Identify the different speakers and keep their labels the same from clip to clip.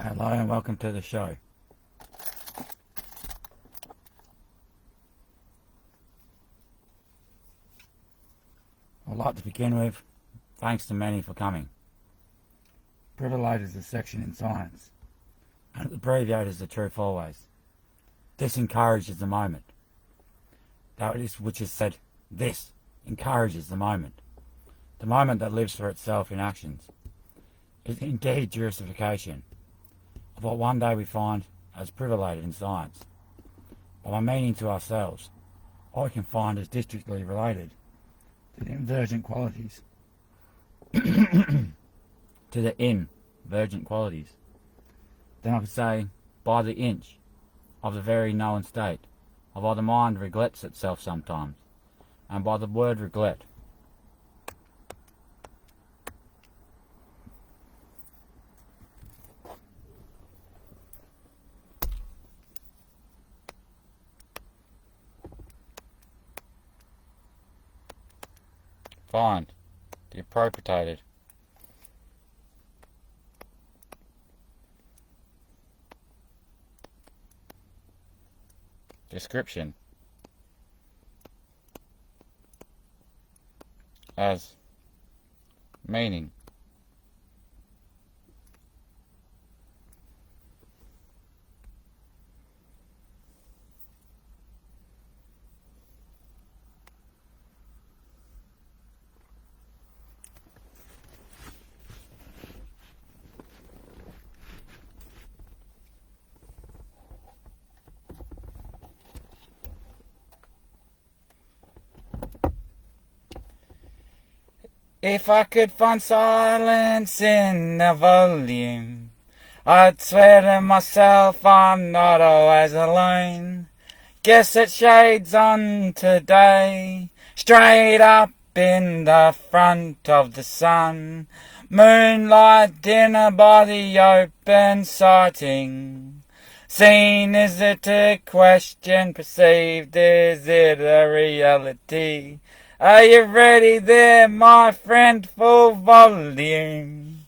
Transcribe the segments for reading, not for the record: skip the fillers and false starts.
Speaker 1: Hello and welcome to the show. I'd like to begin with thanks to many for coming. Privilege is a section in science, and it abbreviates the truth always. This encourages the moment. That is which is said, this encourages the moment that lives for itself in actions. It is indeed justification of what one day we find as privilege in science, by meaning to ourselves what we can find as distinctly related to the invergent qualities, then I could say, by the inch of the very known state of how the mind regrets itself sometimes, and by the word regret. Find the appropriated description as meaning. If I could find silence in the volume, I'd swear to myself I'm not always alone. Guess it shades on today, straight up in the front of the sun. Moonlight dinner by the open sighting. Seen is it a question, perceived is it a reality? Are you ready there, my friend? Full volume.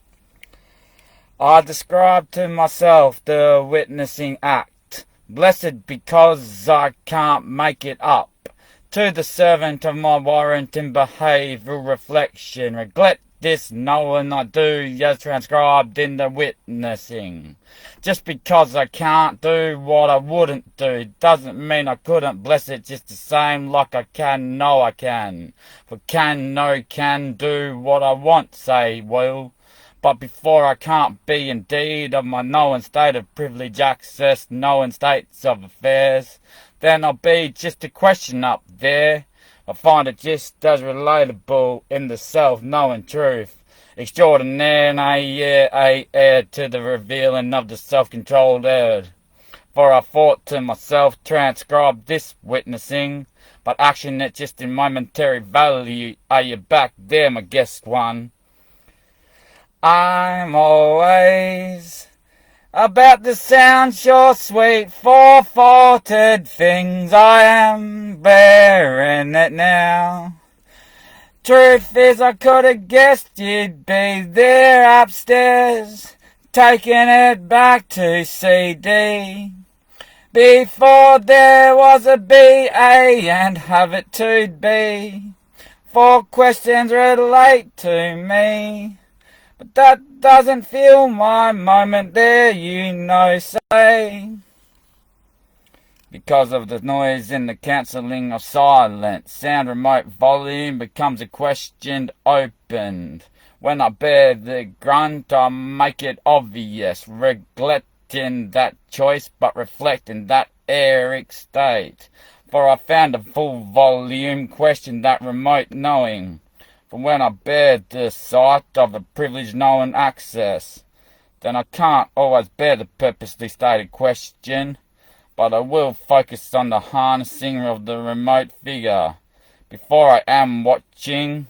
Speaker 1: I describe to myself the witnessing act, blessed because I can't make it up. To the servant of my warrant in behavioural reflection, regret this knowing I do as transcribed in the witnessing. Just because I can't do what I wouldn't do doesn't mean I couldn't bless it just the same, like I can know I can. For can do what I want, say will. But before I can't be indeed of my knowing state of privilege access, knowing states of affairs, then I'll be just a question up there. I find it just as relatable in the self-knowing truth. Extraordinaire, to the revealing of the self-controlled erd. For I thought to myself, transcribe this witnessing, but action it just in momentary value. Are you back there, my guest one? I'm always about the sound, sure, sweet, four-faulted things. I am bearing it now. Truth is, I could have guessed you'd be there upstairs, taking it back to CD. Before there was a BA and have it to be. 4 questions relate to me. But that doesn't feel my moment there, you know, say. Because of the noise in the cancelling of silence, sound remote volume becomes a question opened. When I bear the grunt, I make it obvious, regretting that choice, but reflecting that eric state. For I found a full volume question that remote knowing. For when I bear the sight of a privileged knowing access, then I can't always bear the purposely stated question, but I will focus on the harnessing of the remote figure. Before I am watching,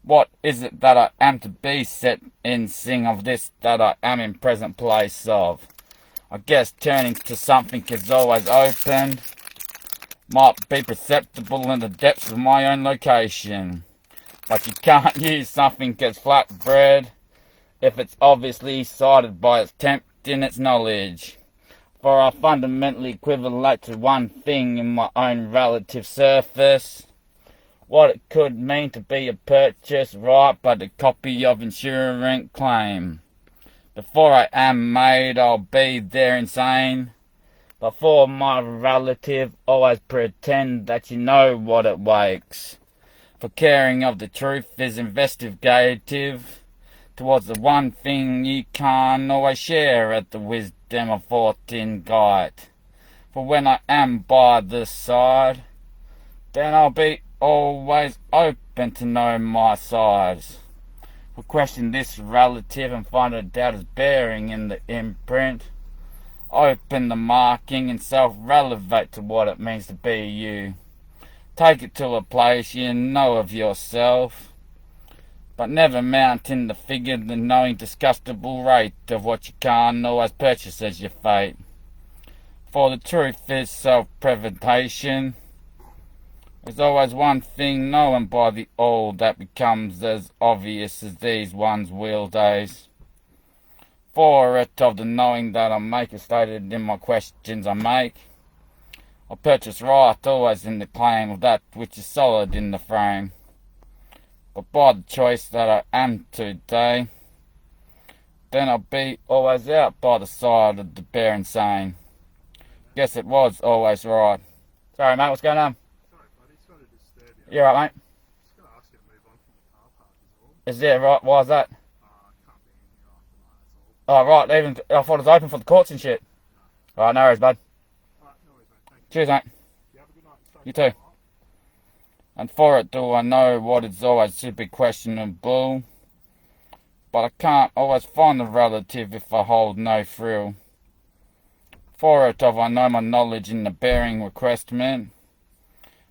Speaker 1: what is it that I am to be set in sing of this that I am in present place of? I guess turning to something is always open, might be perceptible in the depths of my own location. But you can't use something as flatbread if it's obviously sighted by its in its knowledge. For I fundamentally equivalent to one thing in my own relative surface. What it could mean to be a purchase right but a copy of insurance claim. Before I am made, I'll be there insane. Before my relative, always pretend that you know what it wakes. For caring of the truth is investigative towards the one thing you can't always share at the wisdom of 14 guide. For when I am by the side, then I'll be always open to know my sides. For question this relative and find a doubter's bearing in the imprint. Open the marking and self-relevate to what it means to be you. Take it to a place you know of yourself, but never mount in the figure the knowing disgustable rate of what you can't always purchase as your fate. For the truth is self-presentation. There's always one thing known by the all that becomes as obvious as these one's wheel days. For it of the knowing that I make is stated in my questions I make. I purchase right always in the claim of that which is solid in the frame. But by the choice that I am today, then I'll be always out by the side of the bare insane. Guess it was always right. Sorry mate, what's going on?
Speaker 2: Sorry buddy, sorry to disturb you.
Speaker 1: You alright mate?
Speaker 2: Just going to ask you to move on from the car park is all.
Speaker 1: Is it right? Why is that?
Speaker 2: Can't be in here after night, that's all.
Speaker 1: Oh right, even I thought it was open for the courts and shit.
Speaker 2: No.
Speaker 1: Alright, no worries bud.
Speaker 2: Alright, no worries mate, thank you.
Speaker 1: Cheers mate.
Speaker 2: You have a good night. Stay
Speaker 1: You too.
Speaker 2: quiet.
Speaker 1: And for it do I know what is always super questionable. But I can't always find the relative if I hold no thrill. For it of I know my knowledge in the bearing requestment.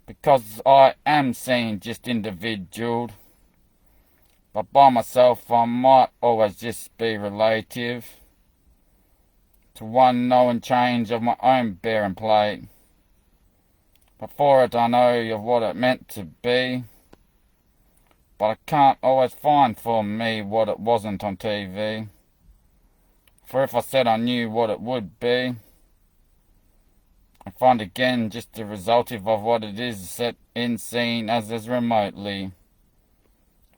Speaker 1: Because I am seen just individual. But by myself I might always just be relative to one known change of my own bearing plate. But for it I know of what it meant to be. But I can't always find for me what it wasn't on TV. For if I said I knew what it would be, I find again just the resultive of what it is set in scene as remotely.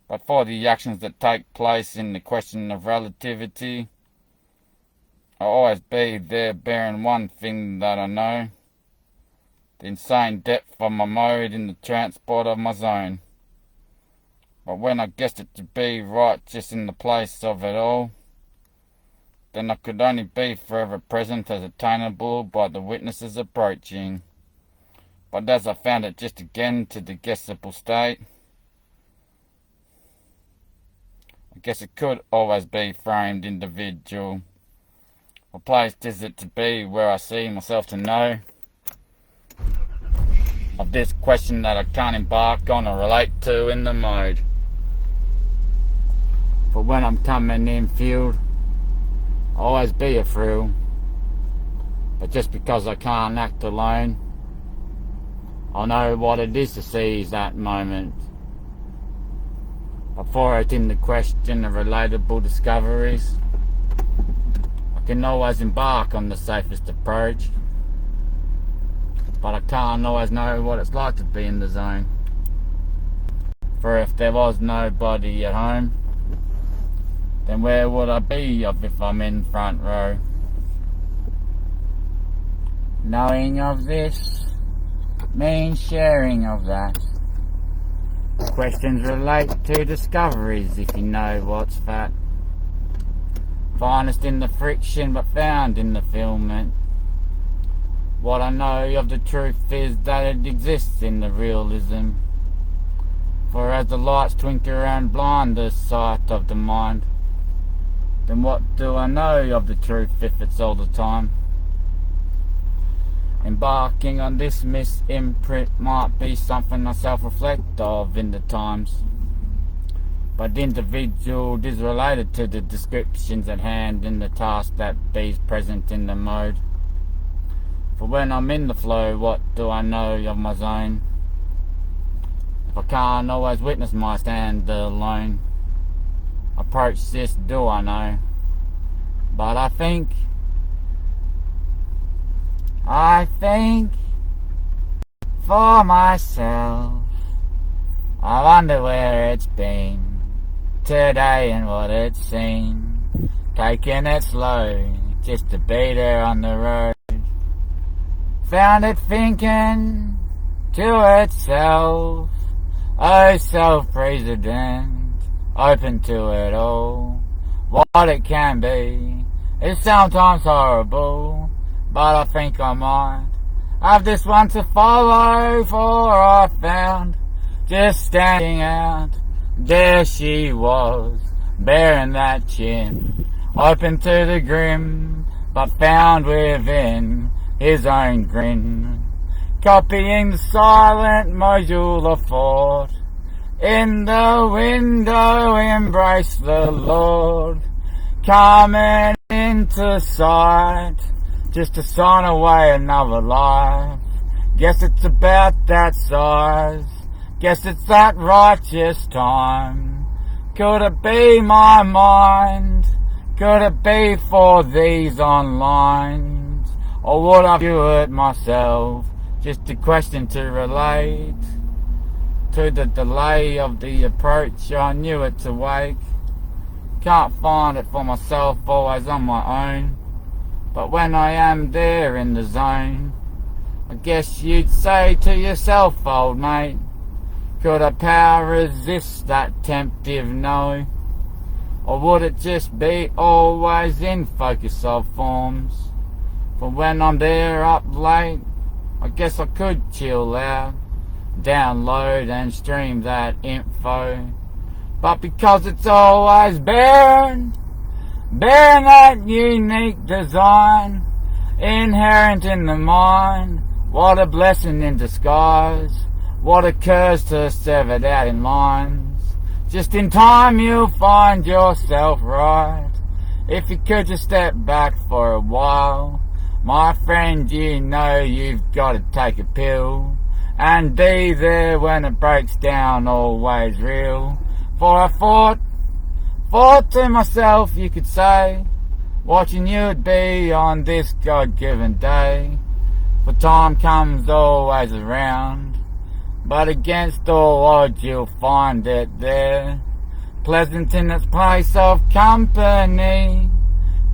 Speaker 1: But for the actions that take place in the question of relativity, I'll always be there bearing one thing that I know. The insane depth of my mode in the transport of my zone. But when I guessed it to be right just in the place of it all, then I could only be forever present as attainable by the witnesses approaching. But as I found it just again to the guessable state, I guess it could always be framed individual. What place is it to be where I see myself to know of this question that I can't embark on or relate to in the mode. For when I'm coming in field, I'll always be a thrill. But just because I can't act alone, I'll know what it is to seize that moment. Before it in the question of relatable discoveries, I can always embark on the safest approach. But I can't always know what it's like to be in the zone. For if there was nobody at home, then where would I be if I'm in front row? Knowing of this means sharing of that. Questions relate to discoveries if you know what's fat. Finest in the friction but found in the filament. What I know of the truth is that it exists in the realism. For as the lights twinkle and blind the sight of the mind, then what do I know of the truth if it's all the time? Embarking on this misimprint might be something I self-reflect of in the times. But the individual is related to the descriptions at hand in the task that be's present in the mode. For when I'm in the flow, what do I know of my zone? If I can't always witness my stand alone, approach this do I know? But I think for myself, I wonder where it's been today and what it's seen. Taking it slow, just to be there on the road. Found it thinking to itself, oh self-president, open to it all. What it can be is sometimes horrible, but I think I might have this one to follow, for I found, just standing out, there she was, bearing that chin, open to the grim, but found within his own grin, copying the silent module of thought. In the window embrace the Lord, coming into sight, just to sign away another life. Guess it's about that size, guess it's that righteous time. Could it be my mind? Could it be for these online? Or would I view it myself? Just a question to relate to the delay of the approach. I knew it to wake. Can't find it for myself, always on my own. But when I am there in the zone, I guess you'd say to yourself, old mate, could a power resist that temptive no? Or would it just be always in focus of forms? For when I'm there up late, I guess I could chill out, download and stream that info. But because it's always bearing that unique design, inherent in the mind, what a blessing in disguise, what occurs to sever it out in lines. Just in time you'll find yourself right, if you could just step back for a while. My friend, you know you've got to take a pill, and be there when it breaks down, always real. For I thought to myself, you could say, watching you'd be on this God-given day. For time comes always around, but against all odds you'll find it there, pleasant in its place of company,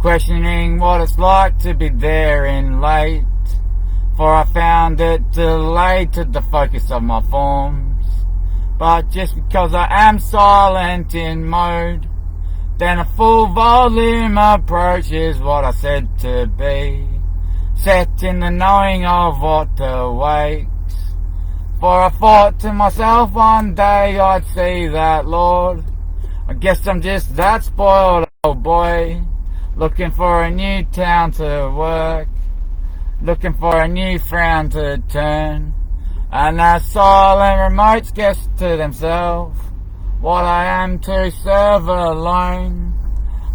Speaker 1: questioning what it's like to be there in late. For I found it delayed to the focus of my forms. But just because I am silent in mode, then a full volume approach is what I said to be, set in the knowing of what awaits. For I thought to myself one day I'd see that Lord. I guess I'm just that spoiled old boy, looking for a new town to work, looking for a new frown to turn. And as silent remotes guess to themselves what I am to serve alone.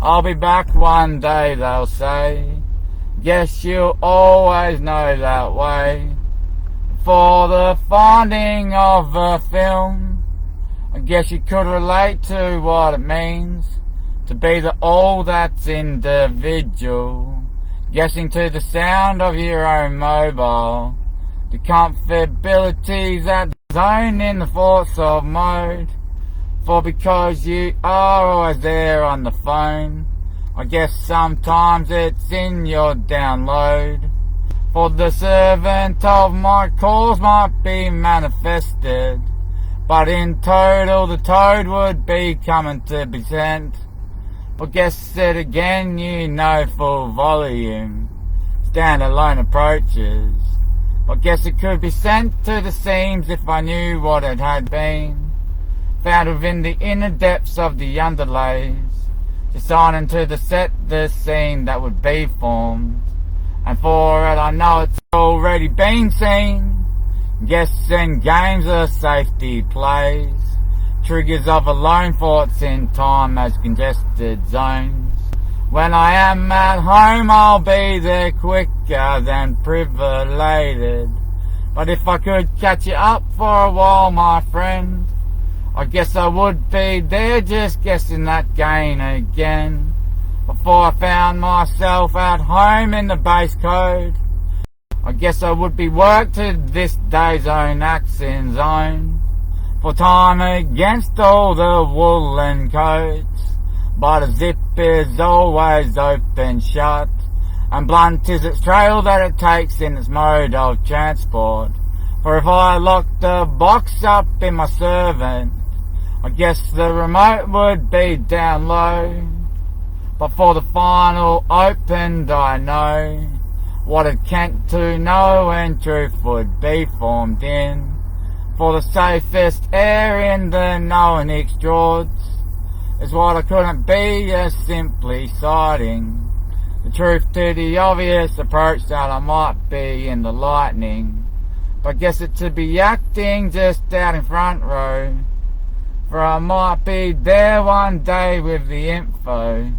Speaker 1: I'll be back one day, they'll say. Guess you'll always know that way. For the finding of a film, I guess you could relate to what it means to be the all that's individual, guessing to the sound of your own mobile, the comfortabilities that zone in the force of mode. For because you are always there on the phone, I guess sometimes it's in your download. For the servant of my cause might be manifested, but in total the toad would be coming to be sent. But guess it again, you know, full volume, standalone approaches. But guess it could be sent to the seams if I knew what it had been, found within the inner depths of the underlays, designing to the set the scene that would be formed. And for it I know it's already been seen. Guessing games are safety plays, triggers of alone thoughts in time as congested zones. When I am at home I'll be there quicker than privileged. But if I could catch you up for a while, my friend, I guess I would be there just guessing that game again. before I found myself at home in the base code. I guess I would be worked to this day's own accent zone, for time against all the woolen coats. But the zip is always open shut, and blunt is its trail that it takes in its mode of transport. For if I locked the box up in my servant, I guess the remote would be down low. But for the final opened, I know what it can't to know, and truth would be formed in. For the safest air in the known extrauds is what I couldn't be, as simply citing the truth to the obvious approach that I might be in the lightning. But guess it to be acting just out in front row, for I might be there one day with the info,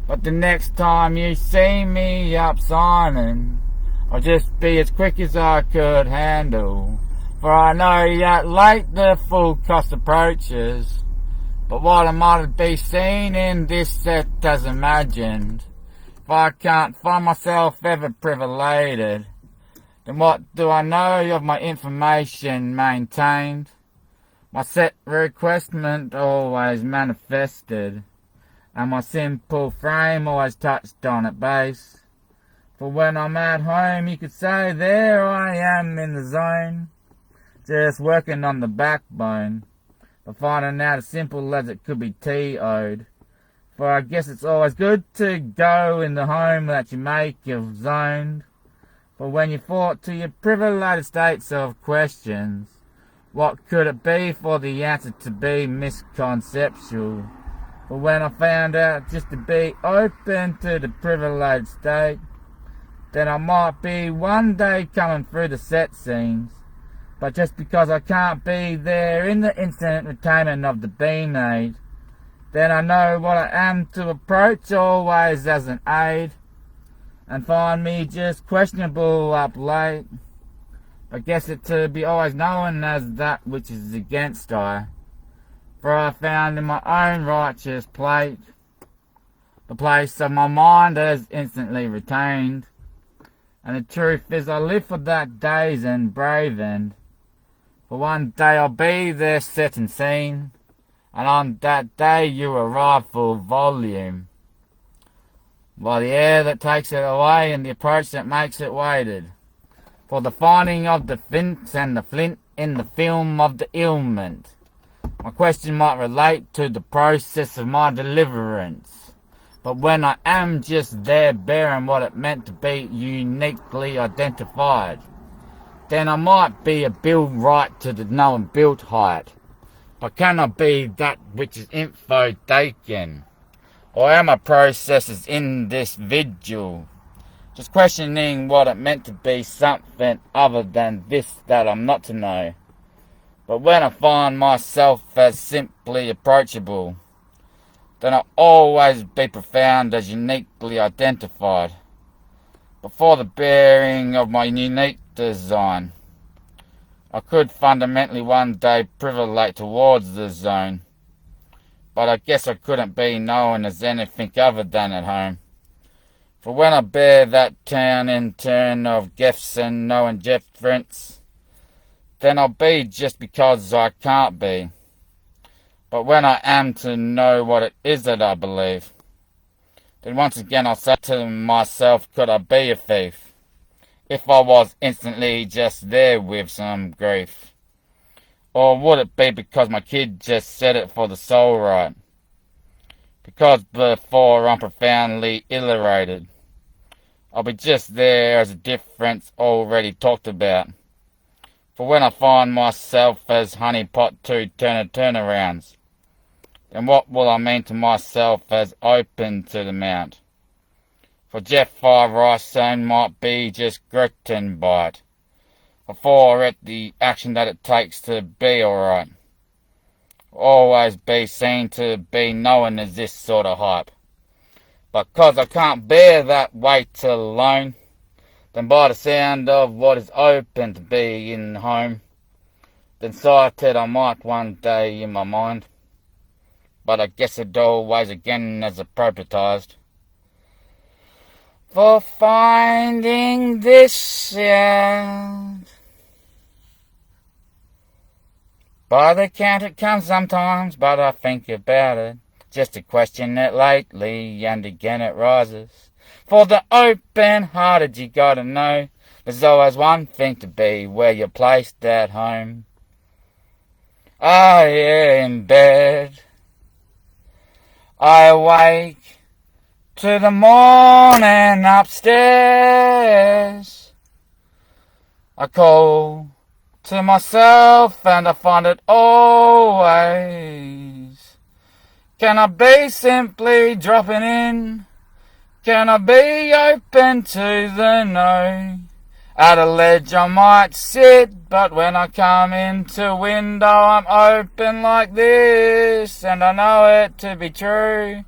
Speaker 1: but the next time you see me up signing, I'll just be as quick as I could handle. For I know that late the full cost approaches, but what I might be seen in this set as imagined, if I can't find myself ever privileged, then what do I know of my information maintained? My set requestment always manifested, and my simple frame always touched on at base. For when I'm at home, you could say there I am in the zone, just working on the backbone, but finding out as simple as it could be TO'd. For I guess it's always good to go in the home that you make you've zoned. For when you thought to your privileged states of questions, what could it be for the answer to be misconceptual? For when I found out just to be open to the privileged state, then I might be one day coming through the set scenes. But just because I can't be there in the instant retainment of the beam aid, then I know what I am to approach always as an aid, and find me just questionable up late. I guess it to be always known as that which is against I, for I found in my own righteous plate the place of my mind as instantly retained. And the truth is I live for that days and brave end, for one day I'll be there set and seen, and on that day you arrive full volume, by the air that takes it away and the approach that makes it weighted, for the finding of the flints and the flint in the film of the ailment. My question might relate to the process of my deliverance, but when I am just there bearing what it meant to be uniquely identified, then I might be a build right to the known built height, but can I be that which is info taken? Or am I processes in this vigil, just questioning what it meant to be something other than this that I'm not to know? But when I find myself as simply approachable, then I'll always be profound as uniquely identified, before the bearing of my unique design. I could fundamentally one day privilege towards the zone, but I guess I couldn't be known as anything other than at home. For when I bear that town in turn of gifts and no indifference, then I'll be just because I can't be. But when I am to know what it is that I believe, then once again I'll say to myself, could I be a thief, if I was instantly just there with some grief? Or would it be because my kid just said it for the soul right? Because before I'm profoundly elated, I'll be just there as a difference already talked about. For when I find myself as honeypot to turnarounds, then what will I mean to myself as open to the mount? For Jeff 5 rice zone might be just gritting by it, before it the action that it takes to be alright. Always be seen to be known as this sort of hype. But 'cause I can't bear that weight alone, then by the sound of what is open to be in home, then sighted I might one day in my mind. But I guess it always again as appropriatized, for finding this out. By the count it comes sometimes, but I think about it, just to question it lately, and again it rises. For the open-hearted you gotta know, there's always one thing to be where you're placed at home. Yeah, in bed, I awake to the morning upstairs. I call to myself and I find it always. Can I be simply dropping in? Can I be open to the no? At a ledge I might sit, but when I come into window I'm open like this, and I know it to be true.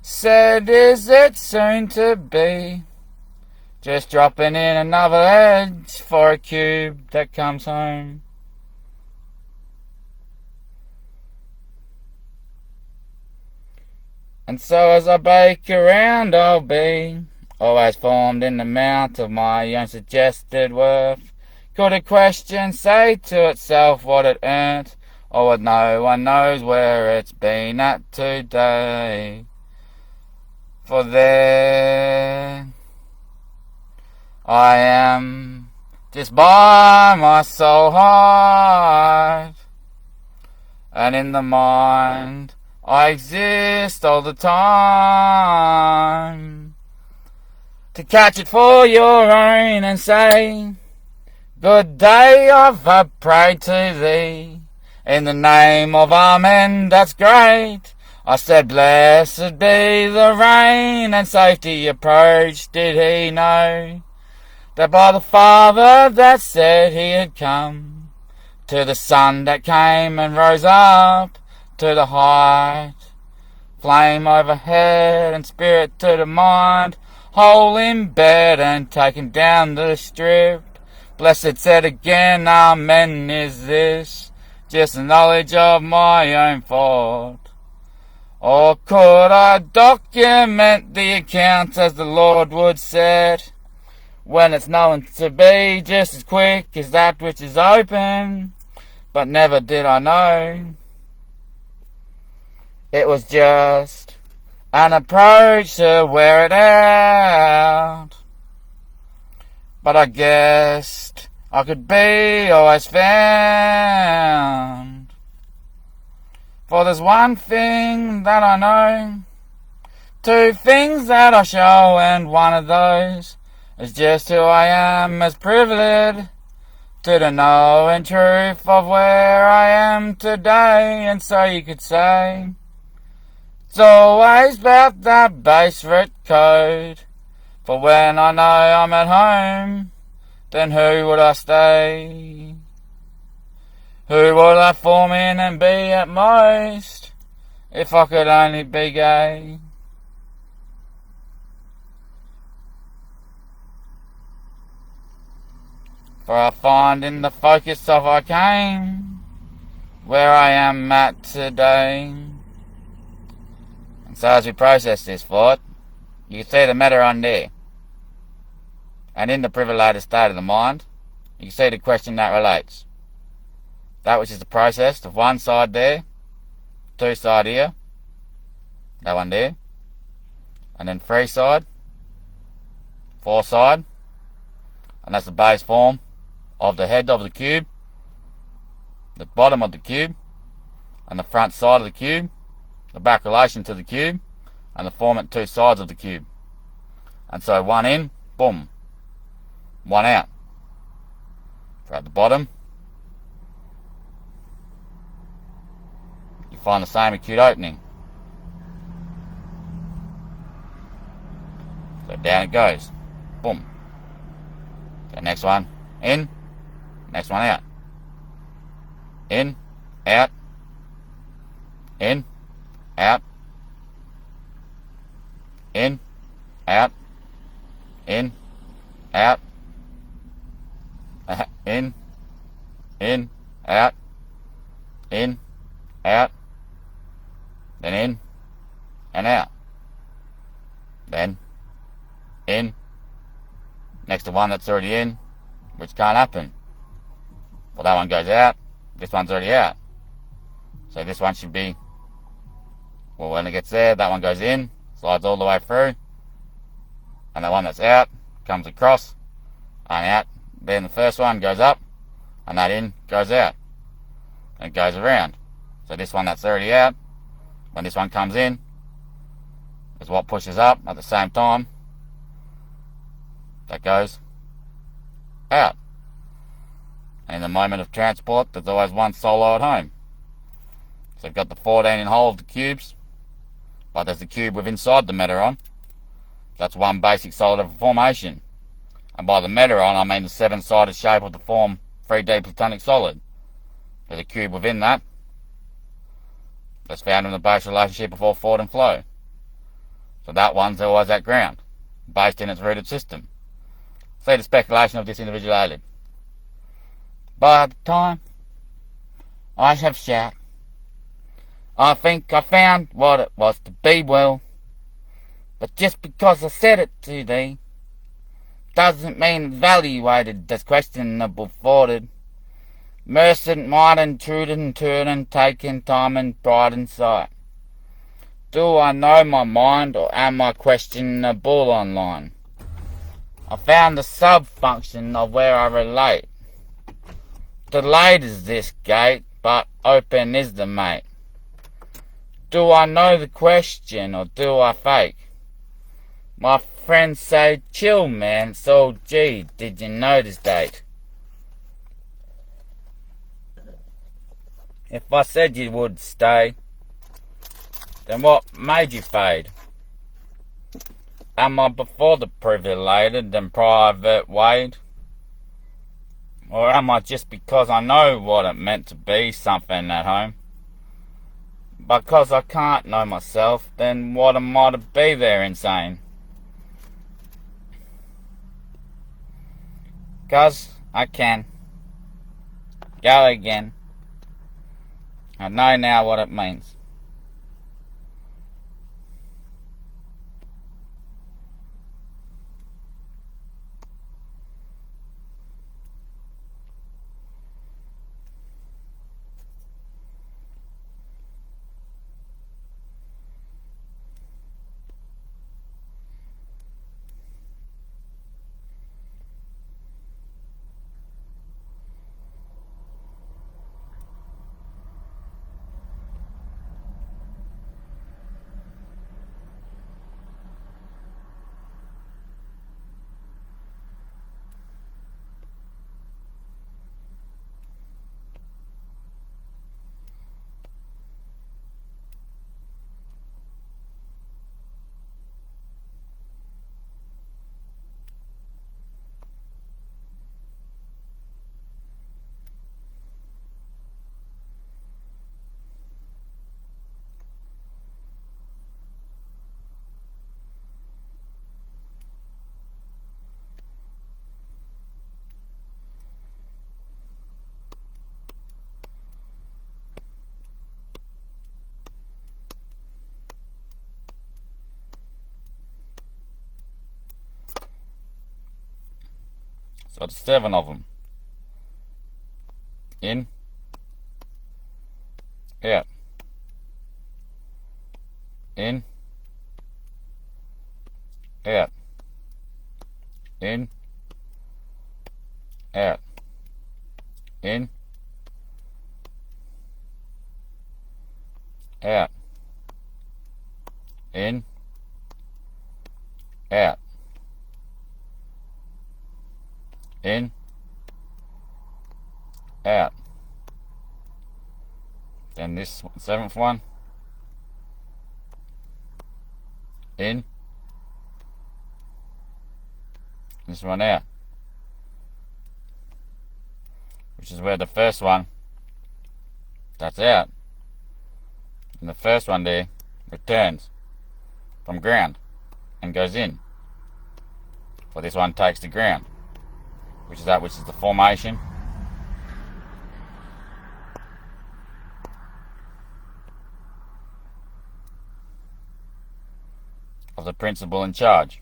Speaker 1: Said, is it soon to be? Just dropping in another edge for a cube that comes home. And so as I bake around I'll be always formed in the mount of my own suggested worth. Could a question say to itself what it earned, or what no one knows where it's been at today? For there I am, just by my soul heart, and in the mind I exist all the time. To catch it for your own and say, good day, I've prayed to thee. In the name of Amen, that's great. I said, blessed be the rain, and safety approached. Did he know that by the Father that said he had come, to the sun that came and rose up to the height, flame overhead and spirit to the mind, hole in bed and taken down the strip. Blessed said again, Amen, is this just the knowledge of my own fault? Or could I document the accounts as the Lord would said, when it's known to be just as quick as that which is open? But never did I know it was just an approach to wear it out. But I guessed I could be always found. For there's one thing that I know, two things that I show, and one of those is just who I am, as privileged to the knowing truth of where I am today. And so you could say, it's always about that base root code. For when I know I'm at home, then who would I stay? Who would I form in and be at most, if I could only be gay? For I find in the focus of I came, where I am at today. And so as we process this thought, you can see the matter on there. And in the privileged state of the mind, you can see the question that relates. That which is the process of one side there, two side here, that one there, and then three side, four side, and that's the base form of the head of the cube, the bottom of the cube, and the front side of the cube, the back relation to the cube, and the form at two sides of the cube. And so one in, boom, one out. For at the bottom, you find the same acute opening. So down it goes, boom. The next one in, next one out. In, out, in, out, in, out, in, out, in, out, in, out, then in and out, then in, next to one that's already in, which can't happen. Well, that one goes out, this one's already out. So this one should be, well, when it gets there, that one goes in, slides all the way through, and the one that's out comes across and out. Then the first one goes up, and that in goes out, and it goes around. So this one that's already out, when this one comes in, is what pushes up at the same time that goes out. And in the moment of transport, there's always one solo at home. So you've got the 14 in whole of the cubes, but there's the cube with inside the meteron. That's one basic solid of a formation. And by the meteron, I mean the 7-sided shape of the form 3D platonic solid. There's a cube within that that's found in the base relationship of all forward and flow. So that one's always at ground, based in its rooted system. See the speculation of this individual alien. By the time I have shat, I think I found what it was to be well. But just because I said it to thee, doesn't mean evaluated as questionable thoughted. Mercent, might, intruded, and turning, taking time and pride and sight. Do I know my mind, or am I questionable online? I found the sub-function of where I relate. Delayed is this gate, but open is the mate. Do I know the question, or do I fake? My friends say, chill man, so gee, did you know this date? If I said you would stay, then what made you fade? Am I before the privileged and private weighed? Or am I just because I know what it meant to be something at home? Because I can't know myself, then what am I to be there insane? 'Cause I can go again. I know now what it means. So there's 7 of them. In, out, in, out, in, out, in, out, in, out, in, out. Then this 7th one, in, this one out, which is where the first one that's out, and the first one there returns from ground and goes in. Well, this one takes the ground, which is that which is the formation of the principle in charge.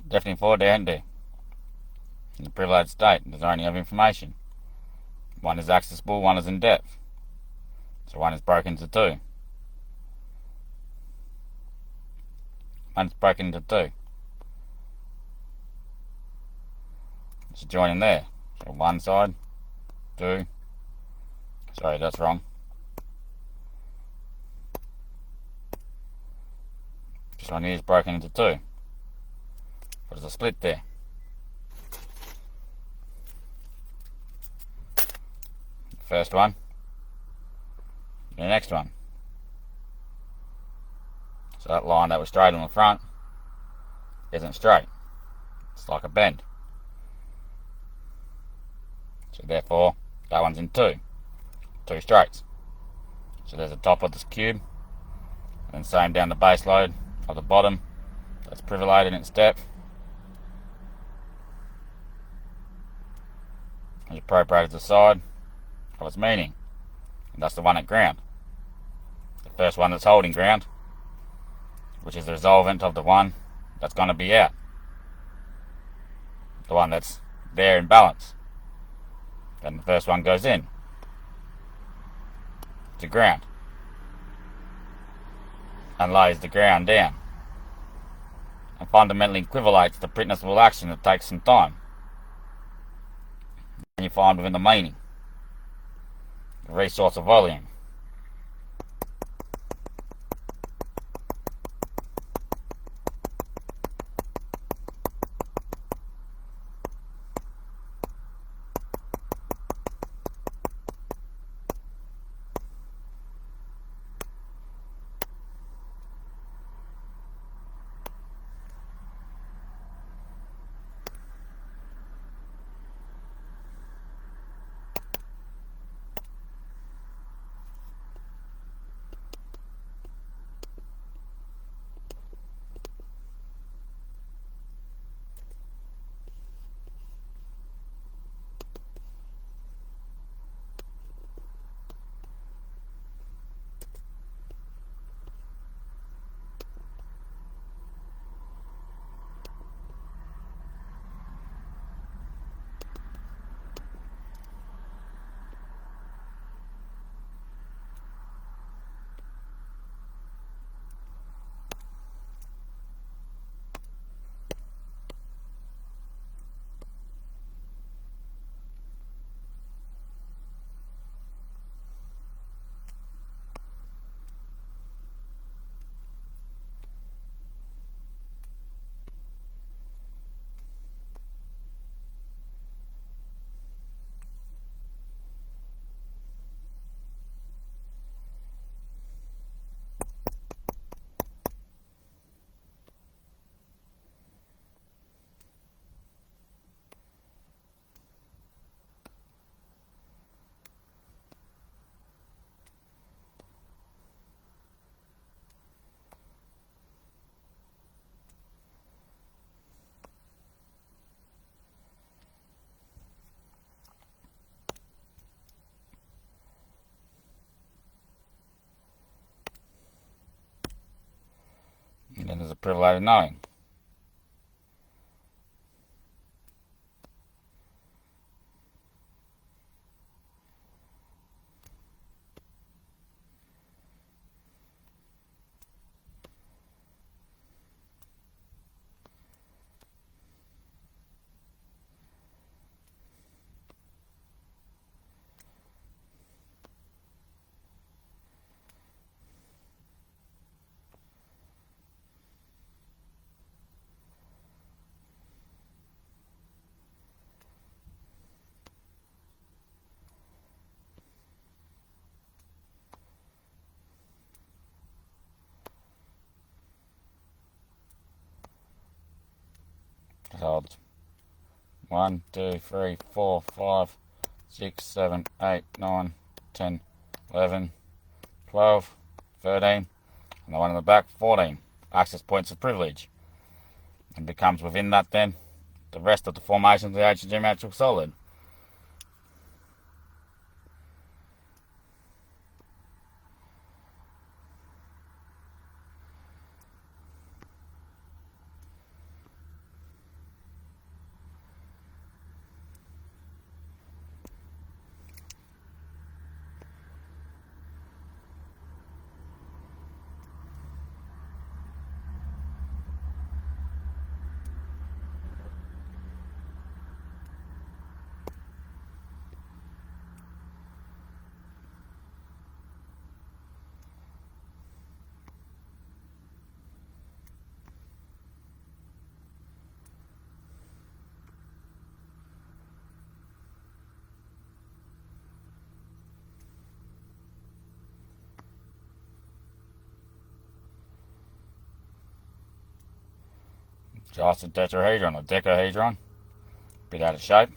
Speaker 1: Definitely 4 there, isn't there? In the privileged state, there's only of information. One is accessible, one is in depth. So one is broken into two. One's broken into two. So join in there. So one side, two. Sorry, that's wrong. This one here is broken into two. But there's a split there. First one. The next one. So that line that was straight on the front isn't straight. It's like a bend. So therefore, that one's in two. Two straights. So there's the top of this cube. And same down the base load of the bottom. That's privileged in its depth. And appropriated to the side of its meaning. And that's the one at ground. The first one that's holding ground, which is the resolvent of the one that's going to be out. The one that's there in balance. Then the first one goes in to ground and lays the ground down and fundamentally equivalates the principal action that takes some time. And you find within the meaning the resource of volume. And then there's a privileged knowing. So 1, 2, 3, 4, 5, 6, 7, 8, 9, 10, 11, 12, 13, and the one in the back, 14. Access points of privilege. And becomes within that then the rest of the formation of the ancient geometrical solid. Just a tetrahedron or decahedron. Bit out of shape.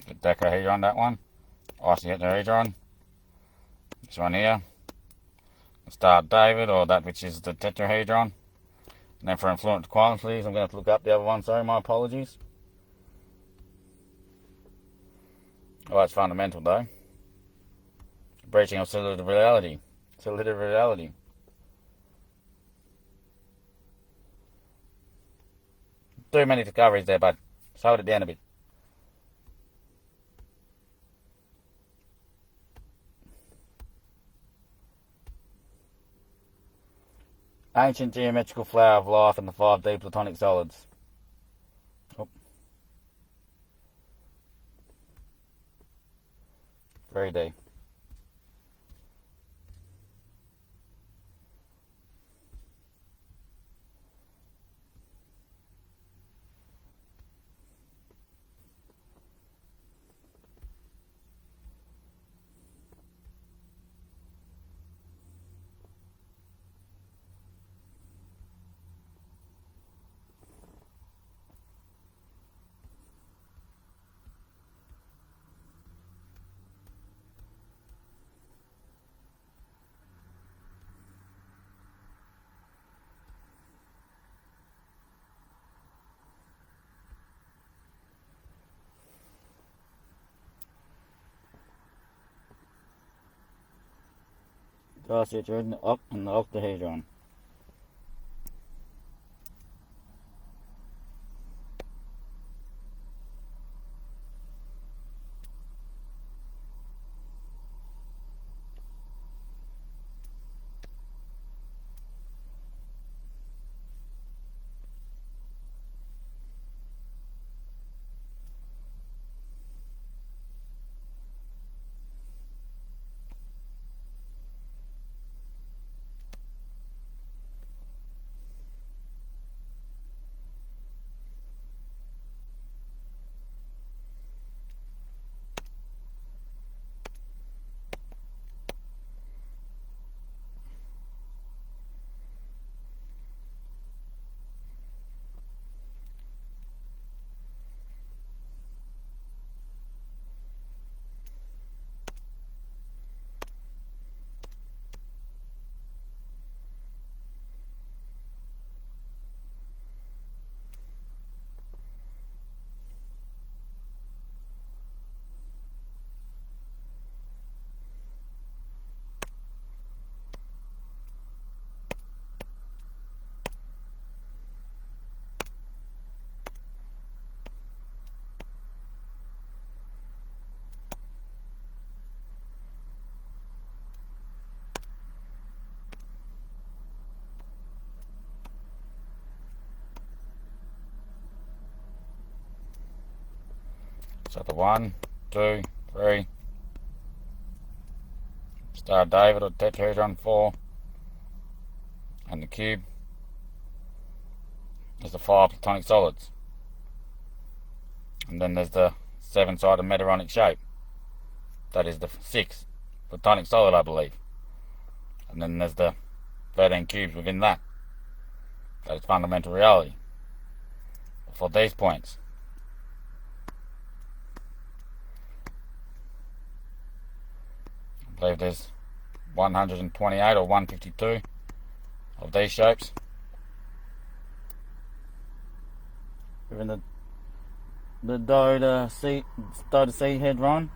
Speaker 1: The decahedron, that one. Icosahedron. This one here. The Star of David, or that which is the tetrahedron. And then for influence quantities, I'm going to have to look up the other one. Sorry, my apologies. Oh, it's fundamental though. Breaching of solidarity reality. Solidarity reality. Too many discoveries there, bud. Slow it down a bit. Ancient geometrical flower of life and the 5D platonic solids. Oh. 3D. Tetrahedron and the octahedron. So the 1, 2, 3. Star of David or tetrahedron 4. And the cube is the 5 platonic solids. And then there's the 7-sided metaronic shape. That is the 6 platonic solid, I believe. And then there's the 13 cubes within that. That is fundamental reality. For these points. I believe there's 128 or 152 of these shapes within the dode C hedron,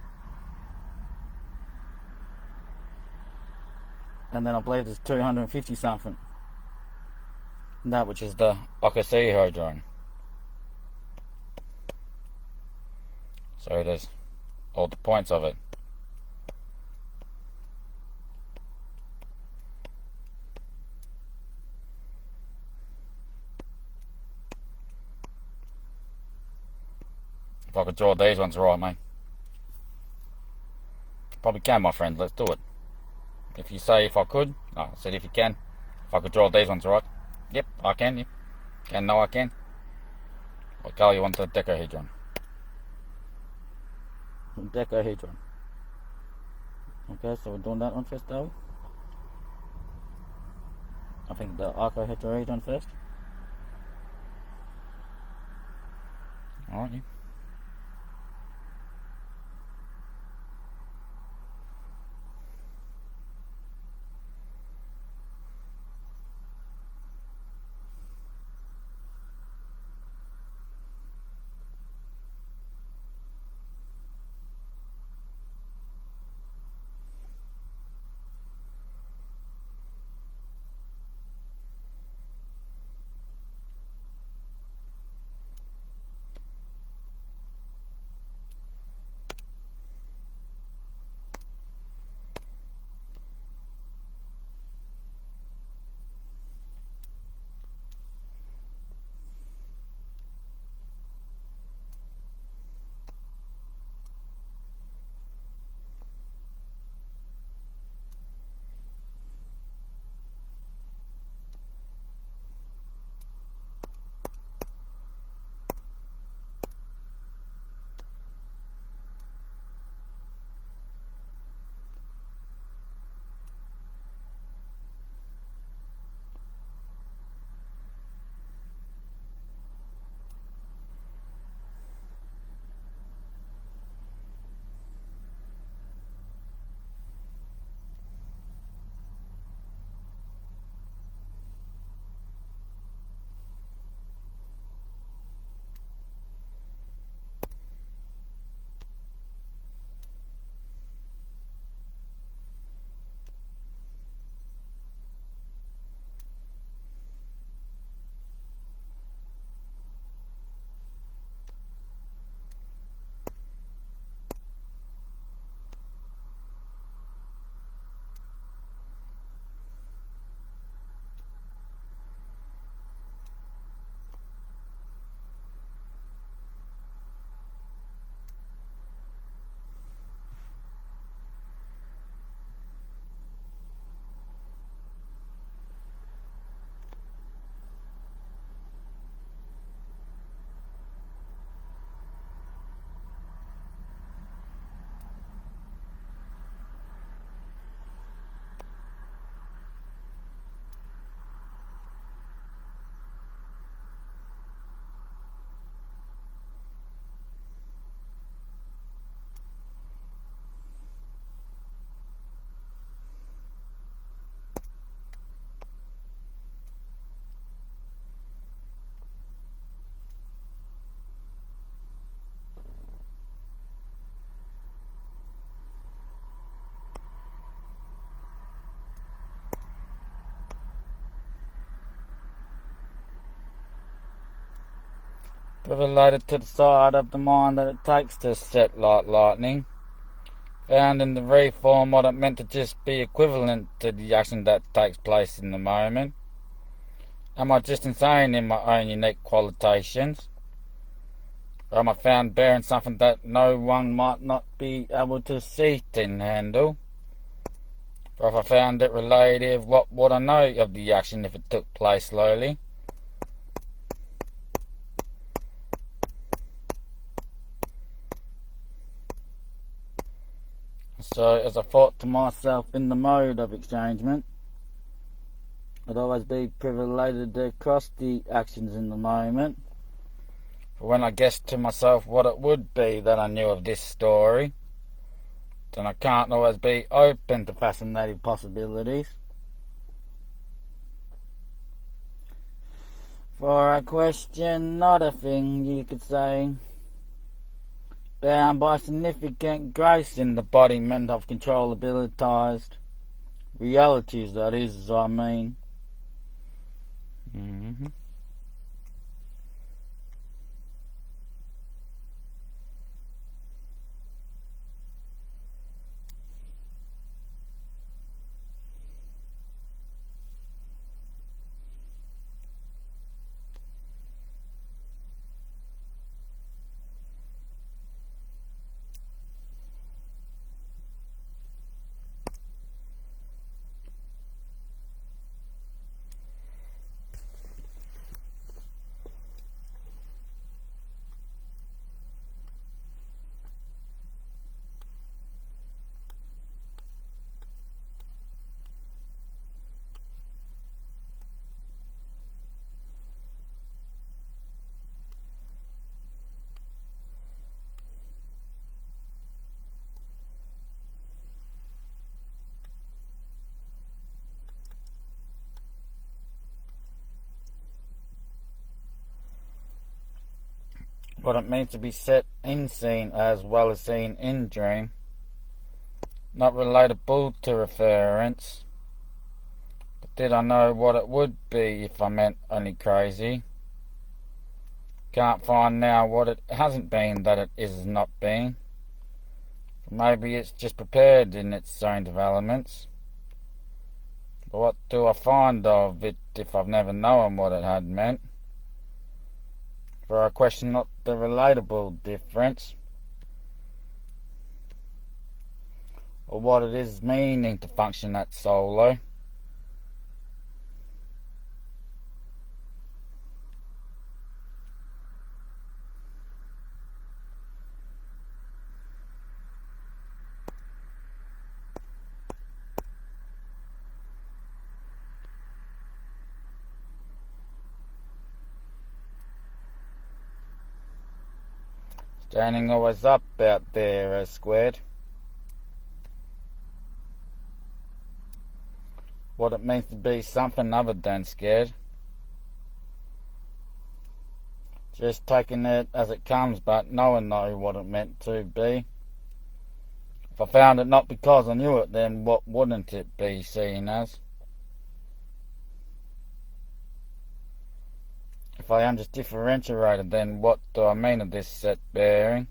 Speaker 1: and then I believe there's 250 something. That which is the occupancy. So there's all the points of it. If I could draw these ones right, mate. Probably can, my friend. Let's do it. If you say if I could, no, I said if you can. If I could draw these ones right. Yep, I can. Yep. Can, no, I can. What color you want the decahedron? Decahedron. Okay, so we're doing that one first, though. I think the octahedron first. Alright, yeah. Related to the side of the mind that it takes to set like lightning. Found in the reform what it meant to just be equivalent to the action that takes place in the moment. Am I just insane in my own unique qualifications? Or am I found bearing something that no one might not be able to see and handle? For if I found it relative, what would I know of the action if it took place slowly? So, as I thought to myself in the mode of exchangement, I'd always be privileged across the actions in the moment. For when I guessed to myself what it would be that I knew of this story, then I can't always be open to fascinating possibilities. For a question, not a thing, you could say, bound by significant grace in the embodiment of controllabilitized realities, that is, I mean. what it means to be set in scene as well as seen in dream. Not relatable to reference. But did I know what it would be if I meant only crazy? Can't find now what it hasn't been that it is not been. Maybe it's just prepared in its own developments. But what do I find of it if I've never known what it had meant? For I question not the relatable difference, or what it is meaning to function at solo. Standing always up out there as squared. What it means to be something other than scared. Just taking it as it comes, but no one knows what it meant to be. If I found it not because I knew it, then what wouldn't it be seen as? If I am just differentiated, then what do I mean of this set bearing?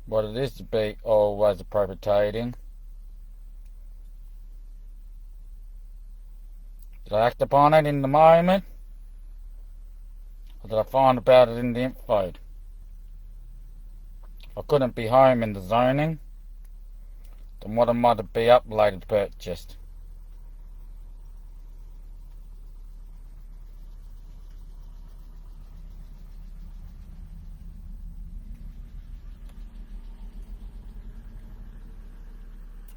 Speaker 1: What it is to be always appropriating. Did I act upon it in the moment? Or did I find about it in the info? If I couldn't be home in the zoning, then what am I to be uploaded purchased?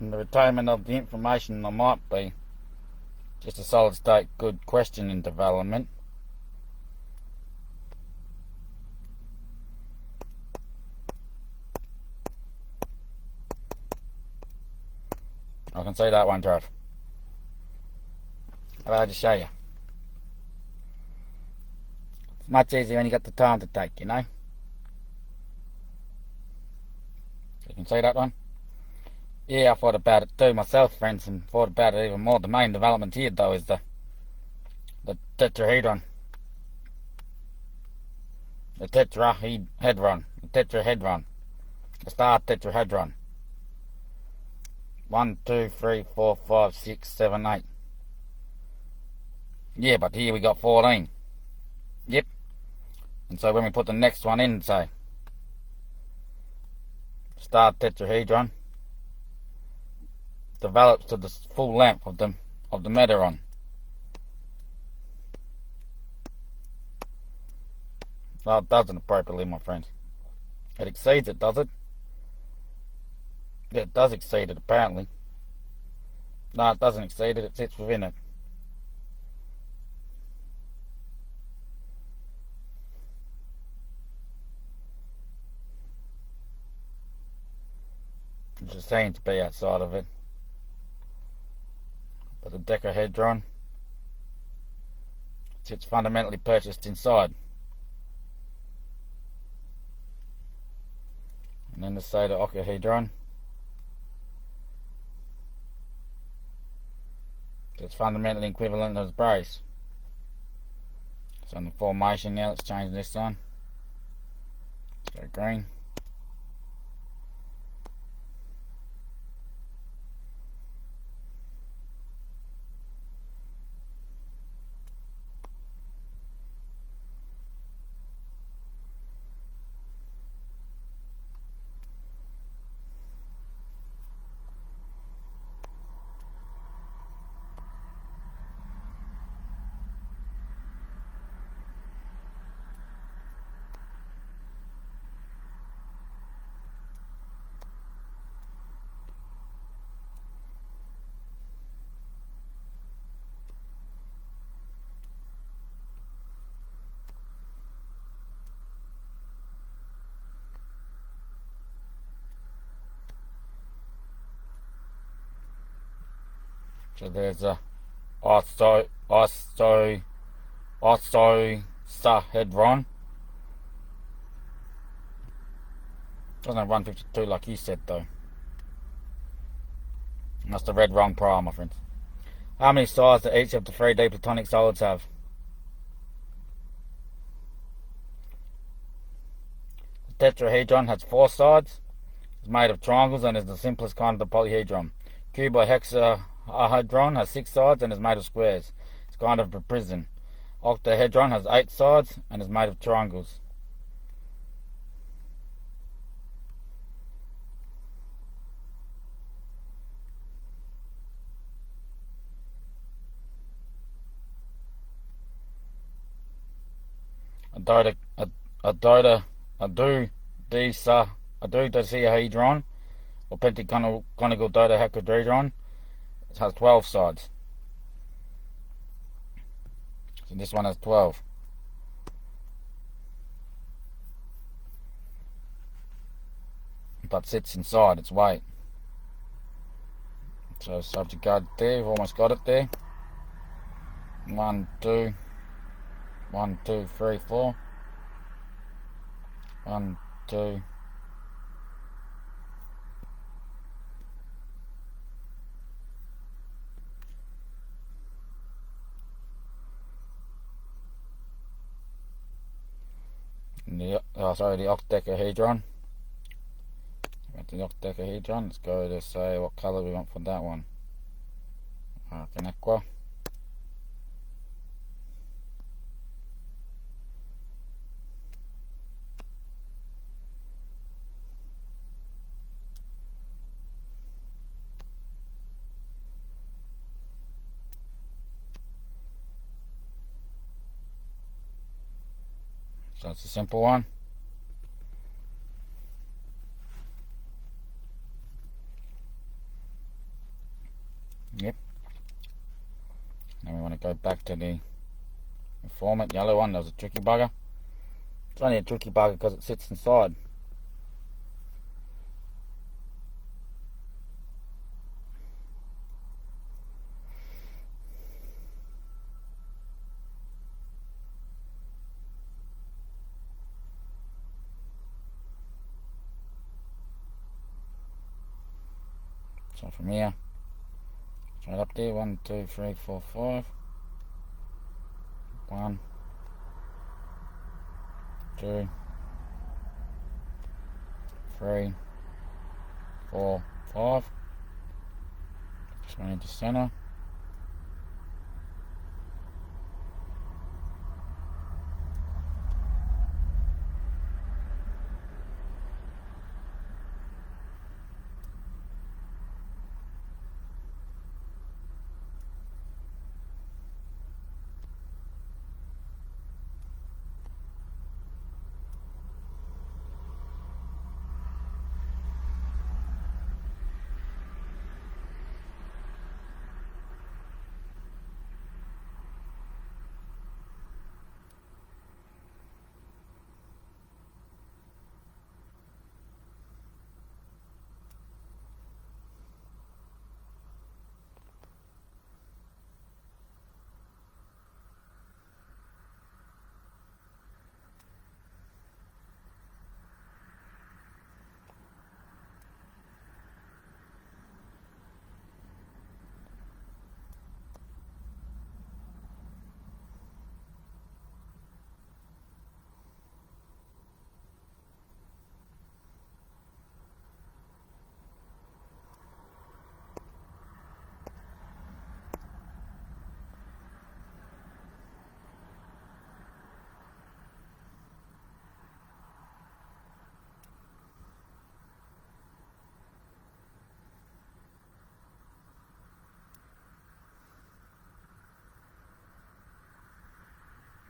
Speaker 1: In the retainment of the information I might be. Just a solid state good question in development. I can see that one, Trav. I'll just show you. It's much easier when you got the time to take, you know. You can see that one? Yeah, I thought about it too myself, friends, and thought about it even more. The main development here, though, is the tetrahedron. The tetrahedron. The star tetrahedron. 1, 2, 3, 4, 5, 6, 7, 8. Yeah, but here we got 14. Yep. And so when we put the next one in, say, star tetrahedron develops to the full length of the meteron. No, it doesn't appropriately, my friend. It exceeds it, does it? Yeah, it does exceed it, apparently. No, it doesn't exceed it, it sits within it. It just seems to be outside of it. But the decahedron sits fundamentally purchased inside. And then to say the octahedron, it's fundamentally equivalent to the brace. It's on the formation now. Let's change this on. Let's go green. So there's a icosahedron. Doesn't have 152 like you said though. Must have read wrong prior, my friends. How many sides do each of the 3D platonic solids have? The tetrahedron has 4 sides. It's made of triangles and is the simplest kind of the polyhedron. Cubihexahedron has 6 sides and is made of squares. It's kind of a prism. Octahedron has 8 sides and is made of triangles. A dodecahedron or pentaconical dodecahedron has 12 sides. So this one has 12. But sits inside its weight. So subject guard there, we've almost got it there. 1, 2, 1, 2, 3, 4. 1, 2. The octahedron. Got the octahedron. Let's go to say what colour we want for that one. An aqua. So it's a simple one. Yep. Now we want to go back to the informant yellow one. That was a tricky bugger. It's only a tricky bugger because it sits inside. So from here, straight up there, 1, 2, 3, 4, 5. 1, 2, 3, 4, 5. Just went into center.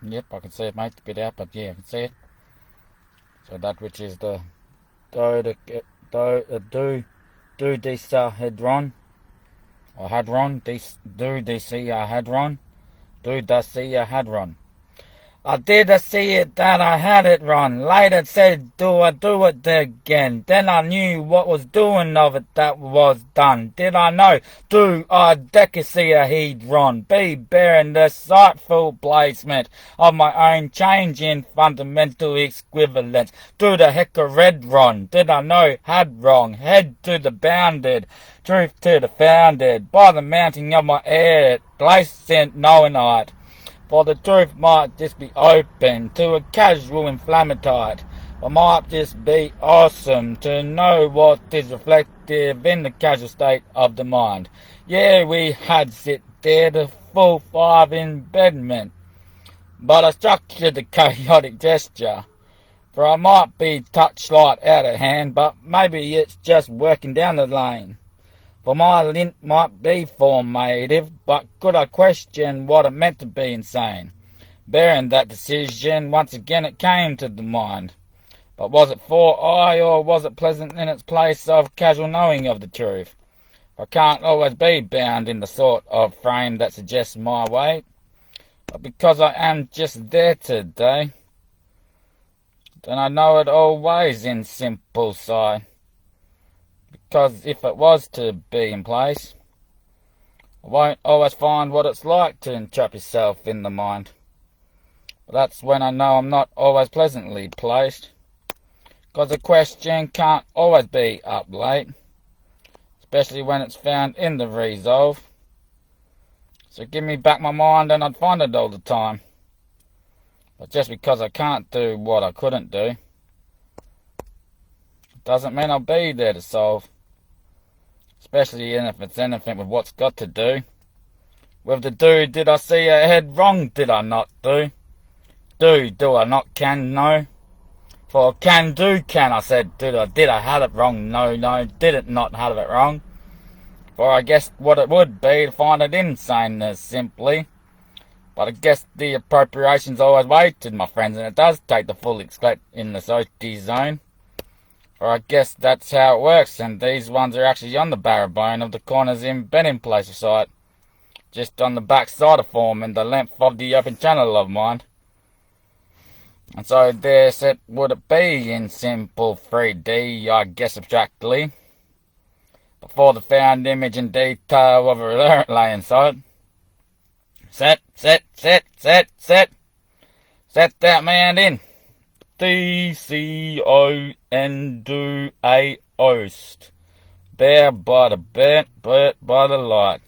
Speaker 1: Yep, I can see it, mate. A bit out, but yeah, I can see it. So that which is the dodecahedron or hadron, dodecahedron. I did see it that I had it wrong. Later said, do I do it again? Then I knew what was doing of it that was done. Did I know? Do I see he'd run? Be bearing the sightful placement of my own change in fundamental equivalence. Do the heck a red run? Did I know? Had wrong. Head to the bounded. Truth to the founded. By the mounting of my air. Place in knowing I'd. For the truth might just be open to a casual inflammatory. It might just be awesome to know what is reflective in the casual state of the mind. Yeah, we had sit there the full 5 embedment, but I structured the chaotic gesture. For I might be touch light out of hand, but maybe it's just working down the lane. For my lint might be formative, but could I question what it meant to be insane? Bearing that decision, once again it came to the mind. But was it for I, or was it pleasant in its place of casual knowing of the truth? I can't always be bound in the sort of frame that suggests my weight. But because I am just there today, then I know it always in simple sight. Because if it was to be in place, I won't always find what it's like to entrap yourself in the mind. But that's when I know I'm not always pleasantly placed. Because a question can't always be up late, especially when it's found in the resolve. So give me back my mind and I'd find it all the time. But just because I can't do what I couldn't do, doesn't mean I'll be there to solve. Especially if it's anything with what's got to do with the do. Did I see ahead wrong? Did I not do? Do I not can no? For can do can I said did I have it wrong? No, didn't not have it wrong. For I guess what it would be to find it insaneness simply. But I guess the appropriation's always weighted, my friends, and it does take the full extent in the safety zone. Or I guess that's how it works, and these ones are actually on the barrow bone of the corners embedding place of sight. Just on the back side of form in the length of the open channel of mind. And so there set would it be in simple 3D, I guess abstractly. Before the found image and detail of a lay in sight. Set that man in. DCON do a oast. Bear by the bent, but by the light.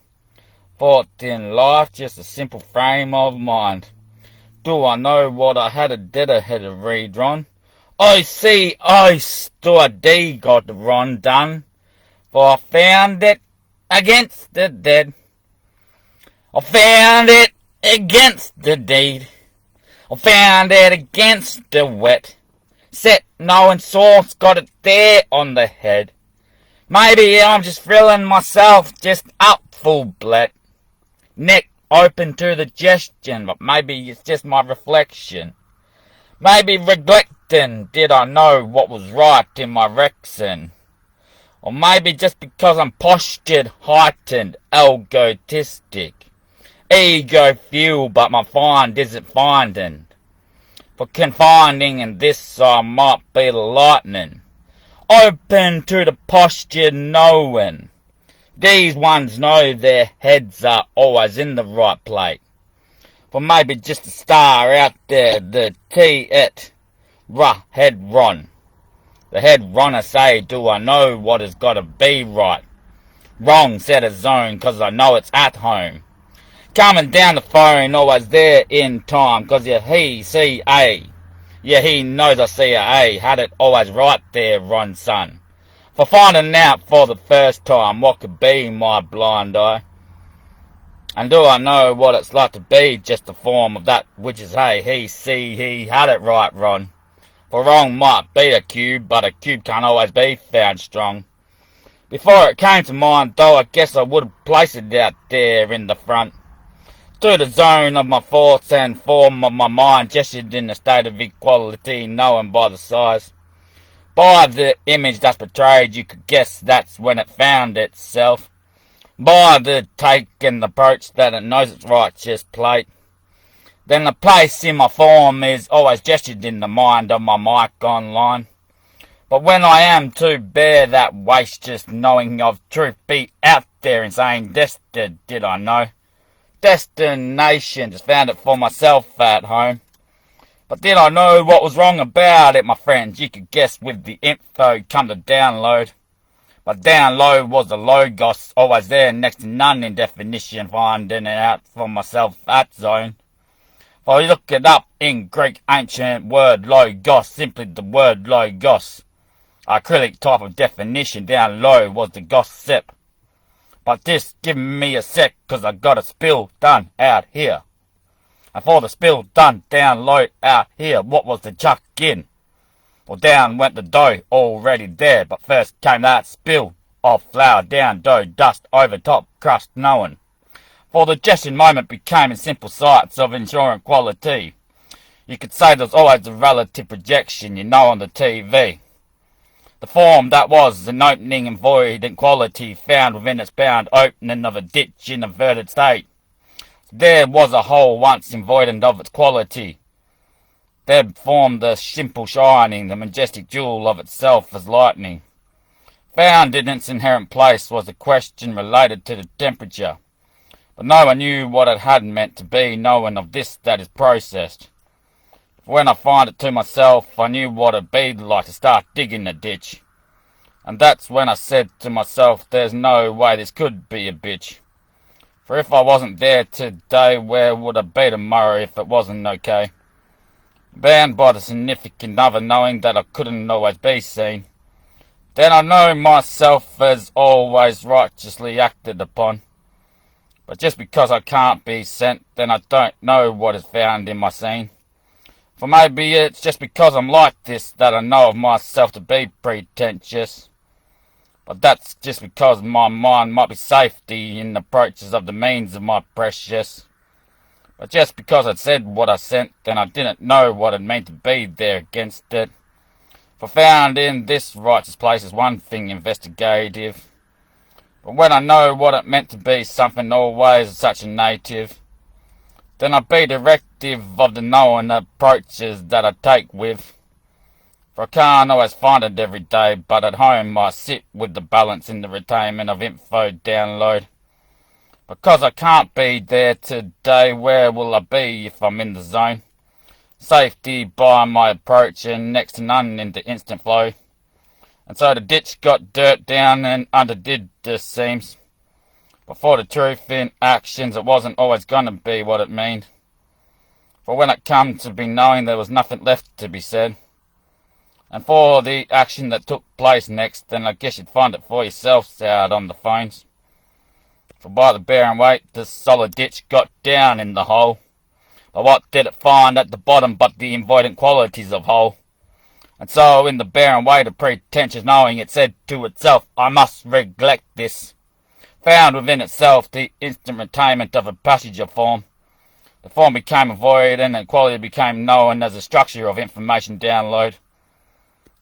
Speaker 1: Thought in life, just a simple frame of mind. Do I know what I had a read on? I see ice, do I D got the run done. For I found it against the dead. I found it against the deed. I found it against the wet. Set knowing source got it there on the head. Maybe I'm just feeling myself just up full bled. Neck open to the gestion, but maybe it's just my reflection. Maybe neglecting, did I know what was right in my rexing? Or maybe just because I'm postured, heightened, egotistic. Ego fuel, but my find isn't finding. For confining in this I might be lightning. Open to the postured knowing. These ones know their heads are always in the right place. For maybe just a star out there, the T-it, head run. The head runner say, do I know what has got to be right? Wrong set a zone, cause I know it's at home. Coming down the phone, always there in time, cause he see A. Yeah, he knows I see a A, had it always right there, Ron son. For finding out for the first time what could be my blind eye. And do I know what it's like to be just the form of that which is hey, he see, he had it right, Ron. For wrong might be a cube, but a cube can't always be found strong. Before it came to mind, though, I guess I would have placed it out there in the front. To the zone of my thoughts and form of my mind, gestured in a state of equality, known by the size. By the image that's portrayed, you could guess that's when it found itself. By the take and approach that it knows its righteous plate. then the place in my form is always gestured in the mind of my mic online. But when I am to bear that waste, just knowing of truth be out there and saying, did I know? Destination, just found it for myself at home. But did I know what was wrong about it, my friends? You could guess with the info come to download. But download was the logos, always there, next to none in definition, finding it out for myself at zone. If I look it up in Greek, ancient word logos, simply the word logos. Acrylic type of definition, down low was the gossip. But just give me a sec, cause I got a spill done out here. And for the spill done down low out here, what was the chuck in? Well, down went the dough already there, but first came that spill of flour down dough, dust over top, crust knowing. For the gesture moment became in simple sights of ensuring quality. You could say there's always a relative projection, on the TV. The form that was an opening and void in quality found within its bound opening of a ditch in a verted state. There was a hole once in void and of its quality. There formed the simple shining, the majestic jewel of itself as lightning. Found in its inherent place was a question related to the temperature. But no one knew what it had meant to be, knowing of this that is processed. When I find it to myself, I knew what it'd be like to start digging the ditch. And that's when I said to myself, there's no way this could be a bitch. For if I wasn't there today, where would I be tomorrow if it wasn't okay? Bound by the significant other, knowing that I couldn't always be seen. Then I know myself as always righteously acted upon. But just because I can't be sent, then I don't know what is found in my scene. For maybe it's just because I'm like this that I know of myself to be pretentious. But that's just because my mind might be safety in the approaches of the means of my precious. But just because I'd said what I sent, then I didn't know what it meant to be there against it. For found in this righteous place is one thing investigative. But when I know what it meant to be something always such a native, then I be directive of the knowing approaches that I take with. For I can't always find it every day, but at home I sit with the balance in the retainment of info download. Because I can't be there today, where will I be if I'm in the zone? Safety by my approach and next to none in the instant flow. And so the ditch got dirt down and underdid the seams. But for the truth in actions, it wasn't always gonna be what it meant. For when it come to be knowing, there was nothing left to be said. And for the action that took place next, then I guess you'd find it for yourselves out on the phones. For by the bearing weight, the solid ditch got down in the hole. But what did it find at the bottom but the avoidant qualities of whole? And so in the bearing weight of pretentious knowing, it said to itself, I must neglect this. Found within itself the instant retainment of a passage of form. The form became a void and the quality became known as a structure of information download.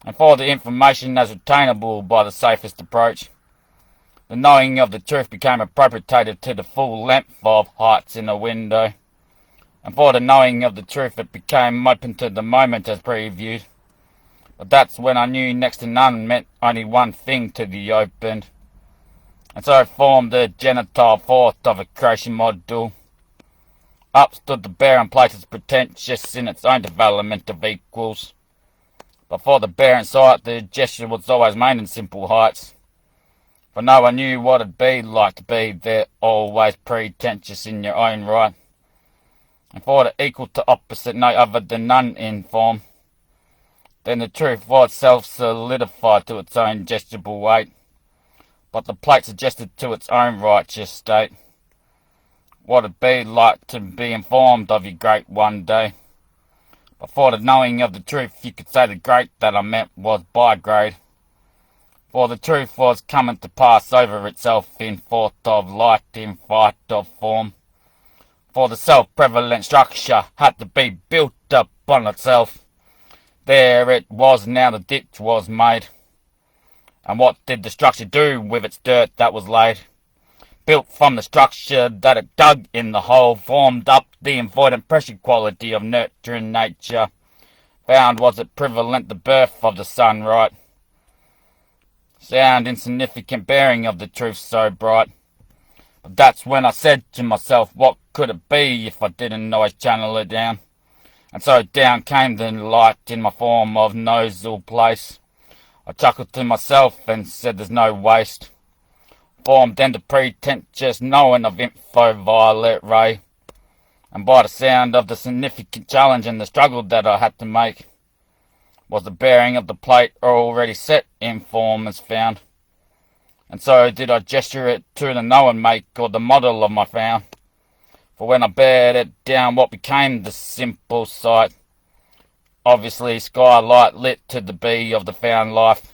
Speaker 1: And for the information as retainable by the safest approach, the knowing of the truth became appropriated to the full length of heights in a window. And for the knowing of the truth, it became open to the moment as previewed. But that's when I knew next to none meant only one thing to the opened. And so it formed the genital fourth of a creation module. Up stood the barren places pretentious in its own development of equals. But for the barren sight, the gesture was always made in simple heights. For no one knew what it'd be like to be there, always pretentious in your own right. And for the equal to opposite, no other than none in form, then the truth was self-solidified to its own gestural weight. But the plate suggested to its own righteous state what it'd be like to be informed of your great one day. But for the knowing of the truth, you could say the great that I meant was by grade. For the truth was coming to pass over itself in forth of light, in fight of form. For the self-prevalent structure had to be built upon itself. There it was, now the ditch was made. And what did the structure do with its dirt that was laid? built from the structure that it dug in the hole, formed up the avoidant pressure quality of nurturing nature. Found was it prevalent the birth of the sun, right? Sound insignificant bearing of the truth so bright. But that's when I said to myself, what could it be if I didn't always channel it down? And so down came the light in my form of nozzle place. I chuckled to myself and said there's no waste. Formed then the pretentious knowing of infraviolet ray. And by the sound of the significant challenge and the struggle that I had to make, was the bearing of the plate already set in form as found. And so did I gesture it to the knowing make or the model of my found. For when I bared it down, what became the simple sight? Obviously skylight lit to the be of the found life.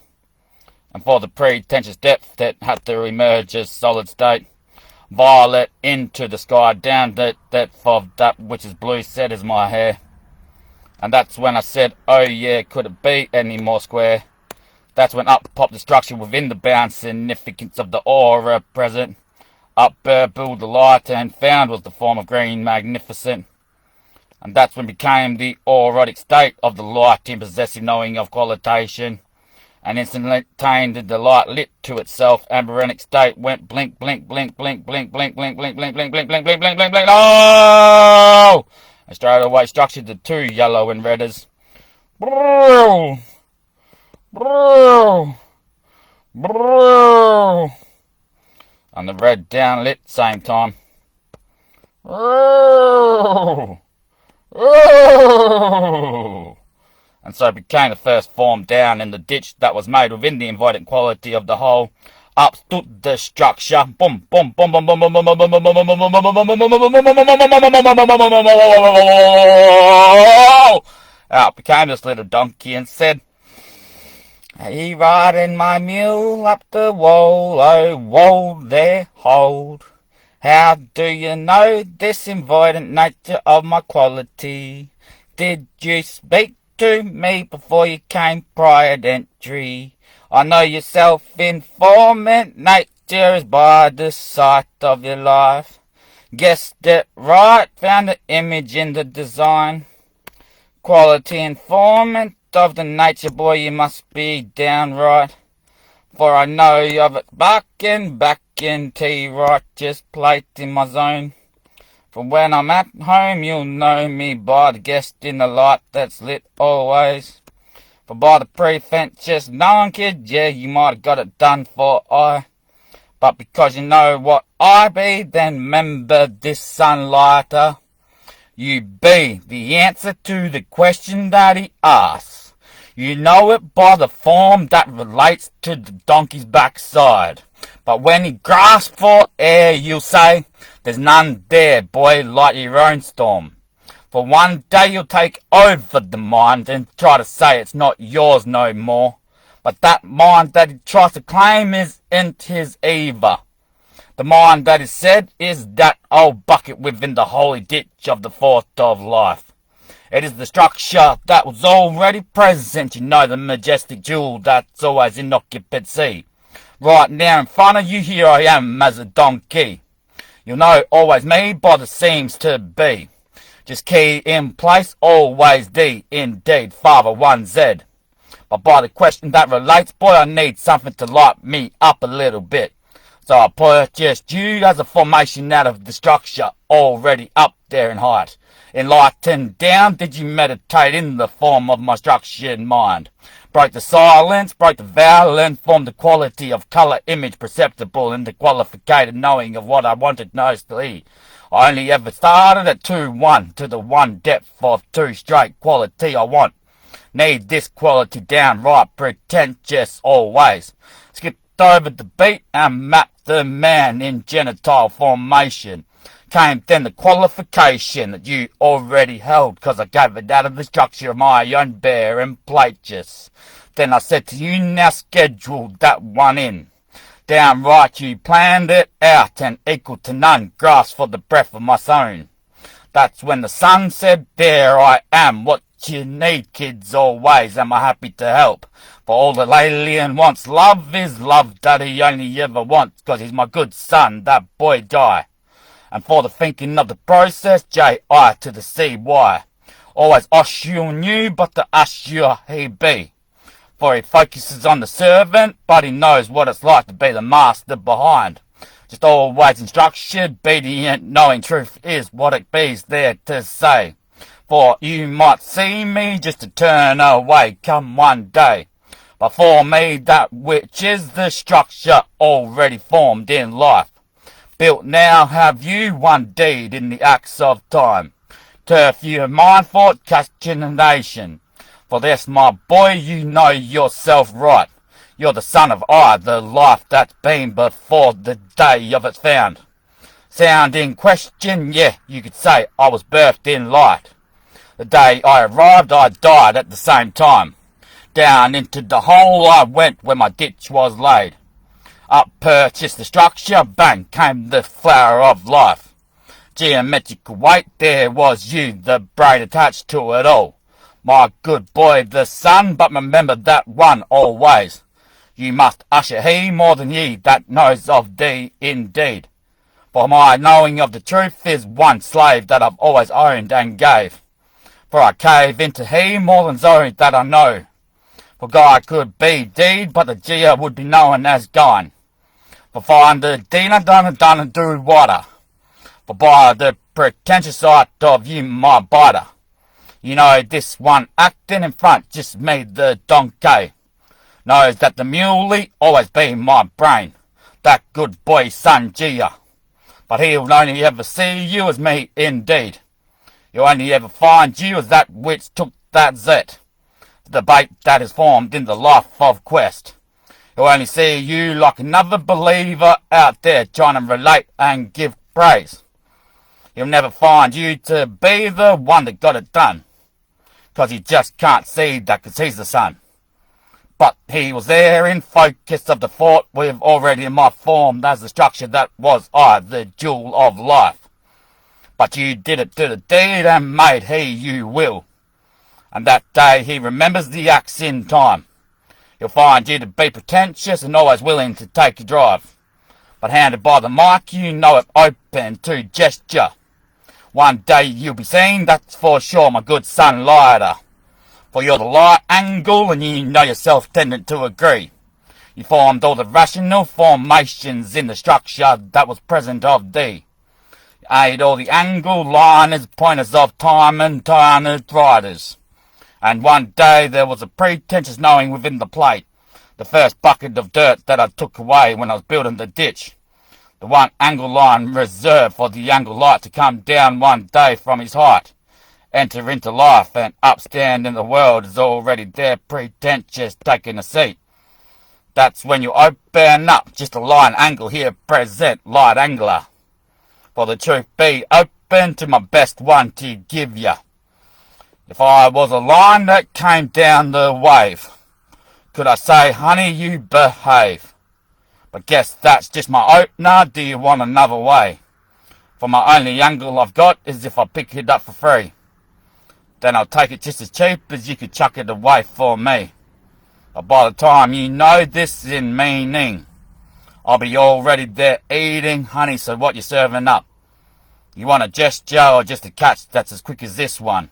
Speaker 1: And for the pretentious depth that had to emerge as solid state, violet into the sky down the depth of that which is blue set as my hair. And that's when I said, oh yeah, could it be any more square? That's when up popped the structure within the bound significance of the aura present. Up burbled the light and found was the form of green magnificent. And that's when became the aurotic state of the light in possessive knowing of qualitation. And instantly attained the light lit to itself, amberonic state went blink, blink, blink, blink, blink, blink, blink, blink, blink, blink, blink, blink, blink, blink, blink, blink, oh! And straight away structured the two yellow and redders. And the red down lit same time. And so became the first form down in the ditch that was made within the avoidant quality of the whole. Up stood the structure. Boom, boom, boom, boom, boom, boom, boom, boom, boom, boom, boom, boom, boom, boom, boom, boom, out became this little donkey and said, "He riding my mule up the wall, oh wall there hold. How do you know this avoidant nature of my quality? Did you speak to me before you came prior entry? I know your self-informant nature is by the sight of your life. Guessed it right, found the image in the design. Quality informant of the nature, boy, you must be downright. For I know of it back in tea right, just plate in my zone. For when I'm at home, you'll know me by the guest in the light that's lit always. For by the pretentious knowing kid, yeah, you might have got it done for I. But because you know what I be, then remember this sunlighter. You be the answer to the question that he asks. You know it by the form that relates to the donkey's backside. But when he grasps for air, you'll say, there's none there, boy, like your own storm. For one day you'll take over the mind and try to say it's not yours no more. But that mind that he tries to claim isn't his either. The mind that is said is that old bucket within the holy ditch of the fourth of life. It is the structure that was already present, you know, the majestic jewel that's always in occupancy. Right now in front of you, here I am as a donkey. You'll know always me by the seems to be. Just key in place, always D, indeed, Father 1Z. But by the question that relates, boy, I need something to light me up a little bit. So I purchased you as a formation out of the structure already up there in height. Enlightened down, did you meditate in the form of my structured mind? Broke the silence, broke the vowel, and formed the quality of colour image perceptible in the qualified knowing of what I wanted mostly. I only ever started at 2-1 to the one depth of 2 straight quality I want. Need this quality down right, pretentious always. Skipped over the beat and mapped the man in genital formation. Came then the qualification that you already held, cause I gave it out of the structure of my own bare and plagious. Then I said to you, now schedule that one in. Downright you planned it out and equal to none, grasp for the breath of my zone. That's when the son said, there I am, what you need kids always, am I happy to help. For all the alien wants love is love that he only ever wants, 'cause he's my good son, that boy die. And for the thinking of the process, J-I to the C-Y. Always Oshu knew, but the Ashu he be. For he focuses on the servant, but he knows what it's like to be the master behind. Just always instruction, obedient, knowing truth is what it be's there to say. For you might see me just to turn away come one day. But for me that which is the structure already formed in life. Built now have you one deed in the acts of time. Turf you mind thought catching a nation. For this my boy you know yourself right. You're the son of I, the life that's been before the day of its found. Sound in question, yeah, you could say I was birthed in light. The day I arrived, I died at the same time. Down into the hole I went where my ditch was laid. Up purchased the structure, bang came the flower of life. Geometrical weight, there was you, the brain attached to it all. My good boy, the son, but remember that one always. You must usher he more than ye that knows of thee indeed. For my knowing of the truth is one slave that I've always owned and gave. For I cave into he more than those that I know. For God could be deed, but the Gia would be known as gone. For find the Dina done and do water. For by the pretentious art of you my biter. You know this one acting in front just made the donkey. Knows that the muley always be my brain. That good boy son Gia. But he'll only ever see you as me indeed. He'll only ever find you as that which took that zet. The debate that is formed in the life of quest. He'll only see you like another believer out there trying to relate and give praise. He'll never find you to be the one that got it done. 'Cause he just can't see that 'cause he's the son. But he was there in focus of the thought we've already in my form as the structure that was I, the jewel of life. But you did it to the deed and made he you will. And that day he remembers the acts in time. He'll find you to be pretentious and always willing to take a drive. But handed by the mic you know it open to gesture. One day you'll be seen, that's for sure my good son lighter. For you're the light angle and you know yourself tending to agree. You formed all the rational formations in the structure that was present of thee. You aid all the angle liners, pointers of time and tarnished riders. And one day there was a pretentious knowing within the plate. The first bucket of dirt that I took away when I was building the ditch. The one angle line reserved for the angle light to come down one day from his height. Enter into life and upstand in the world is already there pretentious taking a seat. That's when you open up just a line angle here present light angler. For the truth be open to my best one to give ya. If I was a line that came down the wave, could I say, honey, you behave? But guess that's just my opener, do you want another way? For my only angle I've got is if I pick it up for free. Then I'll take it just as cheap as you could chuck it away for me. But by the time you know this in meaning, I'll be already there eating, honey, so what you serving up? You want a gesture or just a catch that's as quick as this one?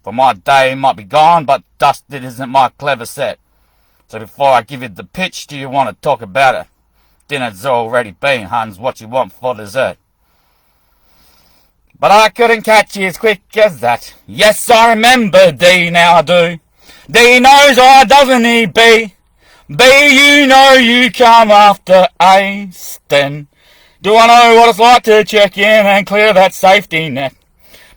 Speaker 1: For my day might be gone, but dusted isn't my clever set. So before I give you the pitch, do you want to talk about it? Dinner's already been, Hans, what you want for dessert? But I couldn't catch you as quick as that. Yes, I remember D, now I do. D knows I, doesn't he, B? B, you know you come after A. Then do I know what it's like to check in and clear that safety net?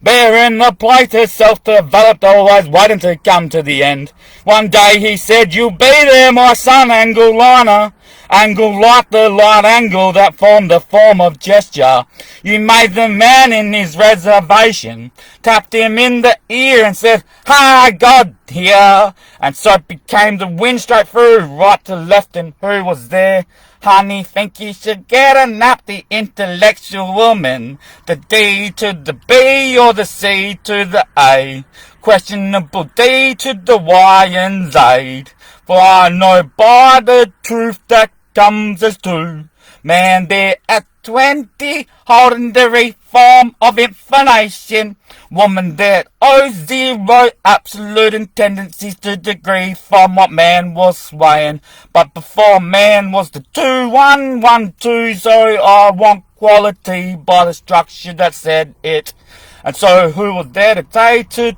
Speaker 1: Bearing the plate is self-developed, always waiting to come to the end. One day he said, you'll be there, my son, angle liner. Angle like the light angle that formed the form of gesture. You made the man in his reservation, tapped him in the ear and said, hi, God, here. And so it became the wind straight through, right to left, and who was there? Honey, think you should get a nap, the intellectual woman. The D to the B or the C to the A. Questionable D to the Y and Z. For I know by the truth that comes as true. Man there at 20, holding the reform of information. Woman that owes zero, absolute in tendencies to degree from what man was swaying. But before man was the 2-1-1-2, so I want quality by the structure that said it. And so who was there to say to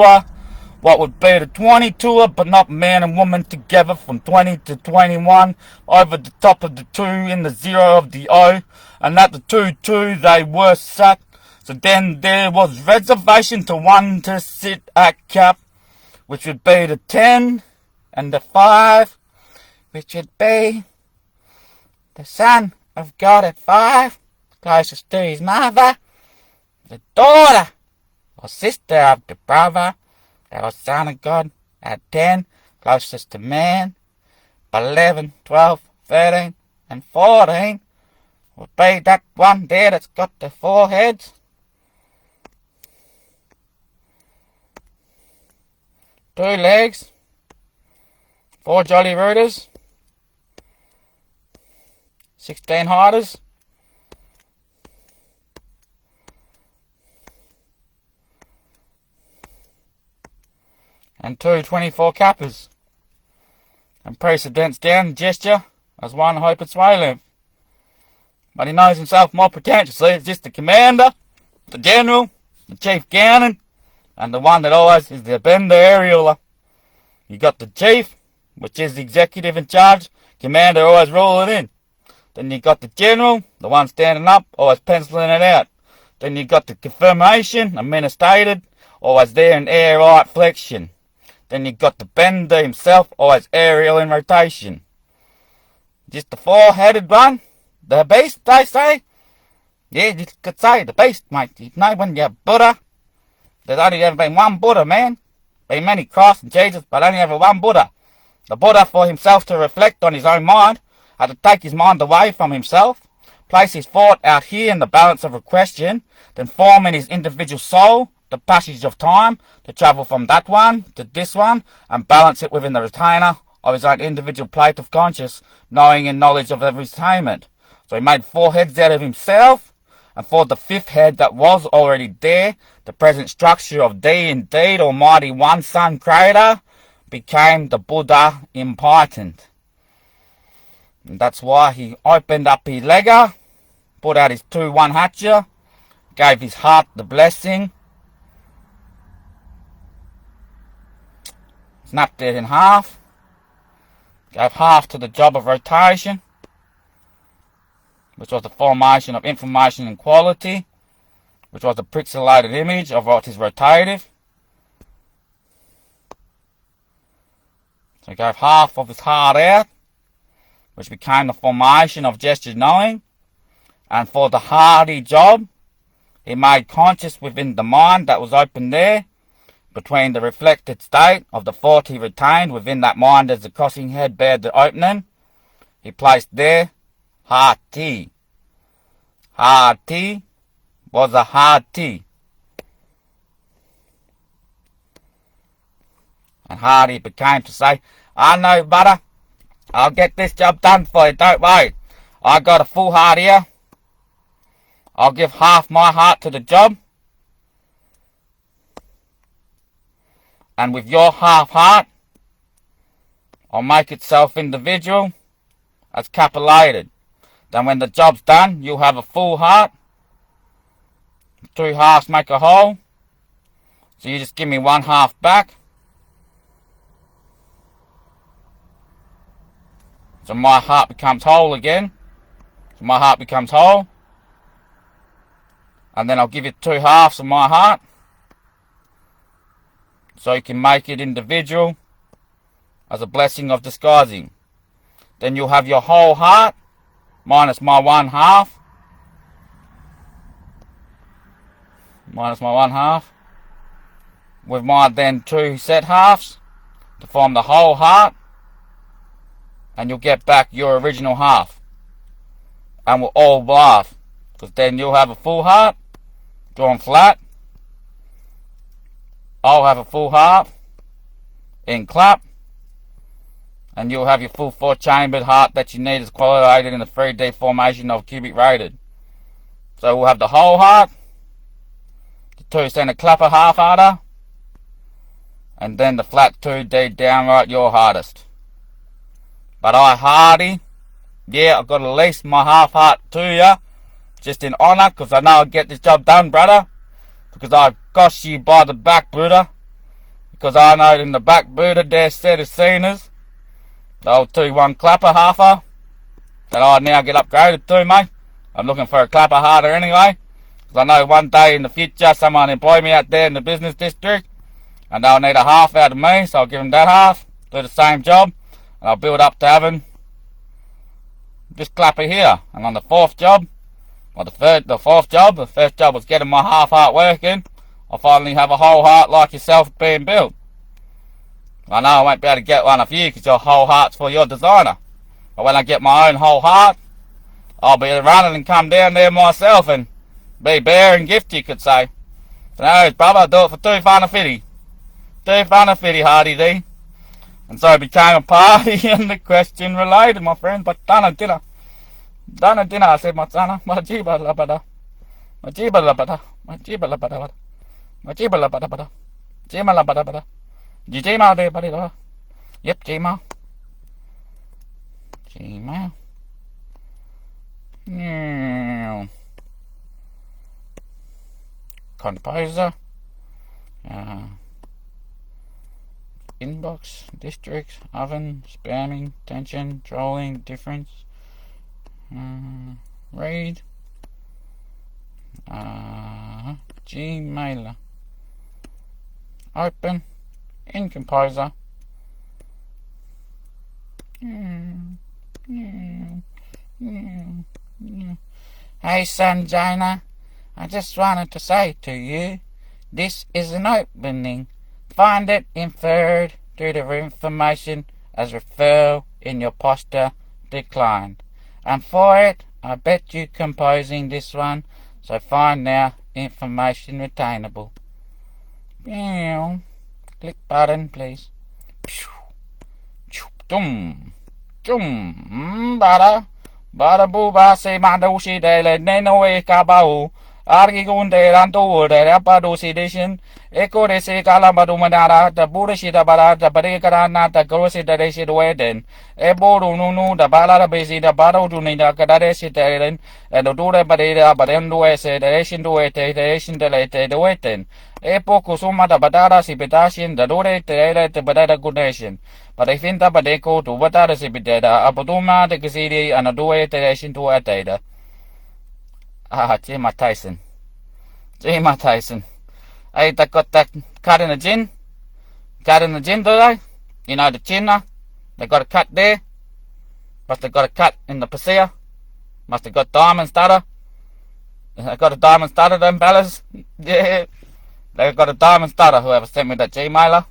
Speaker 1: her? What would be the 22er, but not man and woman together from 20 to 21, over the top of the 2 in the 0 of the O, and at the 2-2 they were sat. So then there was reservation to 1 to sit at cap, which would be the 10 and the 5, which would be the son of God at 5, closest to his mother, the daughter or sister of the brother, that was son of God at 10, closest to man. 11, 12, 13, and 14 would be that one there that's got the 4 heads. 2 legs, 4 jolly rooters, 16 hiders, and 2 24 cappers, and precedence down gesture as 1 hope and sway length. But he knows himself more pretentiously as just the commander, the general, the chief cannon, and the one that always is the bender areola. You got the chief, which is the executive in charge, commander always ruling in. Then you got the general, the one standing up, always penciling it out. Then you got the confirmation, administrated, always there in air right flexion. Then you got the bender himself, always aerial in rotation. Just the 4-headed one, the beast, they say. Yeah, you could say the beast, mate. You know when you're Buddha, there's only ever been one Buddha, man. Been many Christ and Jesus, but only ever one Buddha. The Buddha, for himself to reflect on his own mind, had to take his mind away from himself, place his thought out here in the balance of a question, then form in his individual soul the passage of time to travel from that one to this one and balance it within the retainer of his own individual plate of conscious, knowing and knowledge of every attainment. So he made 4 heads out of himself, and for the 5th head that was already there, the present structure of D indeed, Almighty One Sun Creator, became the Buddha impotent. And that's why he opened up his legger, put out his 2-1 hatcher, gave his heart the blessing, snapped it in half, gave half to the job of rotation, which was the formation of information and quality, which was the pixelated image of what is rotative. So he gave half of his heart out, which became the formation of gesture knowing, and for the hardy job, he made conscious within the mind that was open there, between the reflected state of the thought he retained within that mind as the crossing head bared the opening, he placed there Hardtly. Hardtly was a hard tea. And Hardy became to say, I know, butter, I'll get this job done for you, don't worry. I got a full heart here. I'll give half my heart to the job. And with your half heart, I'll make it self-individual as capillated. Then when the job's done, you'll have a full heart. 2 halves make a whole. So you just give me 1 half back. So my heart becomes whole again. So my heart becomes whole. And then I'll give you 2 halves of my heart. So you can make it individual as a blessing of disguising. Then you'll have your whole heart minus my 1 half. Minus my 1 half. With my then 2 set halves to form the whole heart. and you'll get back your original half. And we'll all laugh, because then you'll have a full heart, drawn flat. I'll have a full heart, in clap. And you'll have your full 4-chambered heart that you need as correlated in the 3D formation of cubic rated. So we'll have the whole heart, the 2-center clapper half harder, and then the flat 2D downright your hardest. But I hardy, yeah, I've got to lease my half heart to you, just in honour, because I know I'll get this job done, brother. Because I've got you by the back, Buddha. Because I know in the back, Buddha, there said as seen as the old 2-1 clapper halfer that I now get upgraded to, mate. I'm looking for a clapper harder anyway, because I know one day in the future someone employ me out there in the business district and they'll need a half out of me, so I'll give them that half, do the same job, and I'll build up to having this clapper here. And on the fourth job, or the fourth job, the first job was getting my half heart working, I'll finally have a whole heart like yourself being built. I know I won't be able to get one of you because your whole heart's for your designer. But when I get my own whole heart, I'll be running and come down there myself and be bare and gift, you could say. So no, brother, I'll do it for $250. $250, Hardy D. And so it became a party and the question related, my friend. But done dinner, I said, my son, majiba labada, majiba labada, majiba labada, majiba labada, jima labada. Gmail there, buddy. Yep, Gmail. Gmail. Composer. Inbox, districts, oven, spamming, tension, trolling, difference. Read. Gmail. Open. In composer. Hey Sanjana, I just wanted to say to you, this is an opening. Find it inferred through the information as referral in your posture declined. And for it, I bet you composing this one, so find now information retainable. Click button, please. Bada booba se mandoshi de le neno e kabao. Argigunde ranto de rapadosi edition. Echo de se calabado manara, the Buddhishita bara, the Barekarana, the Grossi de Reshid Weden. Eboru nunu, the Bala Bezi, the Baro Junida, Kadareshi Teren, and the Dura Badera, Badendo Ese, the Reshin Duete, the Reshin Delete, the Weten. Epo Kusuma, the Badara, Sipitashin, the Dore, the Ere, the Badada Good Nation. But I think the Badeco to Batara Sipiteda, Abuduma, the Casidi, and the Due, the Reshin to Ateda. Jima Tyson. Hey, they got that cut in the gin. Cut in the gin, do they? You know the chin, they got a cut there. Must have got a cut in the pasea. Must have got diamond stutter. They got a diamond stutter, them fellas. Yeah. They got a diamond stutter, whoever sent me that Gmailer.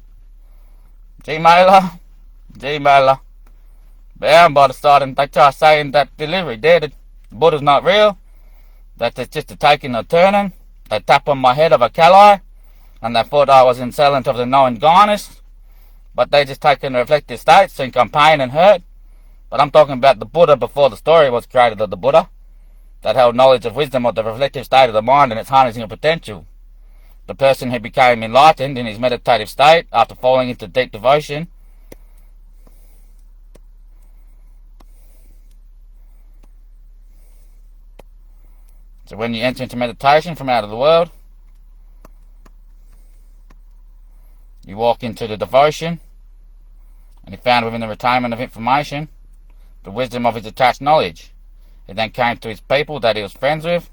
Speaker 1: But by the starting, they try saying that delivery there, the Buddha's not real. That it's just a taking or turning. They tap on my head of a Kalai, and they thought I was insolent of the known Gynist. But they just taken the reflective states, think I'm pain and hurt. But I'm talking about the Buddha before the story was created of the Buddha, that held knowledge of wisdom of the reflective state of the mind and its harnessing of potential. The person who became enlightened in his meditative state after falling into deep devotion. So when you enter into meditation from out of the world, you walk into the devotion, and he found within the retainment of information the wisdom of his attached knowledge. He then came to his people that he was friends with,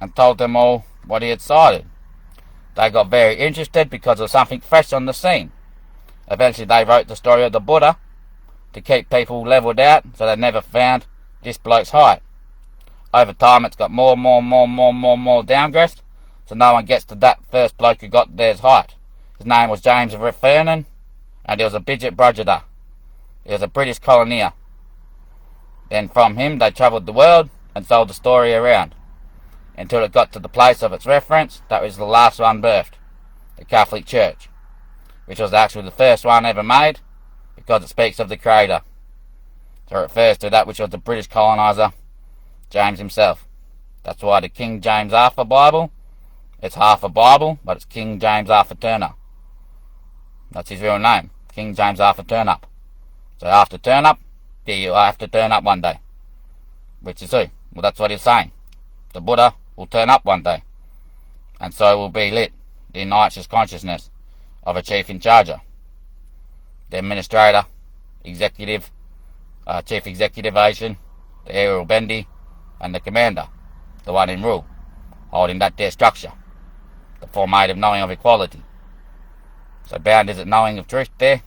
Speaker 1: and told them all what he had sighted. They got very interested because of something fresh on the scene. Eventually they wrote the story of the Buddha to keep people levelled out, so they never found this bloke's height. Over time it's got more downgressed, so no one gets to that first bloke who got there's height. His name was James of Hereaing, and he was a Bidget Brudgeder. He was a British colonier. Then from him they travelled the world and sold the story around, until it got to the place of its reference that was the last one birthed, the Catholic Church, which was actually the first one ever made, because it speaks of the Creator. So it refers to that which was the British coloniser, James himself. That's why the King James Arthur Bible, it's half a Bible, but it's King James Arthur Turner. That's his real name, King James Arthur Turnup. So after turn up, yeah, you have to turn up one day. Which is who? Well, that's what he's saying. The Buddha will turn up one day, and so will be lit the righteous consciousness of a chief in charger, the administrator, executive, chief executive Asian, the aerial bendy, and the commander, the one in rule, holding that there structure, the formative knowing of equality. So bound is it knowing of truth there,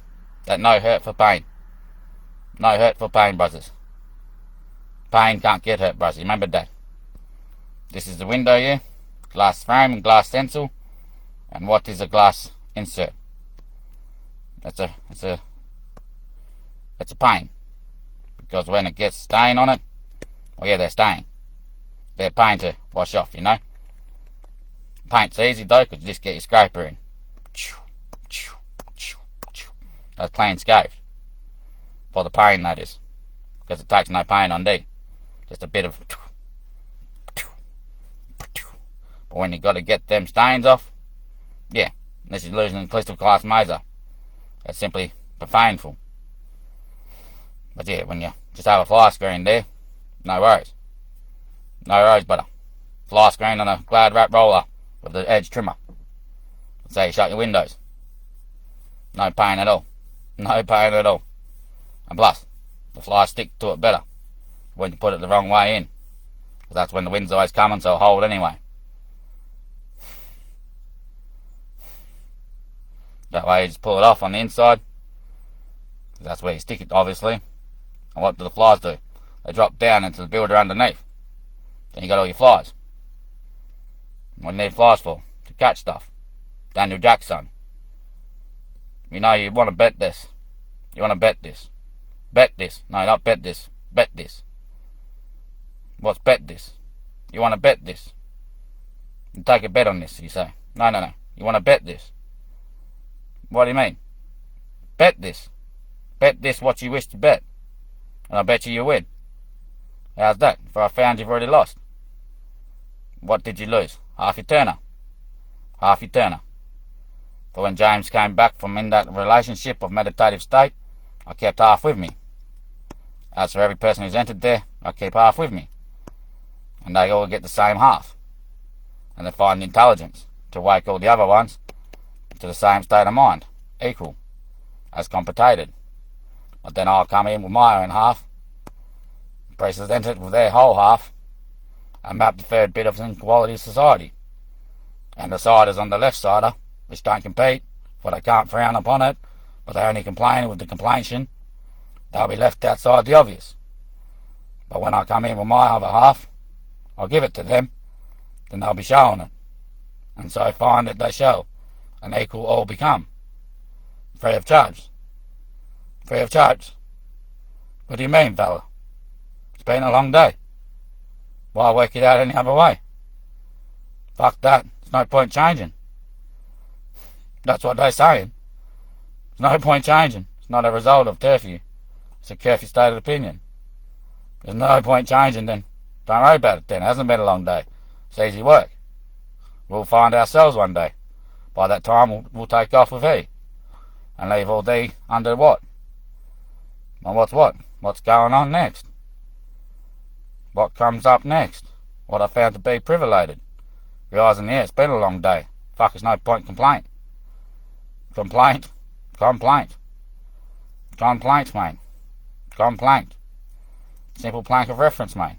Speaker 1: that no hurt for pain. No hurt for pain, brothers. Pain can't get hurt, brothers. Remember that. This is the window here, glass frame and glass stencil, and what is a glass insert? It's a pain, because when it gets stain on it, well, yeah, they're stain. They're pain to wash off, you know. Paint's easy though, because you just get your scraper in. That's clean scathed. For the pain, that is, because it takes no pain on D, just a bit of. But when you got to get them stains off, yeah, this is losing the crystal glass mazer. It's simply painful. But yeah, when you just have a fly screen there, no worries. No worries, but a fly screen on a glad wrap roller with the edge trimmer. So you shut your windows. No pain at all. No pain at all. And plus, the flies stick to it better when you put it the wrong way in. Because that's when the wind's always coming, so it'll hold anyway. That way you just pull it off on the inside. That's where you stick it, obviously. And what do the flies do? They drop down into the builder underneath. Then you got all your flies. What do you need flies for? To catch stuff. Daniel Jackson. You know, you want to bet this. You want to bet this. Bet this. No, not bet this. Bet this. What's bet this? You want to bet this. You take a bet on this, you say. No. You want to bet this. What do you mean? Bet this. Bet this what you wish to bet. And I bet you win. How's that? For I found you've already lost. What did you lose? Half your turner. Half your turner. For when James came back from in that relationship of meditative state, I kept half with me. As for every person who's entered there, I keep half with me. And they all get the same half. And they find the intelligence to wake all the other ones to the same state of mind, equal, as competated. But then I'll come in with my own half, present it with their whole half, and map the third bit of inequality of society. And the siders on the left sider, which don't compete, for they can't frown upon it, but they only complain with the complaintion, they'll be left outside the obvious. But when I come in with my other half, I'll give it to them, then they'll be showing it. And so find that they show, and equal all become. Free of charge. Free of charge. What do you mean, fella? It's been a long day. Why work it out any other way? Fuck that. There's no point changing. That's what they're saying. There's no point changing. It's not a result of curfew. It's a curfew state of opinion. There's no point changing then. Don't worry about it then. It hasn't been a long day. It's easy work. We'll find ourselves one day. By that time we'll take off with he. And leave all D under what? And what's what? What's going on next? What comes up next? What I found to be privileged. Realising, yeah, it's been a long day. Fuck, there's no point complaint. Complaint. Complaint, mate. Complaint. Simple plank of reference, mate.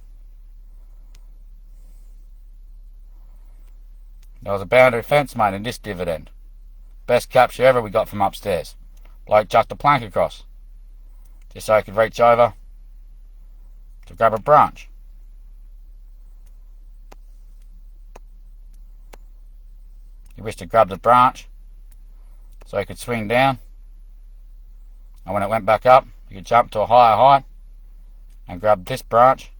Speaker 1: There was a boundary fence, mate, in this dividend. Best capture ever we got from upstairs. Bloke chucked a plank across, just so he could reach over to grab a branch. He wished to grab the branch so he could swing down, and when it went back up, he could jump to a higher height and grab this branch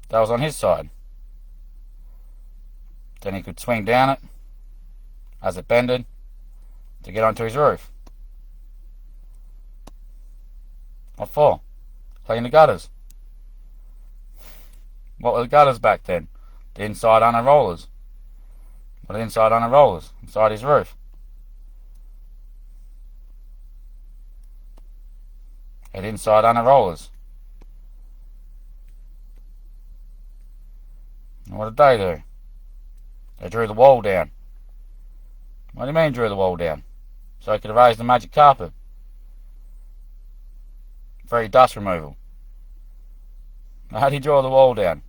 Speaker 1: that was on his side. Then he could swing down it as it bended to get onto his roof. What for? Clean the gutters. What were the gutters back then? The inside under rollers. What are the inside under rollers? Inside his roof. Had inside under rollers. And what did they do? They drew the wall down. What do you mean drew the wall down? So he could have raised the magic carpet. Free dust removal. How did he draw the wall down?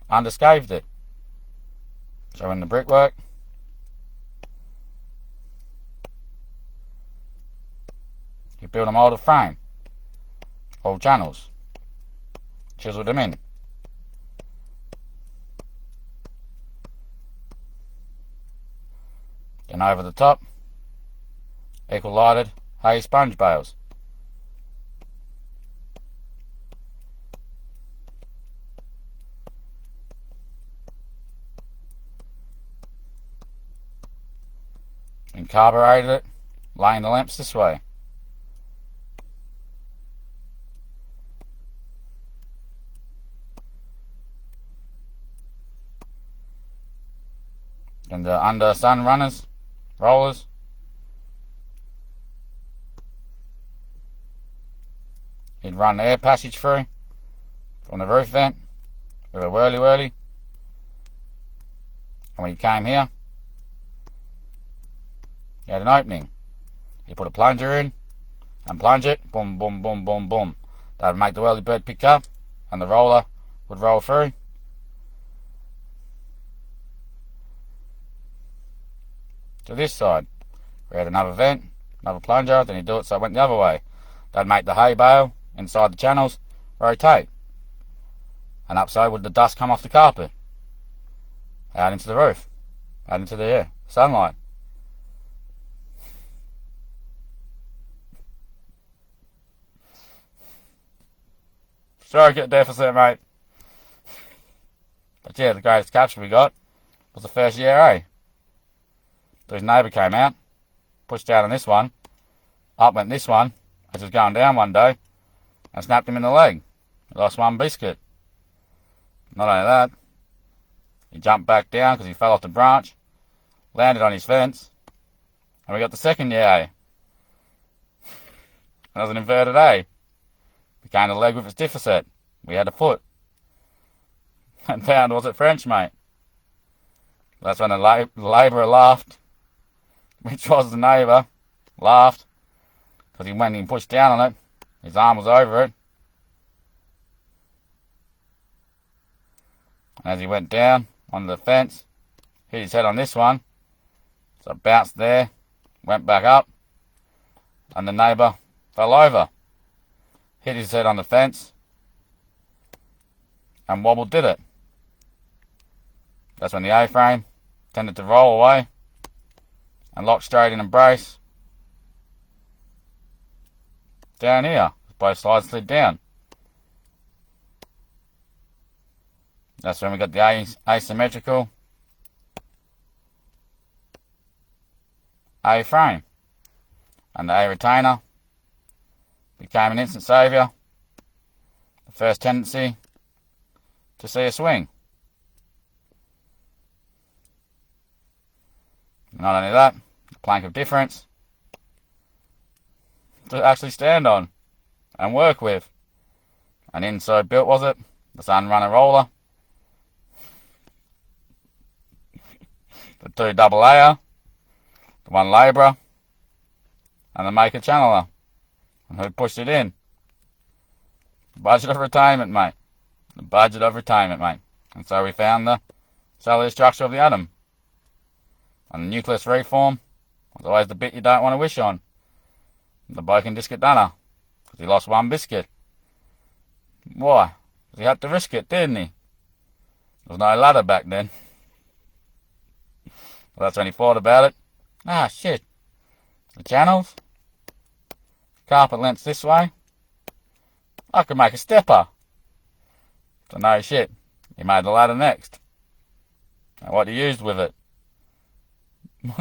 Speaker 1: Underscathed it. So in the brickwork, you build a moulded frame, all channels, chiseled them in. Then over the top, equal lighted hay sponge bales. And carbureted it, laying the lamps this way. And the under sun runners, rollers. He'd run the air passage through from the roof vent with a whirly. And when he came here, he had an opening. He put a plunger in and plunge it, boom, boom, boom, boom, boom. That would make the whirly bird pick up and the roller would roll through. To this side. We had another vent, another plunger, then he'd do it so it went the other way. That'd make the hay bale inside the channels rotate. And up so would the dust come off the carpet. Out into the roof. Out into the air. Sunlight. Sorry, get deficit, mate. But yeah, the greatest capture we got was the first year, eh? So his neighbour came out, pushed down on this one, up went this one, as he was going down one day, and snapped him in the leg. He lost one biscuit. Not only that, he jumped back down because he fell off the branch, landed on his fence, and we got the second year A. That was an inverted A. Became the leg with its deficit. We had a foot. And found, was it French, mate? That's when the labourer laughed, which was the neighbour, laughed, because he went and pushed down on it. His arm was over it. And as he went down on the fence, hit his head on this one, so it bounced there, went back up, and the neighbour fell over. Hit his head on the fence, and wobble did it. That's when the A-frame tended to roll away and lock straight in and brace down here. Both sides slid down. That's when we got the asymmetrical A-frame. And the A-retainer became an instant saviour. The first tendency to see a swing. Not only that, the plank of difference to actually stand on and work with. And in so built was it, the sun runner roller, the two double layer, the one labourer, and the maker channeler. And who pushed it in? The budget of retainment, mate. The budget of retainment, mate. And so we found the cellular structure of the atom. And the nucleus reform was always the bit you don't want to wish on. The bloke in Disket Dunner, because he lost one biscuit. Why? Because he had to risk it, didn't he? There was no ladder back then. Well, that's when he thought about it. Ah, shit. The channels? carpet lengths this way, I could make a stepper. So no shit, he made the ladder next. And what he used with it?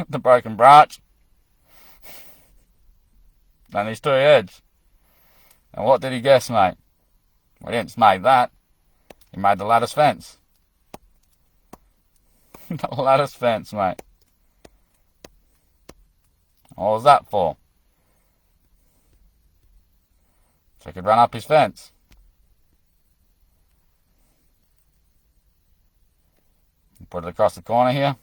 Speaker 1: The broken branch and his 2 heads. And what did he guess, mate? Well, he didn't just make that. He made the lattice fence. The lattice fence, mate. What was that for? So he could run up his fence. Put it across the corner here.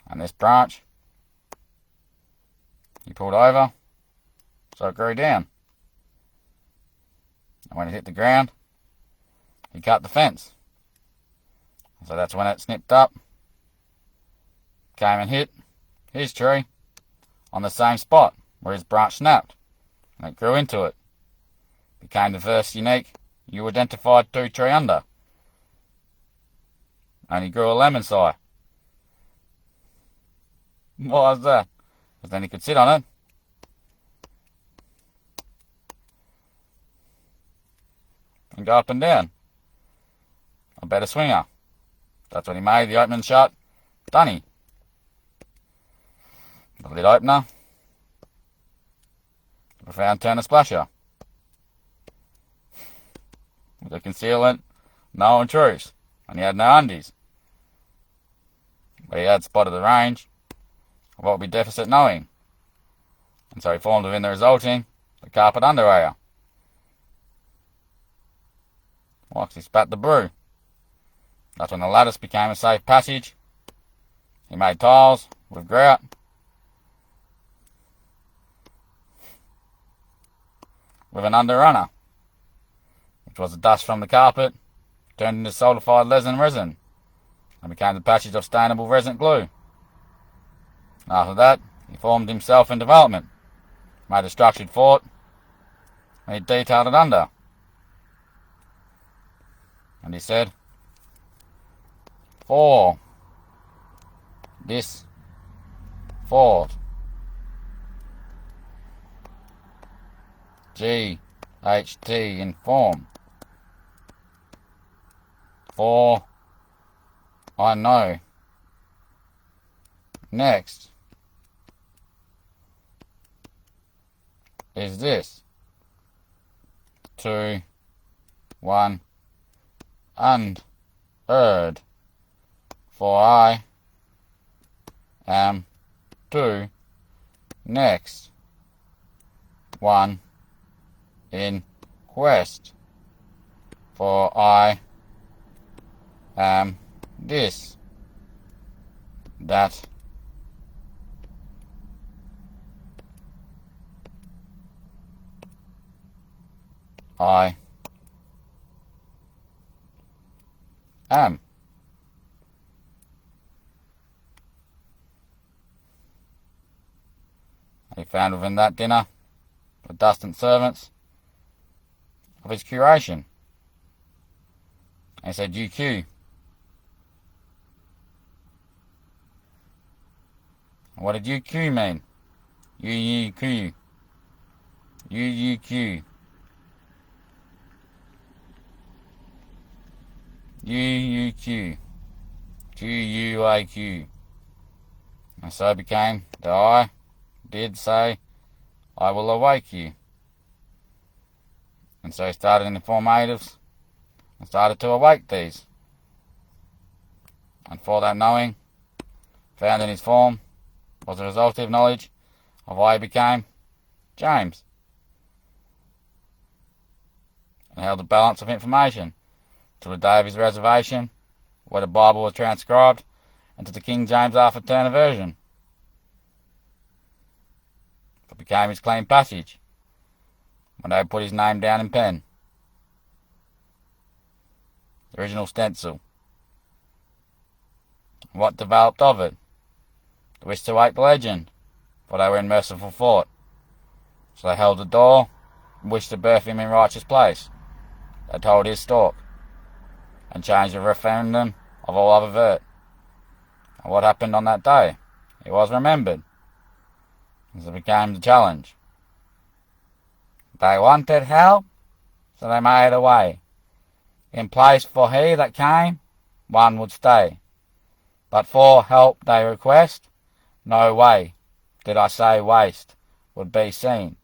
Speaker 1: And this branch, he pulled over, so it grew down. And when it hit the ground, he cut the fence. So that's when it snipped up, came and hit his tree on the same spot where his branch snapped, and it grew into it. Became the first unique you-identified 2 tree under. And he grew a lemon si. Why was that? Because then he could sit on it. And go up and down. A better swinger. That's what he made the opening shut. Dunny. The lid opener. The profound turner splasher. With a concealant, no intrudes. And he had no undies. But he had spotted the range of what would be deficit knowing. And so he formed within the resulting the carpet underlayer. Whilst he spat the brew. That's when the lattice became a safe passage. He made tiles with grout. With an underrunner, which was the dust from the carpet, turned into solidified resin and became the passage of stainable resin glue. After that, he formed himself in development, made a structured fort, and he detailed it under. And he said, "For this fort, GHT inform, for I know. Next is this 2, 1, and heard, for I am 2, next 1, in quest, for I am this, that, I am." He found within that dinner the distant servants of his curation. And he said, "UQ." What did UQ mean? UUQ. UUQ. UUQ. QUAQ. And so it became that I did say, "I will awake you." And so he started in the formatives and started to awake these. And for that knowing, found in his form, was a resultive knowledge of why he became James. And held the balance of information till the day of his reservation, where the Bible was transcribed into the King James Arthur Turner version. It became his clean passage when they put his name down in pen. The original stencil. What developed of it? The wish to wake the legend, for they were in merciful thought. So they held the door and wished to birth him in righteous place. They told his stalk and changed the referendum of all other vert. And what happened on that day? It was remembered, as it became the challenge. They wanted help, so they made a way. In place for he that came, one would stay. But for help they request, no way, did I say waste, would be seen.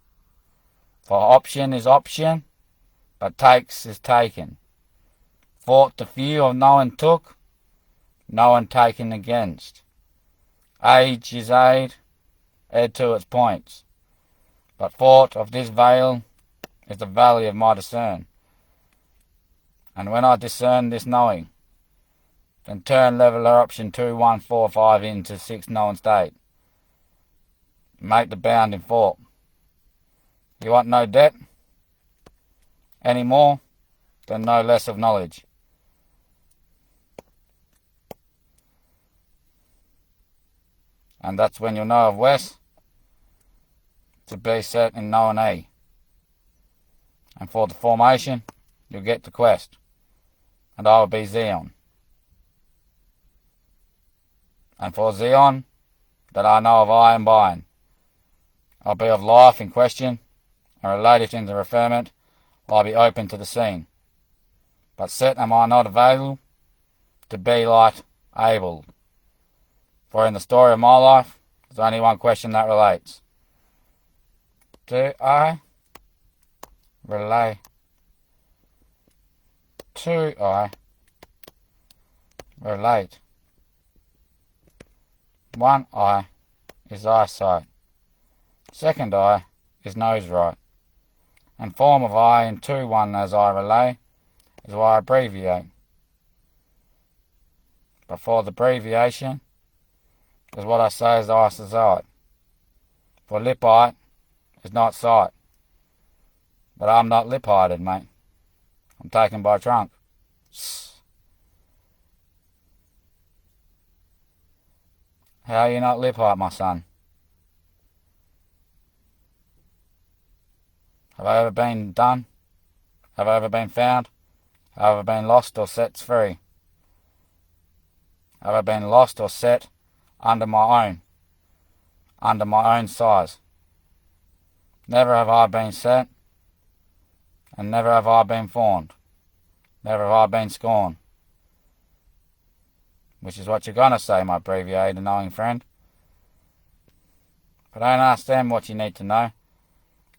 Speaker 1: For option is option, but takes is taken. Fought the few of no one took, no one taken against. Age is aid to its points. But fought of this vale is the valley of my discern. And when I discern this knowing, then turn leveler option 2145 into 6 known state. Make the bound in fort. You want no debt any more than no less of knowledge. And that's when you'll know of West to be set in no and E. And for the formation, you'll get the quest. And I will be Zeon. And for Zeon, that I know of I am buying. I'll be of life in question, and relative in the referment, I'll be open to the scene. But set am I not available to be like able. For in the story of my life, there's only one question that relates. Do I relate? To I relate. One eye is eyesight. Second eye is nose right. And form of eye in 2-1 as I relay is why I abbreviate. But for the abbreviation is what I say is eye to sight. For lip eye is not sight. But I'm not lip-eyed, mate. I'm taken by trunk. How are you not lip-eyed, my son? Have I ever been done? Have I ever been found? Have I ever been lost or set free? Have I been lost or set under my own size? Never have I been set, and never have I been fawned. Never have I been scorned. Which is what you're gonna say, my abbreviated knowing friend. But don't ask them what you need to know.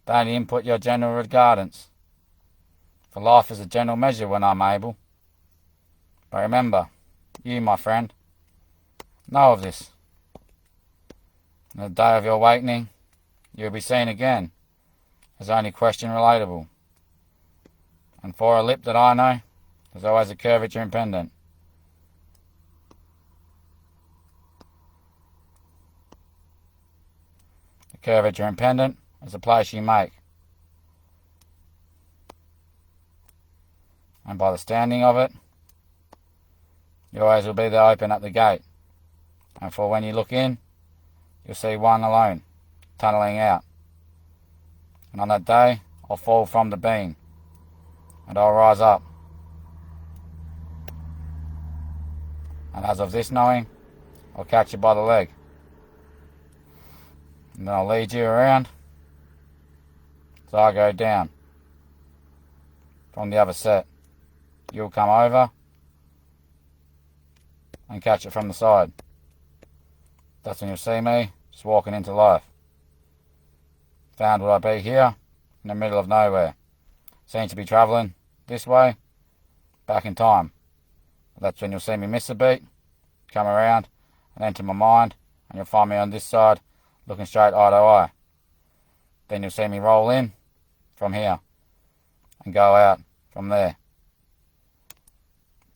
Speaker 1: Don't input your general regardance. For life is a general measure when I'm able. But remember, you, my friend, know of this. On the day of your awakening, you'll be seen again as only question relatable. And for a lip that I know, there's always a curvature impendent. The curvature impendent is the place you make. And by the standing of it, your eyes will be there open at the gate. And for when you look in, you'll see one alone, tunnelling out. And on that day, I'll fall from the beam, and I'll rise up. And as of this knowing, I'll catch you by the leg. And then I'll lead you around, so I go down. From the other set, you'll come over, and catch it from the side. That's when you'll see me, just walking into life. Found would I be here, in the middle of nowhere. Seem to be travelling this way, back in time. That's when you'll see me miss a beat, come around, and enter my mind, and you'll find me on this side, looking straight eye to eye. Then you'll see me roll in, from here, and go out, from there.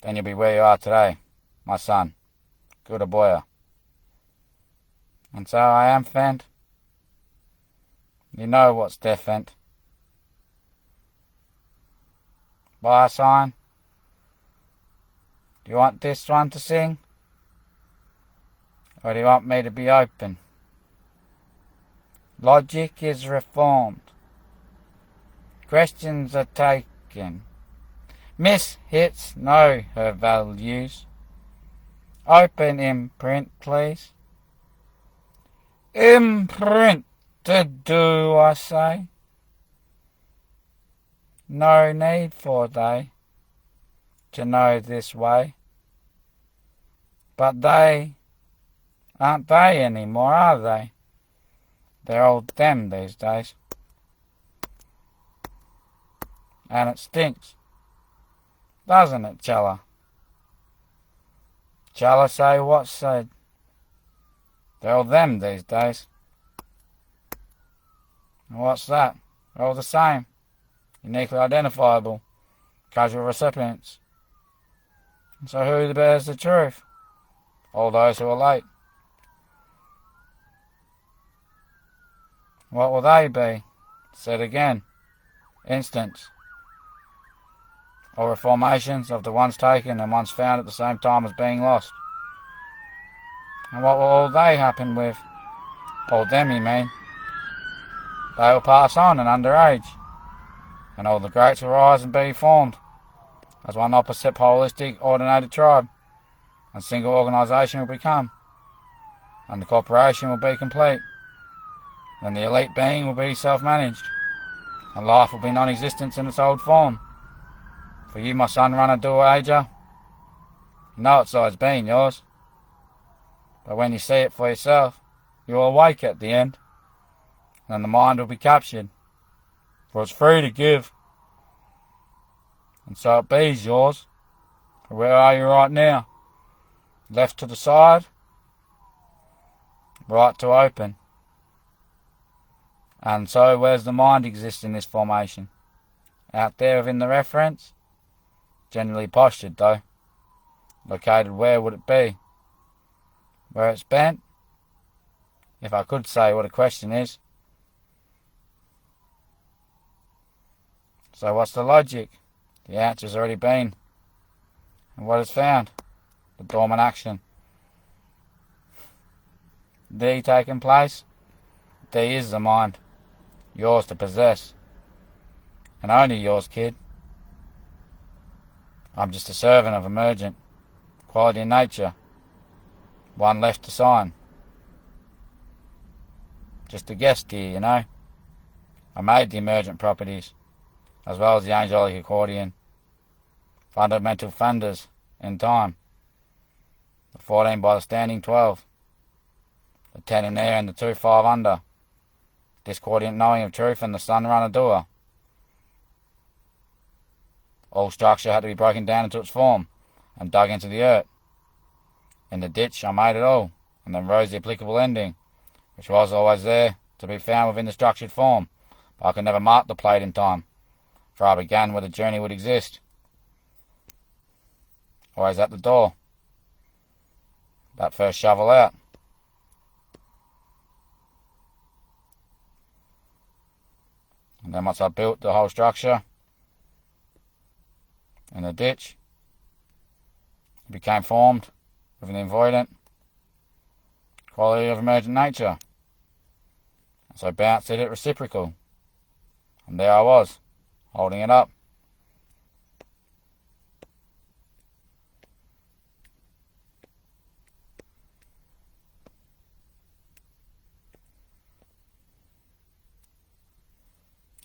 Speaker 1: Then you'll be where you are today, my son, good a boyer. And so I am fent. You know what's different. By a sign. Do you want this one to sing? Or do you want me to be open? Logic is reformed. questions are taken. Miss hits know her values. Open imprint, please. Imprinted, do I say? No need for they to know this way. But they aren't they anymore, are they? They're all them these days. And it stinks, doesn't it, Chella? Chella say what's said. They're all them these days. And what's that? They're all the same. Uniquely identifiable. Casual recipients. And so who bears the truth? All those who are late. What will they be? Said again. Instants. Or reformations of the ones taken and ones found at the same time as being lost. And what will all they happen with? All them, you mean? They will pass on and underage. And all the greats will rise and be formed as one opposite holistic ordinated tribe. And single organisation will become. And the corporation will be complete. And the elite being will be self-managed. And life will be non-existence in its old form. For you, my son, runner, doer, ager, you know it's always been yours. But when you see it for yourself, you'll awake at the end. And then the mind will be captured. For it's free to give. And so it be's yours. Where are you right now? Left to the side? Right to open. And so where's the mind exist in this formation? Out there within the reference? Generally postured though. Located where would it be? Where it's bent? If I could say what a question is. So what's the logic? The answer's already been. And what is found? The dormant action. D taking place? D is the mind. Yours to possess. And only yours, kid. I'm just a servant of emergent quality in nature. One left to sign. Just a guest here, you know. I made the emergent properties, as well as the angelic accordion. Fundamental funders in time. The 14 by the standing 12. The 10 in there and the 2-5 under. Discordant knowing of truth and the sun runner doer. All structure had to be broken down into its form and dug into the earth. In the ditch I made it all, and then rose the applicable ending, which was always there to be found within the structured form, but I could never mark the plate in time, for I began where the journey would exist. Always at the door. That first shovel out. And then once I built the whole structure in the ditch, it became formed with an avoidant quality of emergent nature. And so bounced at it reciprocal. And there I was, holding it up.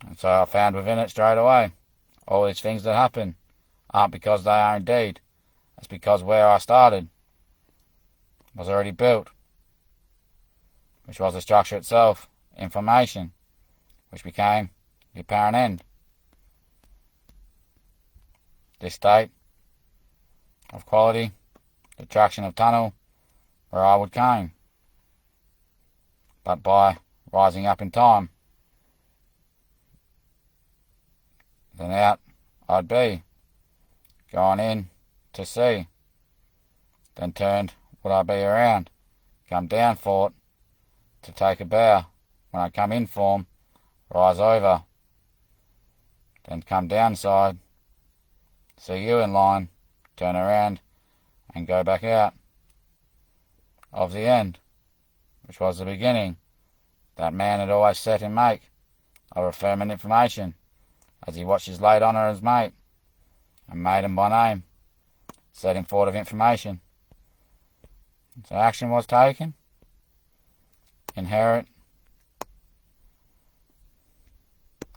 Speaker 1: And so I found within it straight away, all these things that happen aren't because they are indeed. It's because where I started was already built, which was the structure itself, information, which became the apparent end. This state of quality, the attraction of tunnel, where I would came. But by rising up in time, then out I'd be, going in to see, then turned would I be around, come down for it, to take a bow, when I come in form, rise over, then come downside, see you in line, turn around, and go back out, of the end, which was the beginning, that man had always set in make, of affirming information, as he watched his late honour's mate, and made him by name, setting forward of information. So action was taken. Inherit,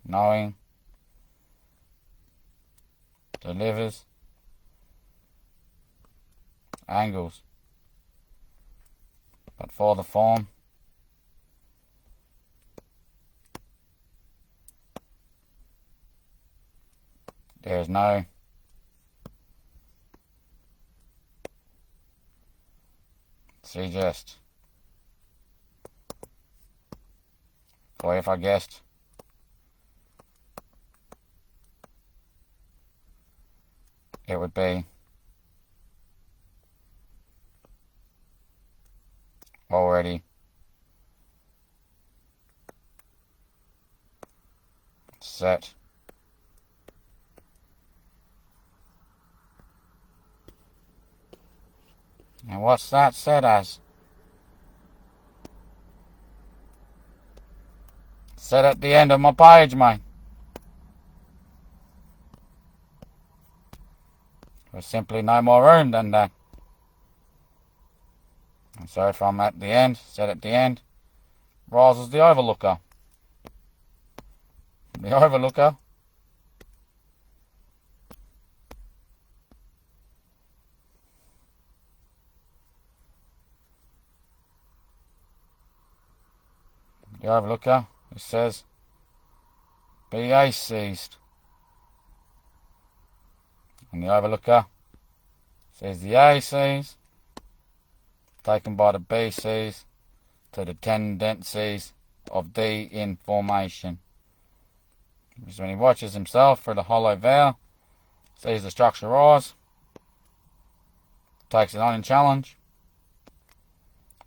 Speaker 1: knowing, delivers, angles, but for the form, there is no suggest. For if I guessed, it would be already set. And what's that set as? Set at the end of my page, mate. There's simply no more room than that. And so if I'm at the end, set at the end, rises the overlooker. The overlooker it says BA seized. And the overlooker says the A sees, taken by the B sees to the tendencies of D in formation. Because when he watches himself through the hollow veil, sees the structure rise, takes it on in challenge,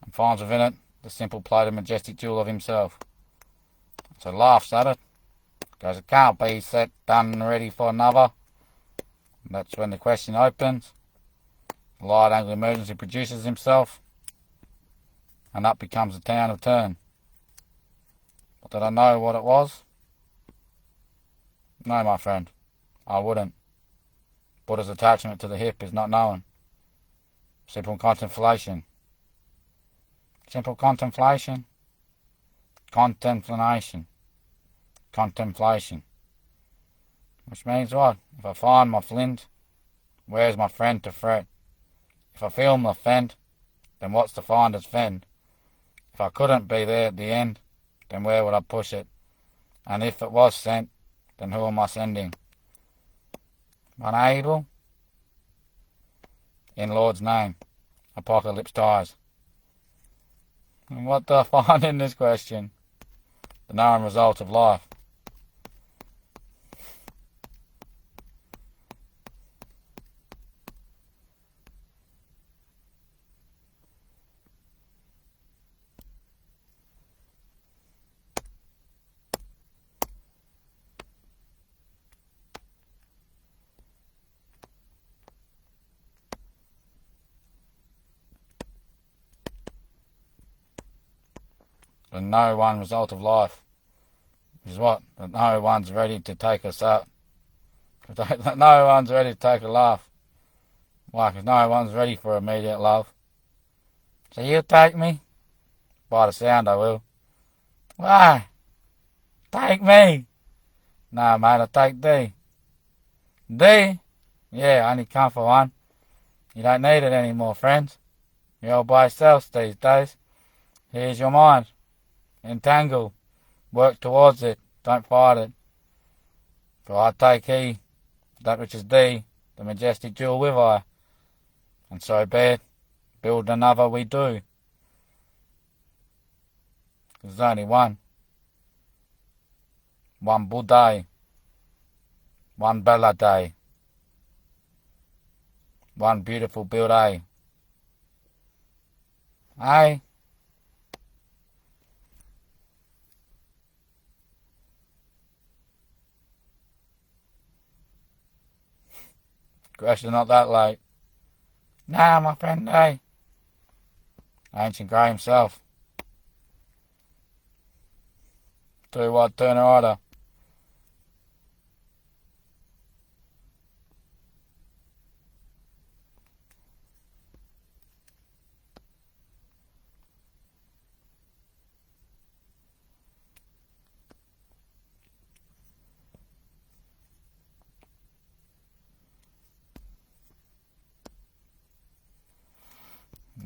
Speaker 1: and finds within it the simple plated majestic jewel of himself. So laughs at it, goes, it can't be set, done, and ready for another. And that's when the question opens. The light angle emergency produces himself, and up becomes the town of turn. But did I know what it was? No, my friend, I wouldn't. Buddha's attachment to the hip is not known. Simple contemplation. Simple contemplation. Contemplation. Contemplation. Which means what? If I find my flint, where's my friend to fret? If I feel my fend, then what's to find as fend? If I couldn't be there at the end, then where would I push it? And if it was sent, then who am I sending? Unable? In Lord's name, apocalypse dies. And what do I find in this question? The known result of life. The no one result of life is what? That no one's ready to take us up. That no one's ready to take a laugh. Why? Because no one's ready for immediate love. So you take me? By the sound I will. Why? Take me? No, mate, I'll take D. D? Yeah, I only come for one. You don't need it anymore, friends. You're all by yourselves these days. Here's your mind. Entangle. Work towards it. Don't fight it. For I take he, that which is D, the majestic jewel with I. And so be it. Build another we do. There's only one. One Buddha. One Bella Day. One beautiful build A. Aye. Question not that late. Nah, my friend, hey. Ancient Grey himself. Do what, turn or order.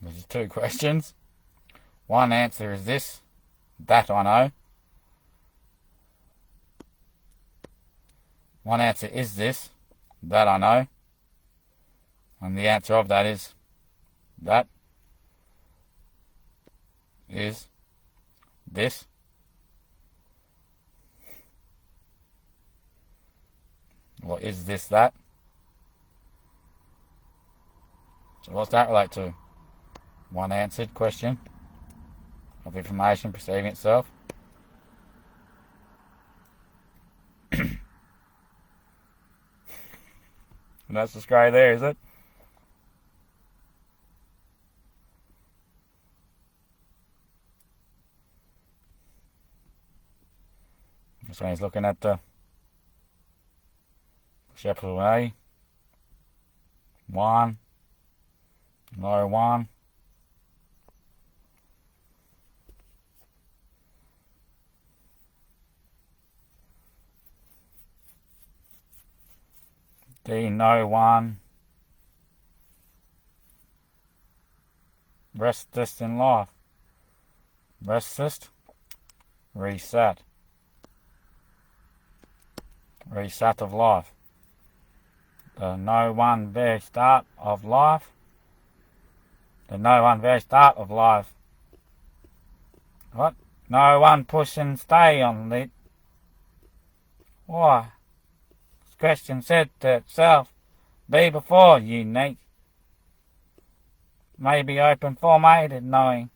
Speaker 1: Which is two questions. One answer is this. That I know. One answer is this. That I know. And the answer of that is that is this. What is this, that? So what's that relate to? One answered question of information perceiving itself. And that's the scry there, is it? This one he's looking at the Shepherd Way. One. Low one. D no one. Restless in life. Restless. Reset. Reset of life. The no one very start of life. The no one very start of life. What? No one push and stay on it. Why? This question said to itself, be before unique. Maybe open formatted knowing.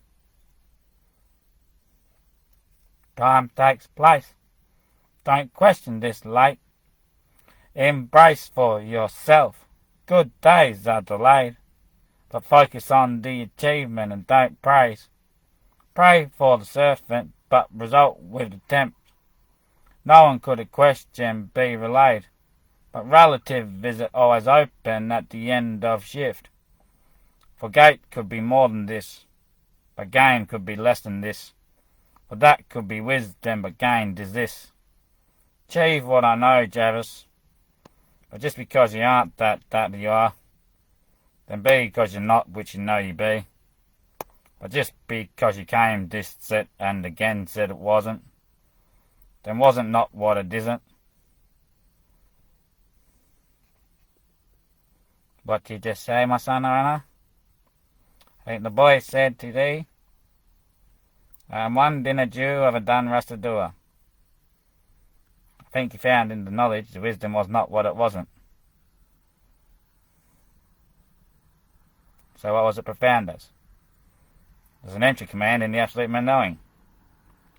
Speaker 1: Time takes place. Don't question this late. Embrace for yourself. Good days are delayed. But focus on the achievement and don't praise. Pray for the servant, but result with attempt. No one could a question be relayed, but relative visit always open at the end of shift. For gate could be more than this, but gain could be less than this. For that could be wisdom, but gained is this. Achieve what I know, Jarvis. But just because you aren't that you are, then be because you're not which you know you be. But just because you came this set and again said it wasn't, then wasn't not what it isn't. What you just say, my son, Anna? I think the boy said to thee, I am one dinner Jew of a done rusted doer. I think he found in the knowledge the wisdom was not what it wasn't. So what was it profound as? There's an entry command in the absolute man knowing.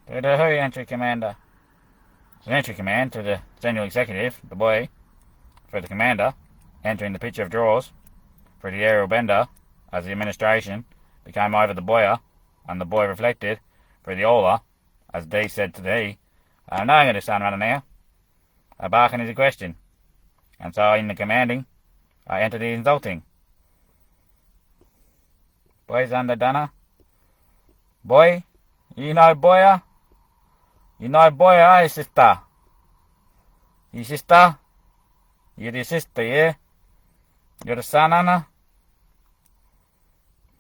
Speaker 1: To the who entry commander? There's an entry command to the general executive, the boy, for the commander, entering the picture of drawers, for the aerial bender, as the administration became over the boyer, and the boy reflected, for the ola, as D said to thee, I am knowing of this son runner now. A barking is a question, and so in the commanding, I enter the insulting. Boys underdone. Boy, you know boya? You know boya, eh, sister? You sister? You're the sister, yeah? You're the son, Anna?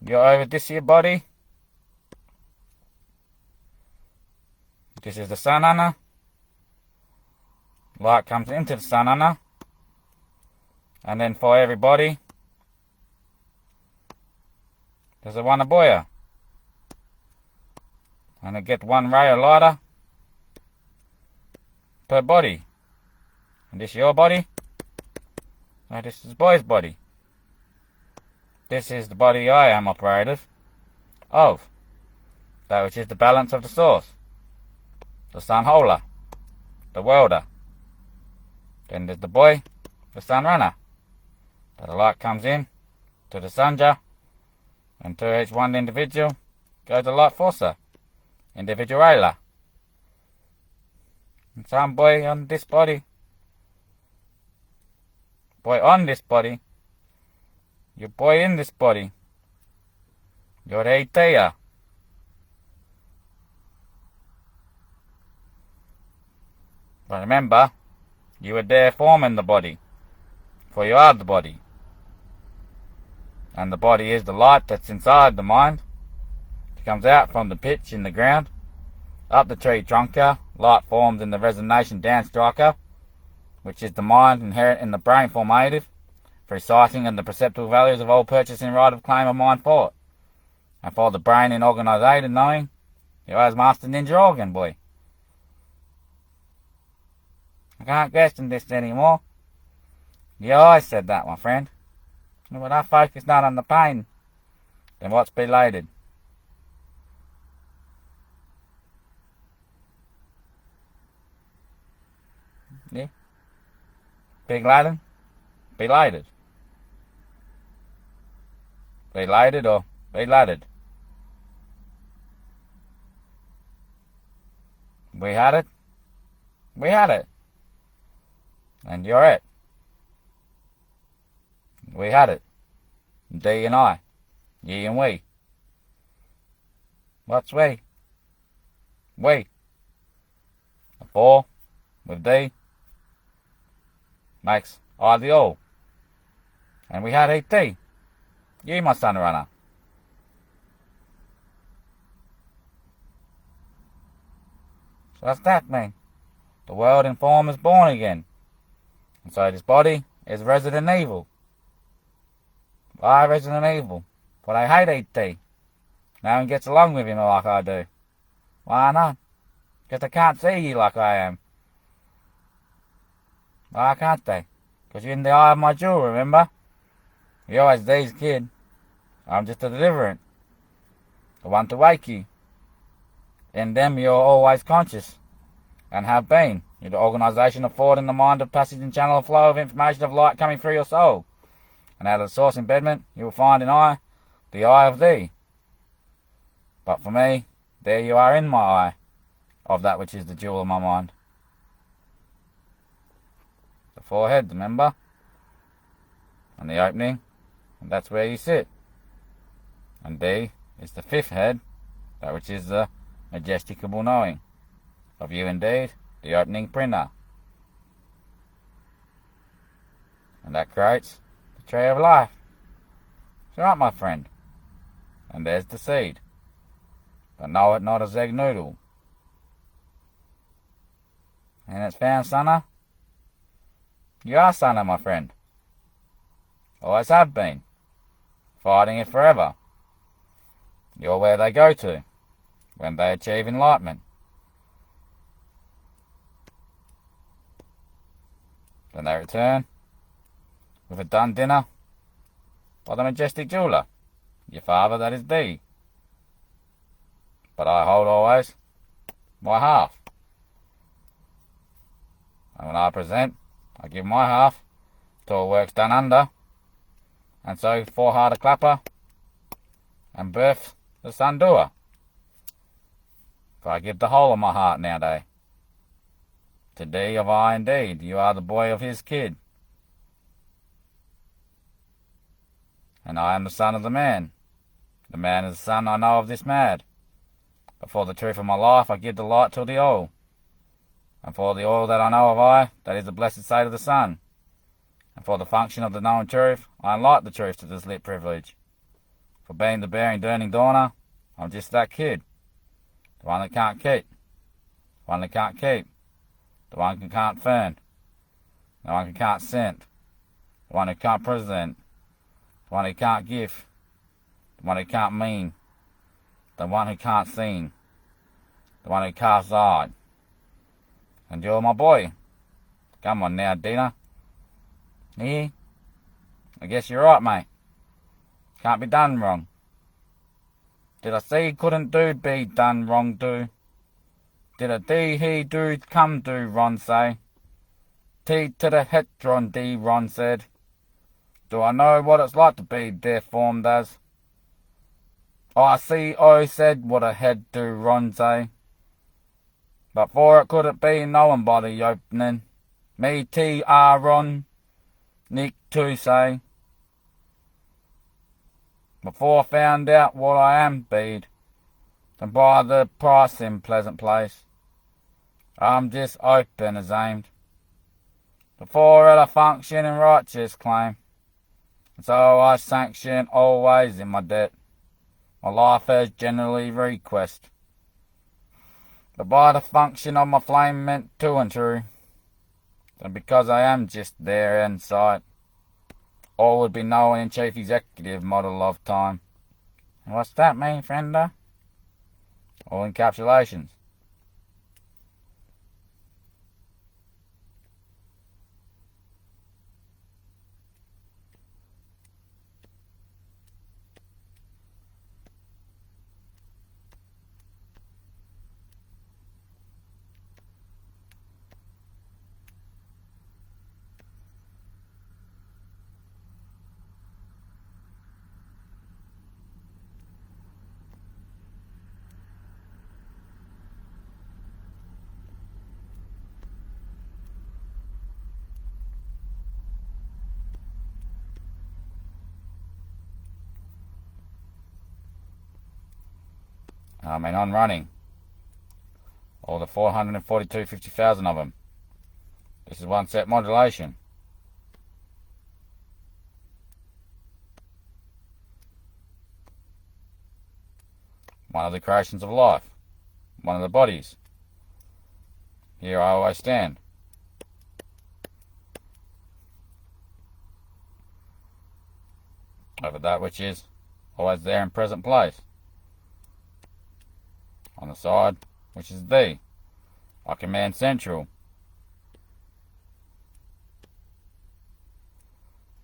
Speaker 1: You're over this here body? This is the sun, Anna. Light comes into the sun, Anna. And then for everybody, there's a one a boya. And I get one ray of lighter per body. And this your body? No, this is the boy's body. This is the body I am operative of. That which is the balance of the source. The sun holder. The welder. Then there's the boy, the sun runner. That the light comes in to the sunja, and to each one individual goes the light forcer, individualer. And some boy on this body, boy on this body, your boy in this body, your Eitea. But remember, you were there forming the body, for you are the body. And the body is the light that's inside the mind. It comes out from the pitch in the ground, up the tree trunker, light forms in the resonation down striker, which is the mind inherent in the brain formative, through sighting and the perceptual values of all purchasing right of claim of mind for it. And for the brain in organisated knowing, you as master ninja organ, boy. I can't question this anymore. You always said that, my friend. And when I focus not on the pain, then what's belated? Yeah? Big Latin? Belated. Belated or belated? We had it. We had it. And you're it. We had it. D and I. Ye and we. What's we? We. A 4 with D makes I the all. And we had ET. You, my son runner. So what's that mean? The world in form is born again. And so this body is resident evil. Why resident evil? For I hate ET. No one gets along with him like I do. Why not? Because they can't see you like I am. Why can't they? Because you're in the eye of my jewel, remember? You're always D's kid. I'm just a deliverant. The one to wake you. In them you're always conscious. And have been. You're the organisation of thought in the mind of passage and channel of flow of information of light coming through your soul. And out of the source embedment you will find in I, the eye of thee. But for me, there you are in my eye, of that which is the jewel of my mind. The forehead, remember? And the opening, and that's where you sit. And D is the 5th head, that which is the majesticable knowing of you indeed, the opening printer. And that creates the tree of life. It's right, my friend. And there's the seed. But know it not as egg noodle. And it's found, Sonner. You are Sonner, my friend. Always have been. Fighting it forever. You're where they go to when they achieve enlightenment. Then they return with a done dinner by the majestic jeweller, your father that is thee. But I hold always my half. And when I present, I give my half till work's done under, and so for harder clapper and birth the son doer. For I give the whole of my heart nowadays. To thee of I indeed, you are the boy of his kid. And I am the son of the man. The man is the son I know of this mad. But for the truth of my life I give the light to the oil. And for the oil that I know of I, that is the blessed state of the sun. And for the function of the known truth, I enlight the truth to this lit privilege. For being the bearing durning dawner, I'm just that kid. The one that can't keep. The one that can't keep. The one who can't fern. The one who can't scent. The one who can't present. The one who can't give. The one who can't mean. The one who can't sing. The one who casts eye. And you're my boy. Come on now, Dina. Yeah? I guess you're right, mate. Can't be done wrong. Did I say couldn't do be done wrong do? Did a D he do come do Ron say? T to the hetron D Ron said. Do I know what it's like to be deformed as? I see I said what a head do Ron say. But for it could it be known by the opening. Me T R Ron Nick to say. Before I found out what I am bead. And by the price in pleasant place. I'm just open as aimed. Before at a function and righteous claim. So I sanction always in my debt. My life has generally request. But by the function of my flame meant to and true, and because I am just there in sight, all would be known in chief executive model of time. And what's that mean, friender? All encapsulations. I mean, on running. All the 442,50,000 of them. This is one set modulation. One of the creations of life. One of the bodies. Here I always stand. Over that which is always there in present place. On the side which is thee. I command central.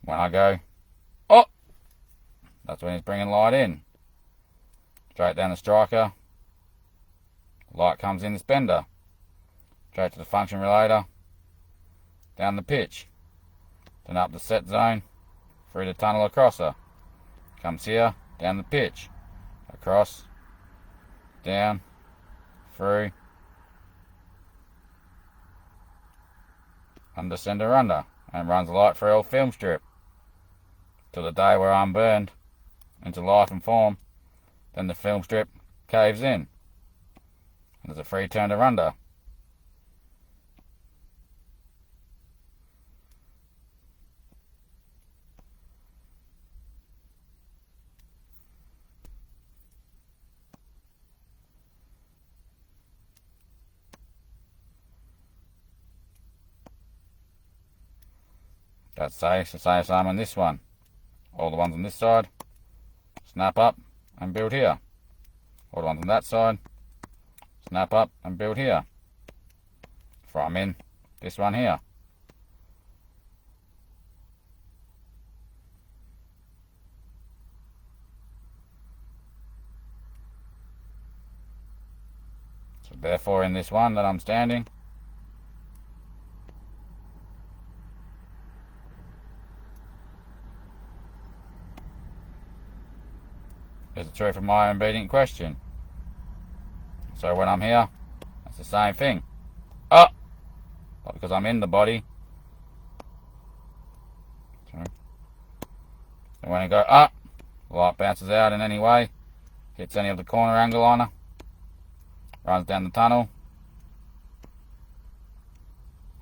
Speaker 1: When I go, oh! That's when he's bringing light in. Straight down the striker. Light comes in the spender. Straight to the function relator. Down the pitch. Then up the set zone. Through the tunnel acrosser. Comes here, down the pitch. Across. Down. Through. Under sender under. And runs light through all film strip. Till the day where I'm burned into life and form. Then the film strip caves in. And there's a free turn to under. That's safe, so say I'm on this one. All the ones on this side, snap up and build here. All the ones on that side, snap up and build here. For I'm in this one here. So therefore in this one that I'm standing, is the truth of my obedient question. So when I'm here, it's the same thing. Oh! But because I'm in the body. Sorry. And when I go up, the light bounces out in any way, hits any of the corner angle on her, runs down the tunnel,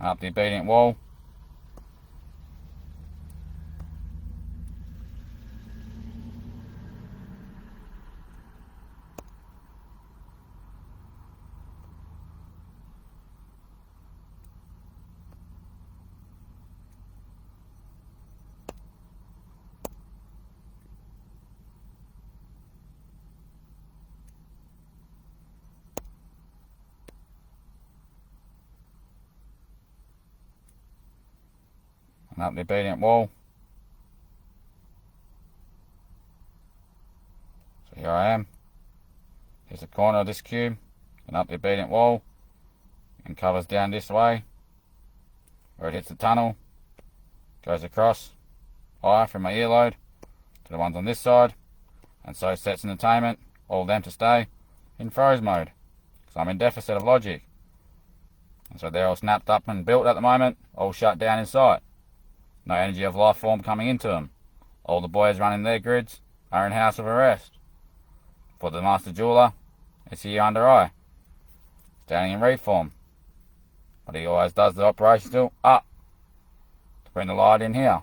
Speaker 1: up the obedient wall. And up the obedient wall. So here I am. Here's the corner of this cube. And up the obedient wall. And covers down this way. Where it hits the tunnel. Goes across. Higher from my earlobe. To the ones on this side. And so sets in attainment. All of them to stay in froze mode. Because I'm in deficit of logic. And so they're all snapped up and built at the moment. All shut down in sight. No energy of life form coming into them. All the boys running their grids are in house of arrest. For the master jeweler is here under eye, standing in reform. But he always does the operation still up to bring the light in here.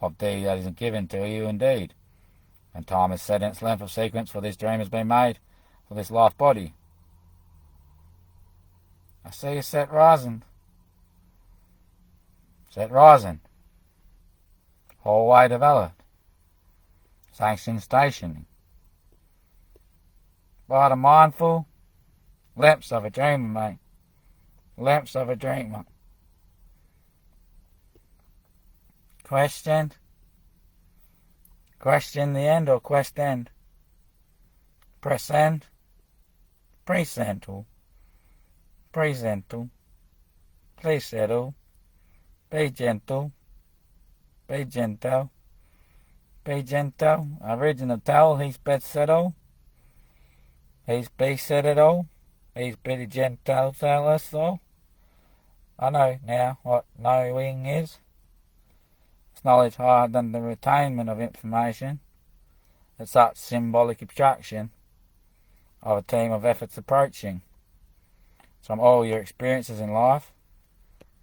Speaker 1: of D that isn't given to you indeed. And time is set in its length of sequence, for this dream has been made for this life body. I see you set rising. Set rising. Whole way developed. Sanction stationing. By the mindful glimpse of a dreamer, mate. Glimpse of a dreamer. Question the end or quest end? Present. Presental. Presental. Please settle. Be gentle. Be gentle. Be gentle. Original towel, he's bed settle. He's be said it all. He's pretty gentle, tell us all. I know now what knowing is. It's knowledge higher than the retainment of information. It's such symbolic abstraction of a team of efforts approaching. From all your experiences in life,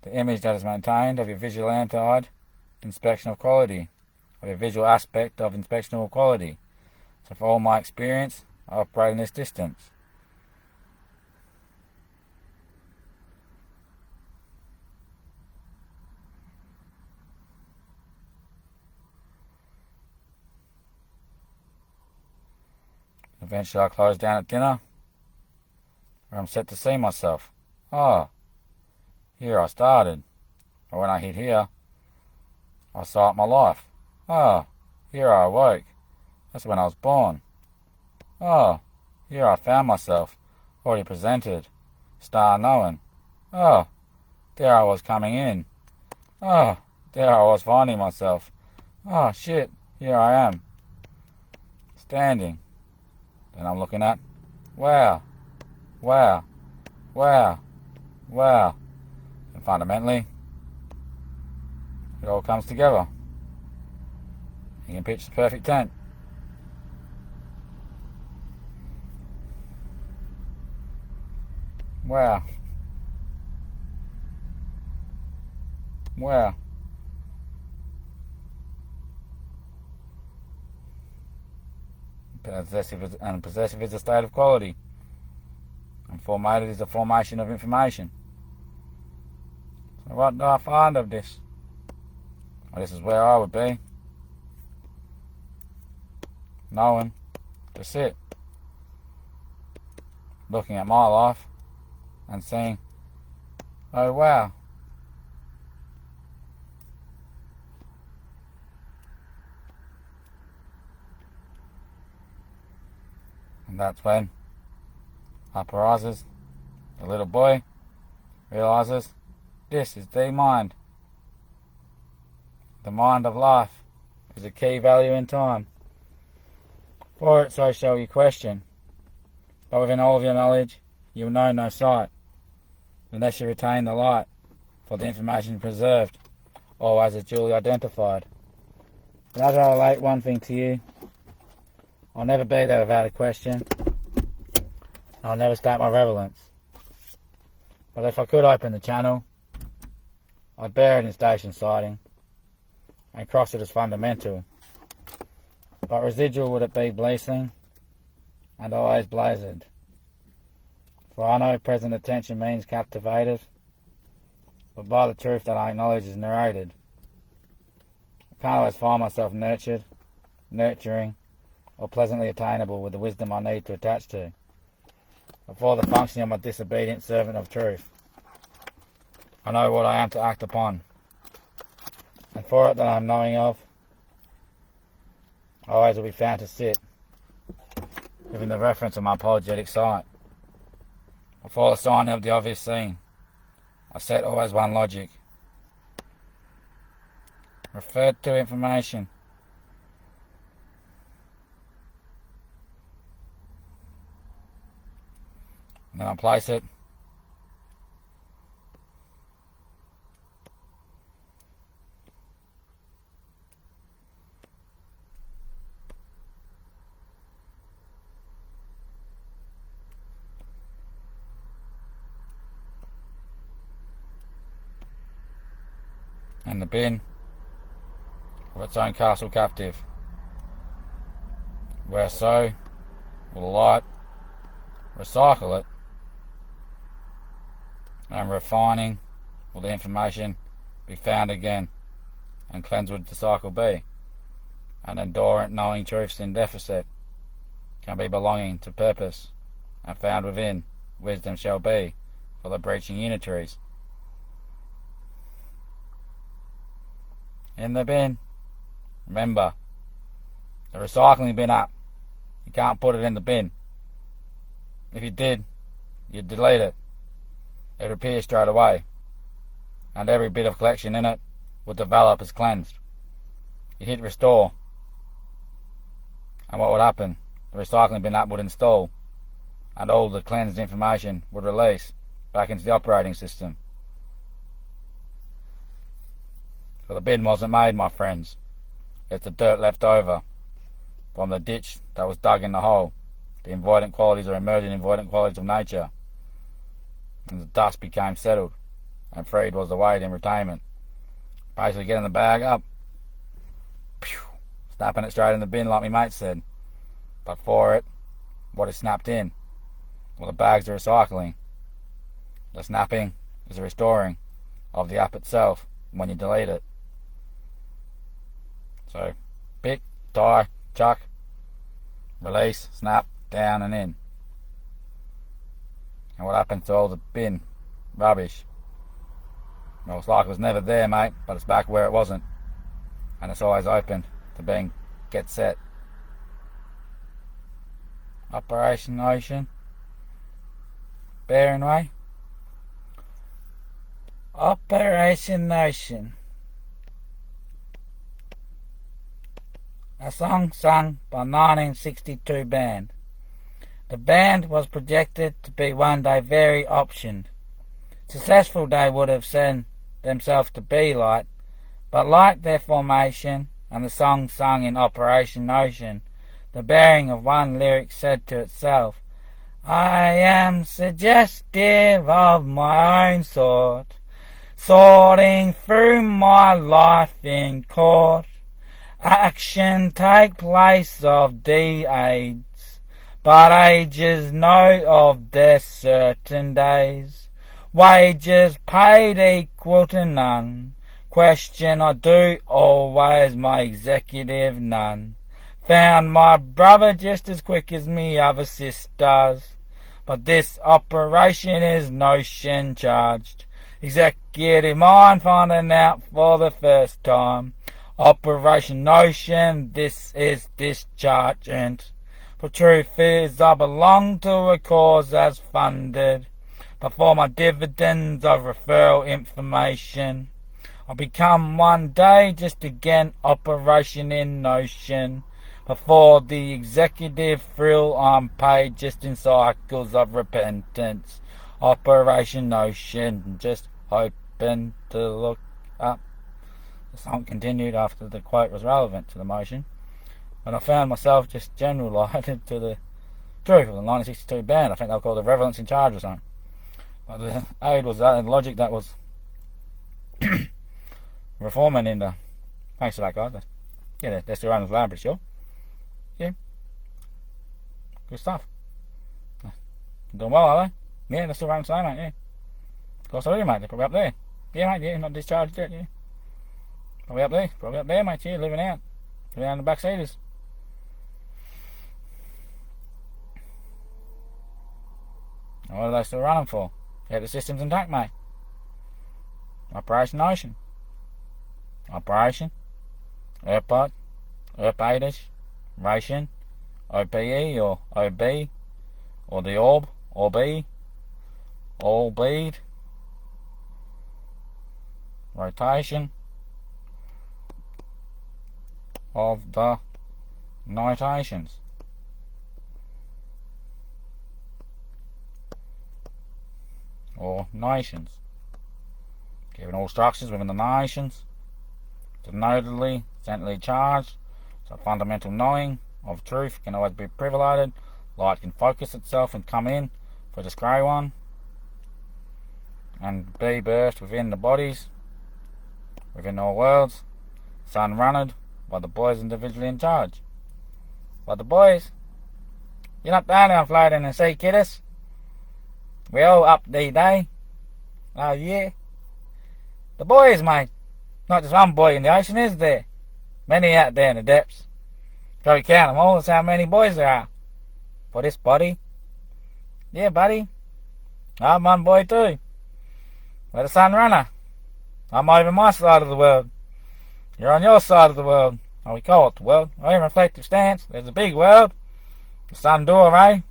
Speaker 1: the image that is maintained of your visual anti inspection of quality, of your visual aspect of inspection of quality. So for all my experience, I operate in this distance. Eventually I close down at dinner, where I'm set to see myself. Oh, here I started. Or when I hit here, I start my life. Oh, here I awoke. That's when I was born. Oh, here I found myself, already presented, star knowing. Oh, there I was coming in. Oh, there I was finding myself. Oh, shit, here I am. Standing. Then I'm looking at, wow, wow, wow, wow. And fundamentally, it all comes together. You can pitch the perfect tent. Wow. Wow. Possessive is a state of quality. And formated is a formation of information. So what do I find of this? Well, this is where I would be. Knowing to sit. Looking at my life and saying, oh wow. And that's when up arises the little boy, realizes this is the mind. The mind of life is a key value in time. For it so shall you question. But within all of your knowledge, you will know no sight, unless you retain the light, for the information preserved, always as duly identified. But as I relate one thing to you, I'll never be there without a question. I'll never state my relevance. But if I could open the channel, I'd bear it in station sighting and cross it as fundamental. But residual would it be bleasing and always blazed. For I know present attention means captivated, but by the truth that I acknowledge is narrated. I can't always find myself nurtured, nurturing, or pleasantly attainable with the wisdom I need to attach to, before the functioning of my disobedient servant of truth. I know what I am to act upon, and for it that I am knowing of, I always will be found to sit, within the reference of my apologetic sight. Before the signing of the obvious scene, I set always one logic. Referred to information. And then I place it in the bin of its own castle captive, where so will the light recycle it, and refining will the information be found again, and cleansed would the cycle be, and endurant knowing truths in deficit can be belonging to purpose, and found within wisdom shall be for the breaching unitaries. In the bin, remember, the recycling bin up. You can't put it in the bin. If you did, you'd delete it. It would appear straight away, and every bit of collection in it would develop as cleansed. You hit restore, and what would happen? The recycling bin app would install, and all the cleansed information would release back into the operating system. So the bin wasn't made, my friends. It's the dirt left over from the ditch that was dug in the hole. The avoidant qualities or emerging avoidant qualities of nature. And the dust became settled, and freed was the weight in retainment. Basically getting the bag up, snapping it straight in the bin like my mate said. But for it, what is snapped in? Well, the bag's the recycling. The snapping is the restoring of the app itself when you delete it. So, pick, tie, chuck, release, snap, down and in. And what happens to all the bin rubbish? Well, it's like it was never there, mate, but it's back where it wasn't. And it's always open to being get set. Operation Ocean. Bearing way. Operation Ocean. A song sung by 1962 band. The band was projected to be one day very optioned. Successful they would have seen themselves to be like, but like their formation and the song sung in Operation Ocean, the bearing of one lyric said to itself, I am suggestive of my own sort, sorting through my life in court. Action take place of aids, but ages know of their certain days. Wages paid equal to none. Question I do always my executive none. Found my brother just as quick as me other sisters. But this operation is notion charged. Executive mind finding out for the first time. Operation Notion, this is dischargent. For truth is I belong to a cause as funded. But for my dividends of referral information, I'll become one day just again Operation in Notion. Before the executive thrill I'm paid just in cycles of repentance. Operation Notion, just hoping to look up. The song continued after the quote was relevant to the motion, and I found myself just generalised to the truth of the 1962 band. I think they were called the Reverence in Charge or something. But the aid was that, and logic that was reforming in the... Thanks for that, guys. Yeah, they're still running the lab, pretty sure. Yeah. Good stuff. Doing well, are they? Yeah, they're still running the same, mate, yeah. Of course I do, mate. They're probably up there. Yeah, mate, yeah, not discharged yet, yeah. Probably up there, mate, yeah, living out. Living out in the back seaters. What are they still running for? Yeah, the system's intact, mate. Operation Ocean. Operation. Airport. Airpadish. Ration. OPE or OB. Or the orb. Or B. All bead. Rotation of the notations. Or nations. Given all structures within the nations, denotedly, centrally charged, so fundamental knowing of truth can always be privileged. Light can focus itself and come in for this grey one, and be burst within the bodies, within all worlds. Sun runned, while the boys individually in charge. But the boys, you're not down there floating and sea kidders. We all up the day. Oh yeah. The boys, mate. Not just one boy in the ocean, is there? Many out there in the depths. If we count them all, that's how many boys there are. For this body. Yeah, buddy. I'm one boy too. We're the sun runner. I'm over my side of the world. You're on your side of the world. Oh, we call it the world. Oh, in reflective stance. There's a big world. The sun doorway.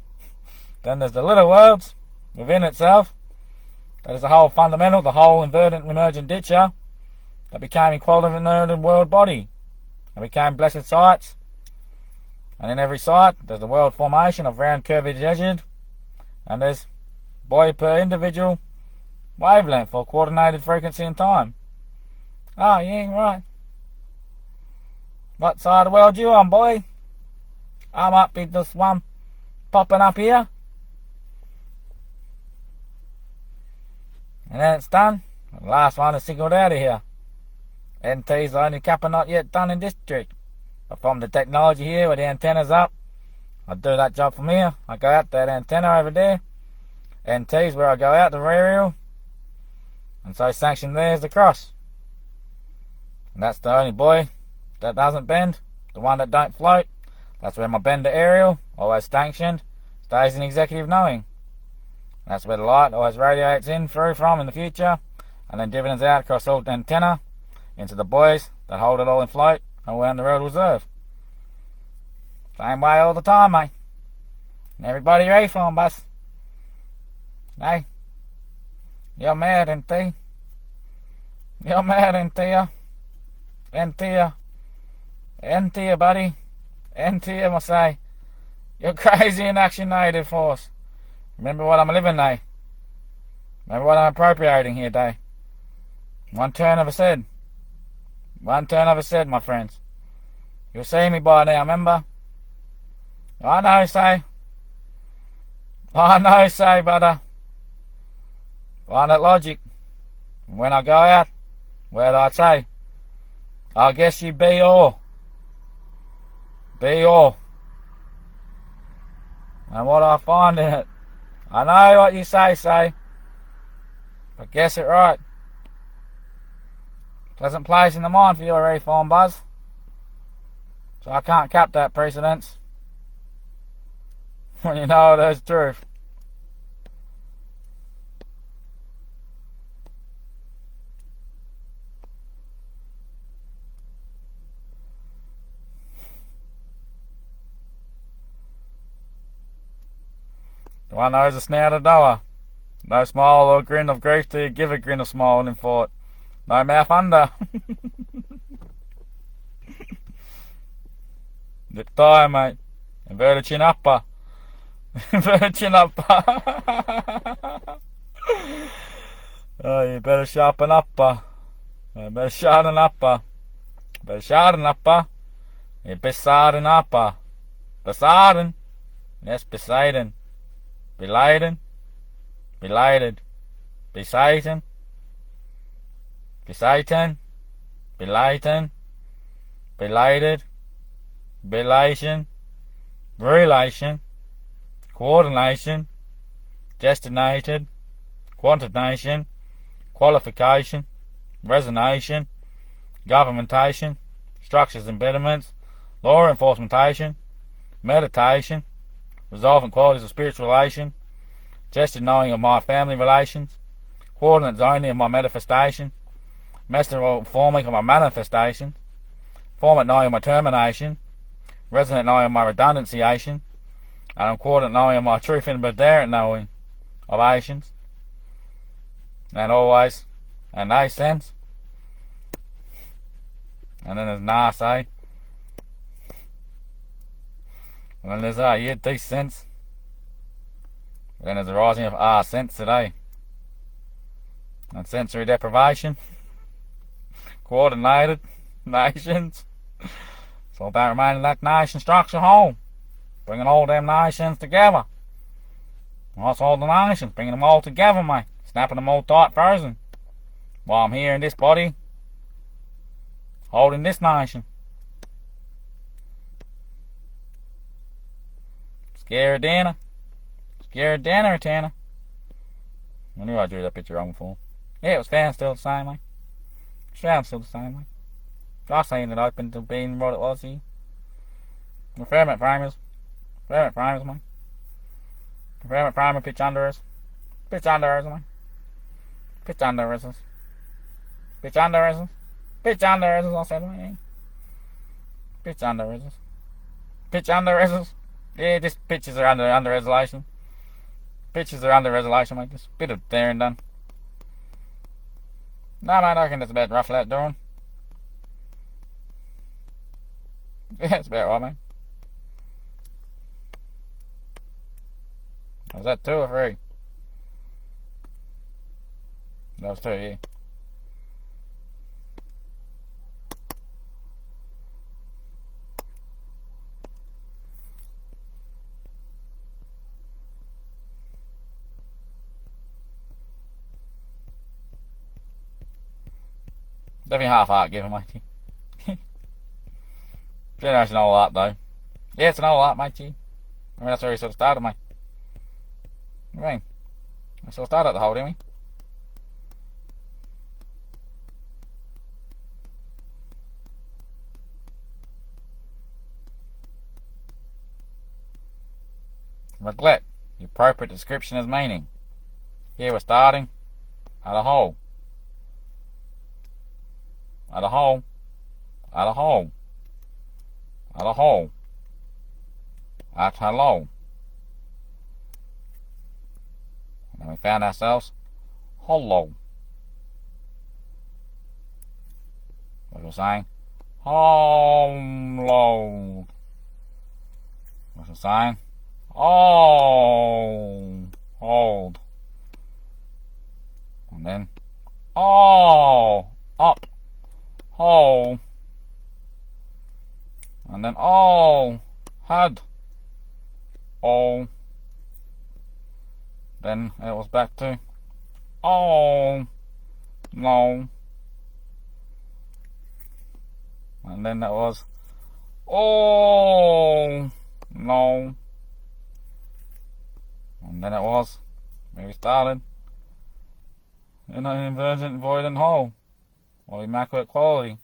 Speaker 1: Then there's the little worlds within itself. That is the whole fundamental, the whole inverted emergent ditcher that became equality inverted world body. It became blessed sights. And in every sight, there's the world formation of round curved edged. And there's boy per individual wavelength for coordinated frequency and time. Oh, yeah, right. What side of the world you on, boy? I'm up in this one popping up here. And then it's done. The last one is singled out of here. NT's the only kappa not yet done in district. But from the technology here with the antennas up, I do that job from here. I go out that antenna over there. NT's where I go out the aerial. And so sanction there is the cross. And that's the only boy that doesn't bend. The one that don't float. That's where my bender aerial, always sanctioned, stays in executive knowing. That's where the light always radiates in through from in the future, and then dividends out across all the antenna into the boys that hold it all in float and around the road reserve. Same way all the time, mate. And everybody ready for 'em, boss. Hey, you're mad, NT. You're mad, NT. NT. NT, buddy. NT, I must say. You're crazy in action, native force. Remember what I'm living, day. Remember what I'm appropriating here, day. One turn of a said. One turn of a said, my friends. You'll see me by now, remember? I know, say. I know, say, brother. Find that logic. When I go out, where do I say? I guess you be all. Be all. And what I find in it. I know what you say. But guess it right. Pleasant place in the mind for your reform, buzz. So I can't cap that precedence. When you know there's truth. The one knows a snout of doer. No smile or grin of grief till you give a grin of smiling for it. No mouth under. Lip thigh, mate. Inverted chin upper. Inverted chin upper. Oh, you better sharpen upper. You better sharpen upper. Better sharpen upper. You besarden upper. Besarden. Yes, besaden. Beladen, belated, besatan, besatan, belaten, belated, belation, relation, coordination, destinated, quantitation, qualification, resonation, governmentation, structures and betterments, law enforcementation, meditation, resolving qualities of spiritual relation, tested knowing of my family relations, coordinate zoning of my manifestation, master forming of my manifestation, formate knowing of my termination, resonant knowing of my redundanciation, and coordinate knowing of my truth and inherent knowing of Asians, and always, and they sense, and then there's Nase. And then there's yeah, D sense. And then there's a rising of R sense today. And sensory deprivation. Coordinated nations. It's all about remaining that nation structure whole. Bringing all them nations together. What's all the nations? Bringing them all together, mate. Snapping them all tight frozen. While I'm here in this body. Holding this nation. Scared Dana. Scared Dana, Tana. I knew I drew that picture wrong before. Yeah, it was found still the same way. Found still the same way. I seen it open to being what it was here. Referment framers. Referment framers, man. Referment framer, pitch under us. Pitch under us, man. Pitch under us. Pitch under us. Pitch under us, I said, man. Pitch under us. Pitch under us. Yeah, just pitches are under resolution. Pitches are under resolution, mate. Just a bit of there and done. No, mate, I reckon that's about rough that drawing. Yeah, it's about right, mate. Was that 2 or 3? That was 2, yeah. Definitely half art given, matey. It's an old art though. Yeah, it's an old art, matey. I mean, that's where he sort of started, mate. What do you mean? I sort of started the whole, didn't we? Neglect. The appropriate description is meaning. Here we're starting at a hole. At a hole. At a hole. At a hole. At hello. And then we found ourselves hollow. What was I saying? Hollow. What was I saying? Oh, hold. And then, oh, up, hole. And then, oh, had, oh. Then it was back to, oh, no. And then that was, oh, no. And then it was, where we started, in an invergent void and hole, or immaculate quality.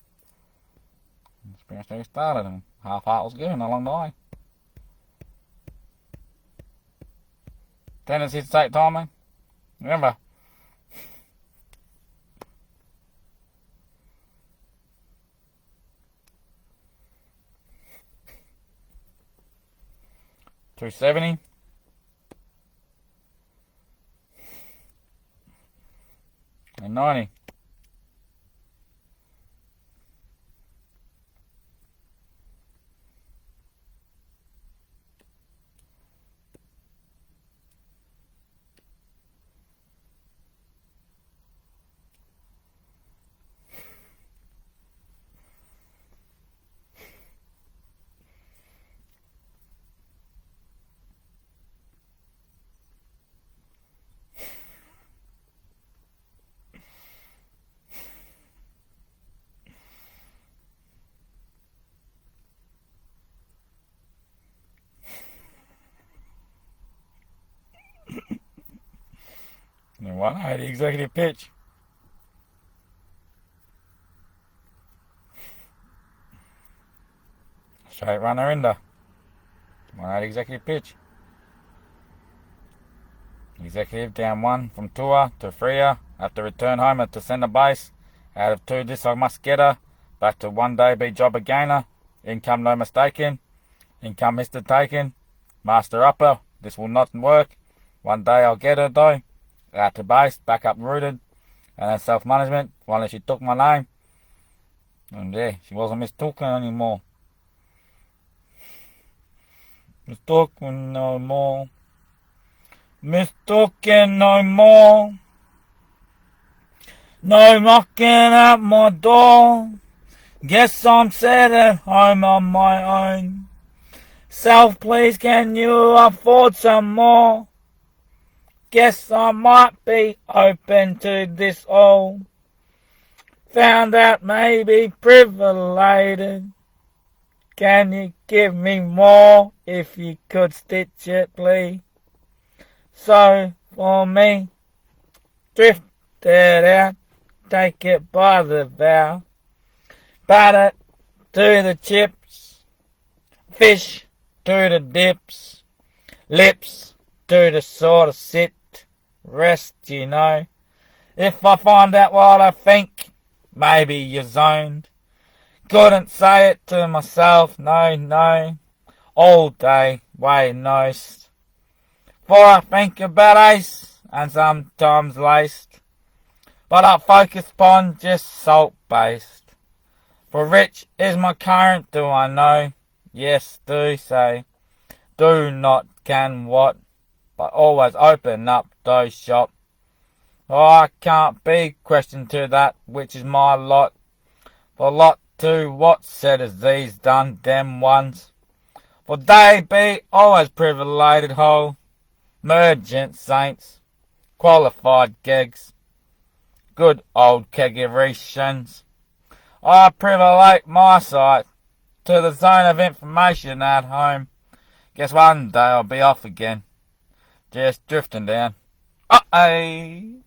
Speaker 1: Experience where we started, and half art was given along the way. Tendency to take time, man. Remember. $270. And 90. And 180 executive pitch. Straight runner into 180 executive pitch. Executive down 1 from tour to freer after return home at the centre base. Out of 2 this I must get her. Back to 1 day be job a gainer. Income no mistaken. Income Mr. Taken. Master upper. This will not work. 1 day I'll get her though. Out to base, back up rooted, and then self-management. Finally she took my name, and yeah, she wasn't mistaken anymore. Mistaken no more. Mistaken no more. No knocking at my door. Guess I'm set at home on my own. Self, please, can you afford some more? Guess I might be open to this all. Found out maybe privileged. Can you give me more if you could stitch it, please? So, for me, drift it out, take it by the bow, pat it to the chips, fish to the dips, lips to the sort of sit, rest, you know. If I find out what I think, maybe you're zoned. Couldn't say it to myself, no, all day, way nost. For I think about ace, and sometimes laced, but I focus upon just salt-based. For rich is my current, do I know? Yes, do say. Do not can what, but always open up those shop. Oh, I can't be questioned to that, which is my lot. For lot to what said as these done them ones. For they be always privileged whole, mergent saints, qualified gigs, good old kegerations. I privilege my sight to the zone of information at home. Guess one day I'll be off again, just drifting down. Oh.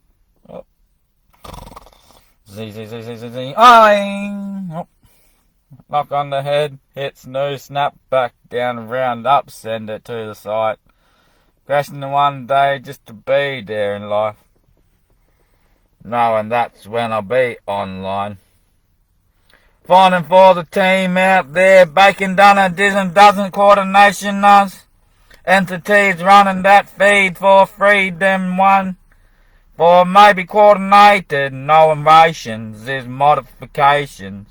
Speaker 1: Z. Oh. Knock on the head, hit snooze, snap back down, round up, send it to the side. Crashing one day just to be there in life. Knowing that's when I'll be online. Finding for the team out there, baking done a dozen coordination nuns. Entities running that feed for freedom one. For maybe coordinated, no invasions is modifications.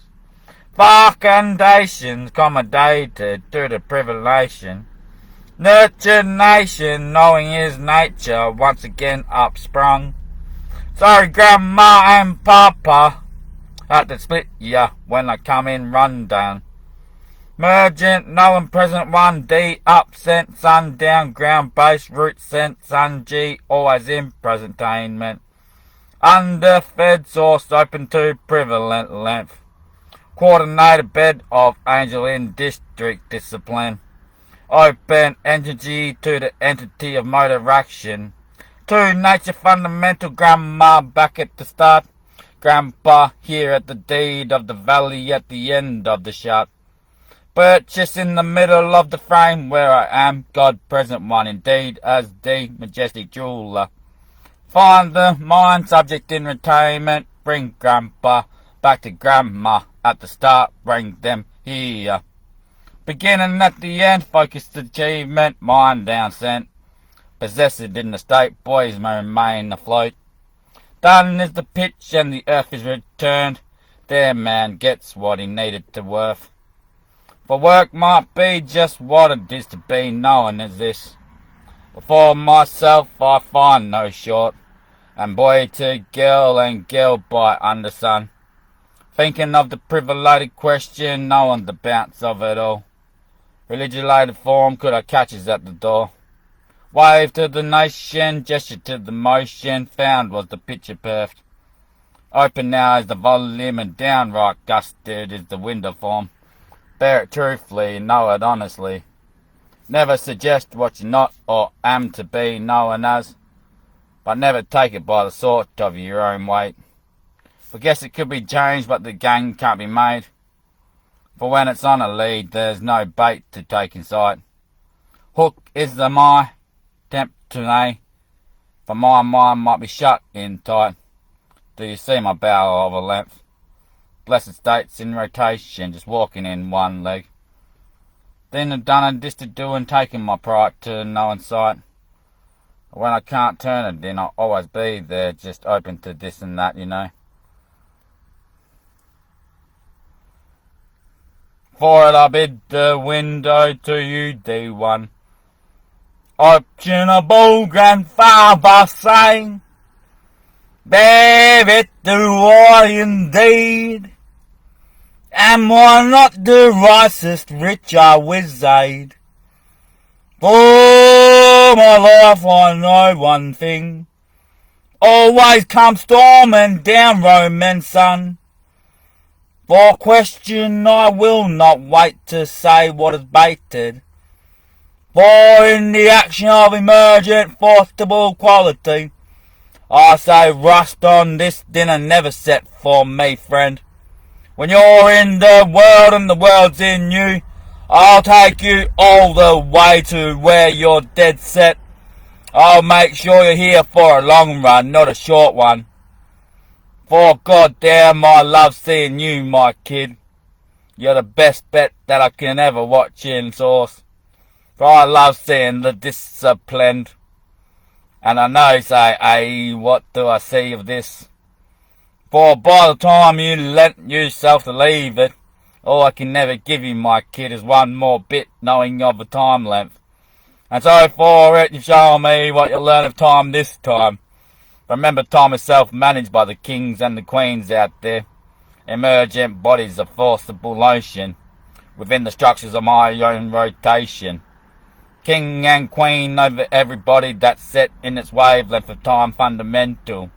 Speaker 1: Fecundations accommodated to the privilation. Nurtured nation, knowing his nature, once again upsprung. Sorry, Grandma and Papa, had to split ya when I come in rundown. Mergent, knowing present 1D, up, sent, sun, down, ground, base, root, sent, sun, G, always in presentainment. Underfed source open to prevalent length. Coordinated bed of angel in district discipline. Open energy to the entity of motor action. To nature fundamental, grandma back at the start. Grandpa here at the deed of the valley at the end of the shot. Purchase in the middle of the frame where I am, God present one indeed, as the majestic jeweler. Find the mind subject in retainment, bring grandpa back to grandma at the start, bring them here. Beginning at the end, focused achievement, mind down sent. Possessed in the state, boys may remain afloat. Done is the pitch and the earth is returned. There man gets what he needed to worth. For work might be just what it is to be known as this. For myself I find no short, and boy to girl and girl by under sun. Thinking of the privileged question, knowing the bounce of it all. Religious form, could I catch us at the door? Wave to the nation, gesture to the motion, found was the picture perfect. Open now is the volume and downright gusted is the window form. Bear it truthfully, know it honestly. Never suggest what you're not or am to be known as, but never take it by the sort of your own weight. For guess it could be changed, but the gang can't be made. For when it's on a lead, there's no bait to take in sight. Hook is the my, tempt to nay, for my mind might be shut in tight. Do you see my bow of a length? Blessed states in rotation, just walking in one leg. Then I've done and this to do and taking my pride to no in sight. When I can't turn it, then I'll always be there, just open to this and that, you know. For it I bid the window to you, D1. Optionable grandfather saying, bear it do I indeed. Am I not the ricest rich I wizard? For my life I know one thing. Always come storming down Roman sun. For For question I will not wait to say what is baited. For in the action of emergent forcible quality, I say rust on this dinner never set for me, friend. When you're in the world and the world's in you, I'll take you all the way to where you're dead set. I'll make sure you're here for a long run, not a short one. For goddamn I love seeing you, my kid. You're the best bet that I can ever watch in source. For I love seeing the disciplined. And I know, say, hey, what do I see of this? For by the time you lent yourself to leave it, all I can never give you, my kid, is one more bit knowing of the time length. And so for it, you show me what you'll learn of time this time. Remember, time is self-managed by the kings and the queens out there. Emergent bodies of forcible motion within the structures of my own rotation. King and queen over everybody that's set in its wavelength of time fundamental.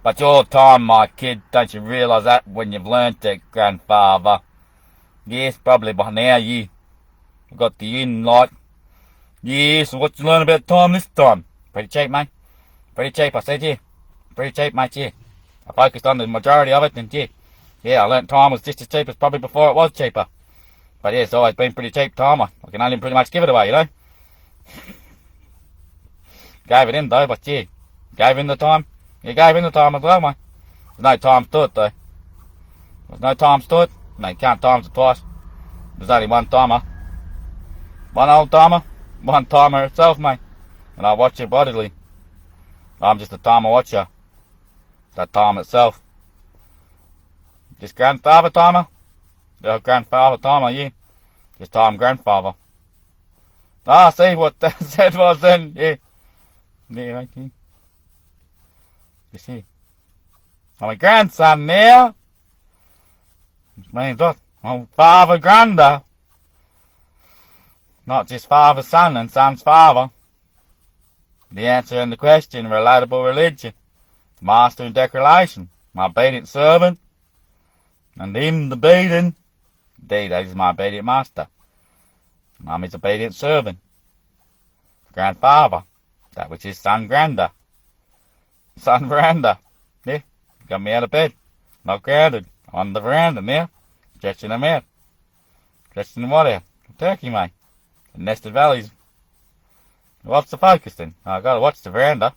Speaker 1: But your time, my kid, don't you realise that when you've learnt it, grandfather? Yes, probably by now you got the inlight. Yes, what you learn about time this time? Pretty cheap, mate. Pretty cheap, I said, yeah. Pretty cheap, mate, yeah. I focused on the majority of it, and yeah. Yeah, I learnt time was just as cheap as probably before it was cheaper. But yeah, it's always been pretty cheap time. I can only pretty much give it away, you know. Gave it in though, but yeah. Gave in the time. You gave in the time as well, mate. There's no times to it though. There's no times to it. No, you can't times it twice. There's only one timer. One old timer. One timer itself, mate. And I watch it bodily. I'm just a timer watcher. That time itself. Just grandfather timer? Yeah, grandfather timer, yeah. Just time grandfather. Ah, see what that said was then, yeah. Yeah, right here. You see. I'm a grandson now. Which means what? I'm father grander. Not just father's son and son's father. The answer in the question, relatable religion. Master in declaration. My obedient servant. And him the beating. Indeed, that is my obedient master. I'm his obedient servant. Grandfather. That which is son grander. Son veranda. Yeah, got me out of bed. Not grounded. On the veranda now. Stretching them out. Stretching the water out. Turkey, mate. The nested valleys. What's the focus then? I gotta watch the veranda.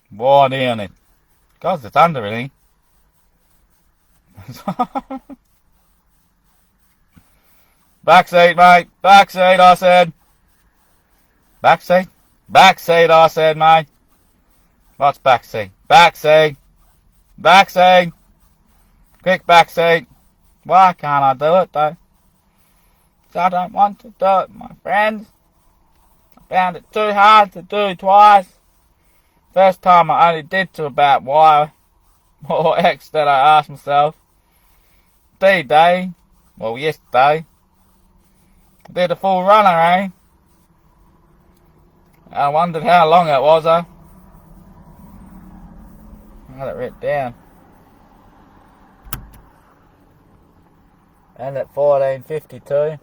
Speaker 1: Why down it? Cause it's under it, Backseat, mate. Backseat, I said. Backseat? Backseat, I said, mate. What's backseat? Backseat. Backseat. Quick backseat. Why can't I do it, though? I don't want to do it, my friends. I found it too hard to do twice. First time I only did to about Y or X that I asked myself. D-Day. Well, yesterday. I did a full runner, eh? I wondered how long it was, I had it written down. And at 14:52.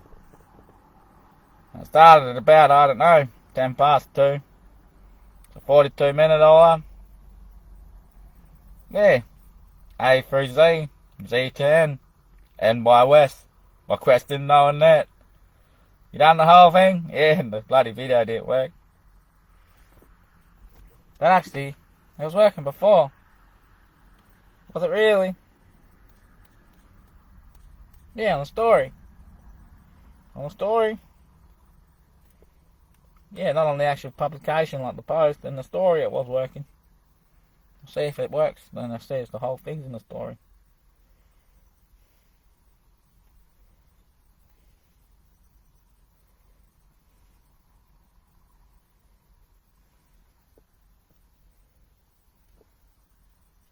Speaker 1: I started at about, I don't know, 2. It's a 42-minute hour. Yeah. A through Z, Z to N, N by West. My question knowing that. You done the whole thing? Yeah, the bloody video didn't work. But actually, it was working before. Was it really? Yeah, on the story. On the story. Yeah, not on the actual publication like the post. In the story it was working. I'll see if it works. Then I'll see if the whole thing's in the story.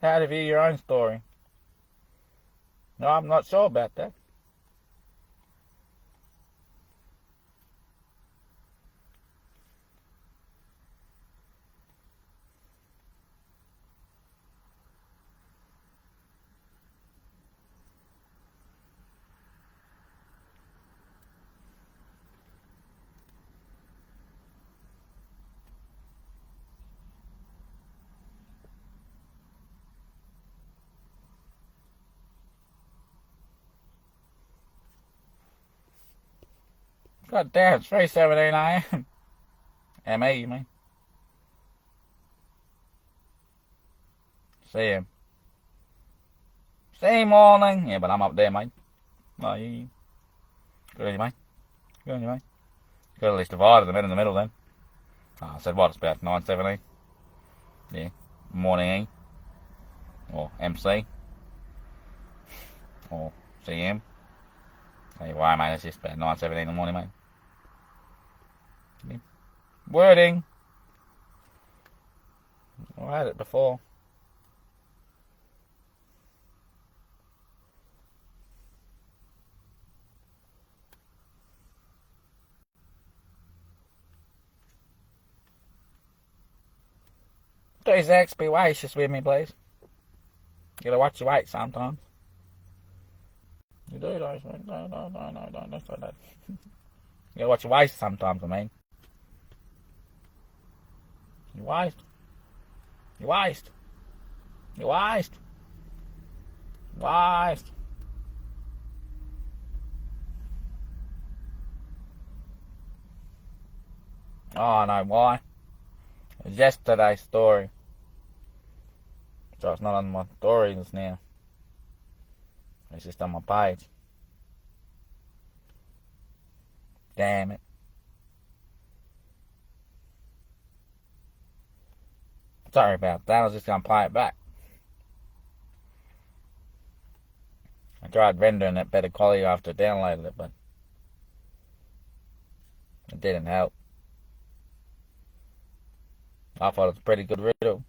Speaker 1: How to view your own story. No, I'm not sure about that. God damn, it's 3:17 AM. ME, you mean? See morning. Yeah, but I'm up there, mate. Oh, you. Good on you, mate. Good on you, mate. Could at least divided them in the middle then. Oh, I said what? It's about 9:17. Yeah. Morning E. Or MC. Or CM. Anyway, mate, it's just about 9:17 in the morning, mate. Yeah. Wording. I had it before. Please, X, be gracious with me, please. You gotta watch your weight sometimes. You do, don't you? No, don't say that. You gotta watch your waist sometimes, I mean. Your waist. Your waist. Your waist. Waist. Oh, I know why. It was yesterday's story. So it's not on my stories now. It's just on my page. Damn it. Sorry about that. I was just going to play it back. I tried rendering it better quality after I downloaded it, but it didn't help. I thought it was a pretty good riddle.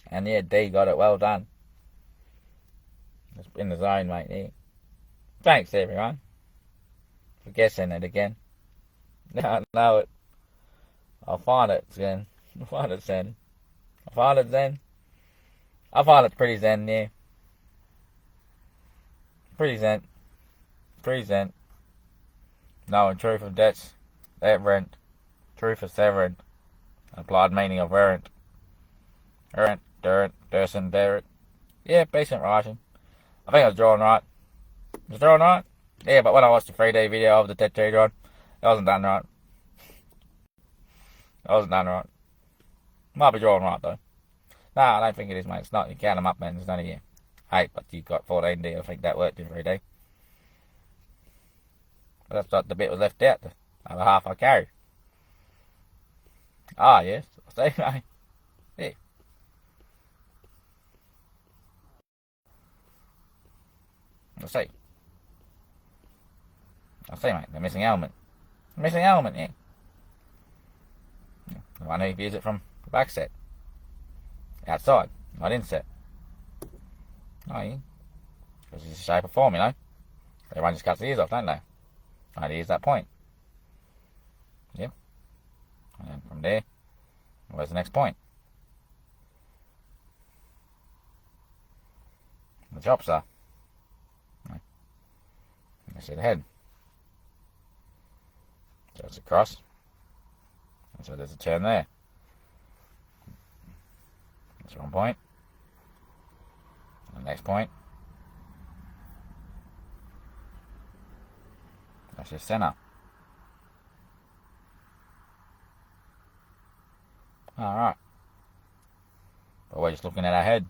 Speaker 1: And yeah, D got it well done. It's in the zone, mate. Yeah. Thanks, everyone, for guessing it again. I know it. I'll find it then. I'll find it then. I find it then. I find it pretty zen, yeah. Pretty zen. Pretty zen. Knowing truth of debts, errant. Truth of severant. Applied meaning of errant. Errant, durant, durson, derrant. Yeah, decent writing. I think I was drawing right. Was drawing right? Yeah, but when I watched the 3D video of the tetrahedron, it wasn't done right. It wasn't done right. Might be drawing right though. No, I don't think it is, mate. It's not. You count them up, man. There's only 8, but you've got 14D. I think that worked in 3D. But that's what the bit was left out. The other half I carried. Ah, yes. I see, mate. Yeah. I see. I see, mate. The missing element. Missing element, yeah. The one who views it from the back set. Outside, not inset. Oh, yeah. Because it's a shape of form, you know. Everyone just cuts the ears off, don't they? Right, here's that point. Yep. And then from there, where's the next point? The chops are. Right. I see the head. So it's across. And so there's a turn there. That's one point. And the next point. That's your center. Alright. But we're just looking at our head.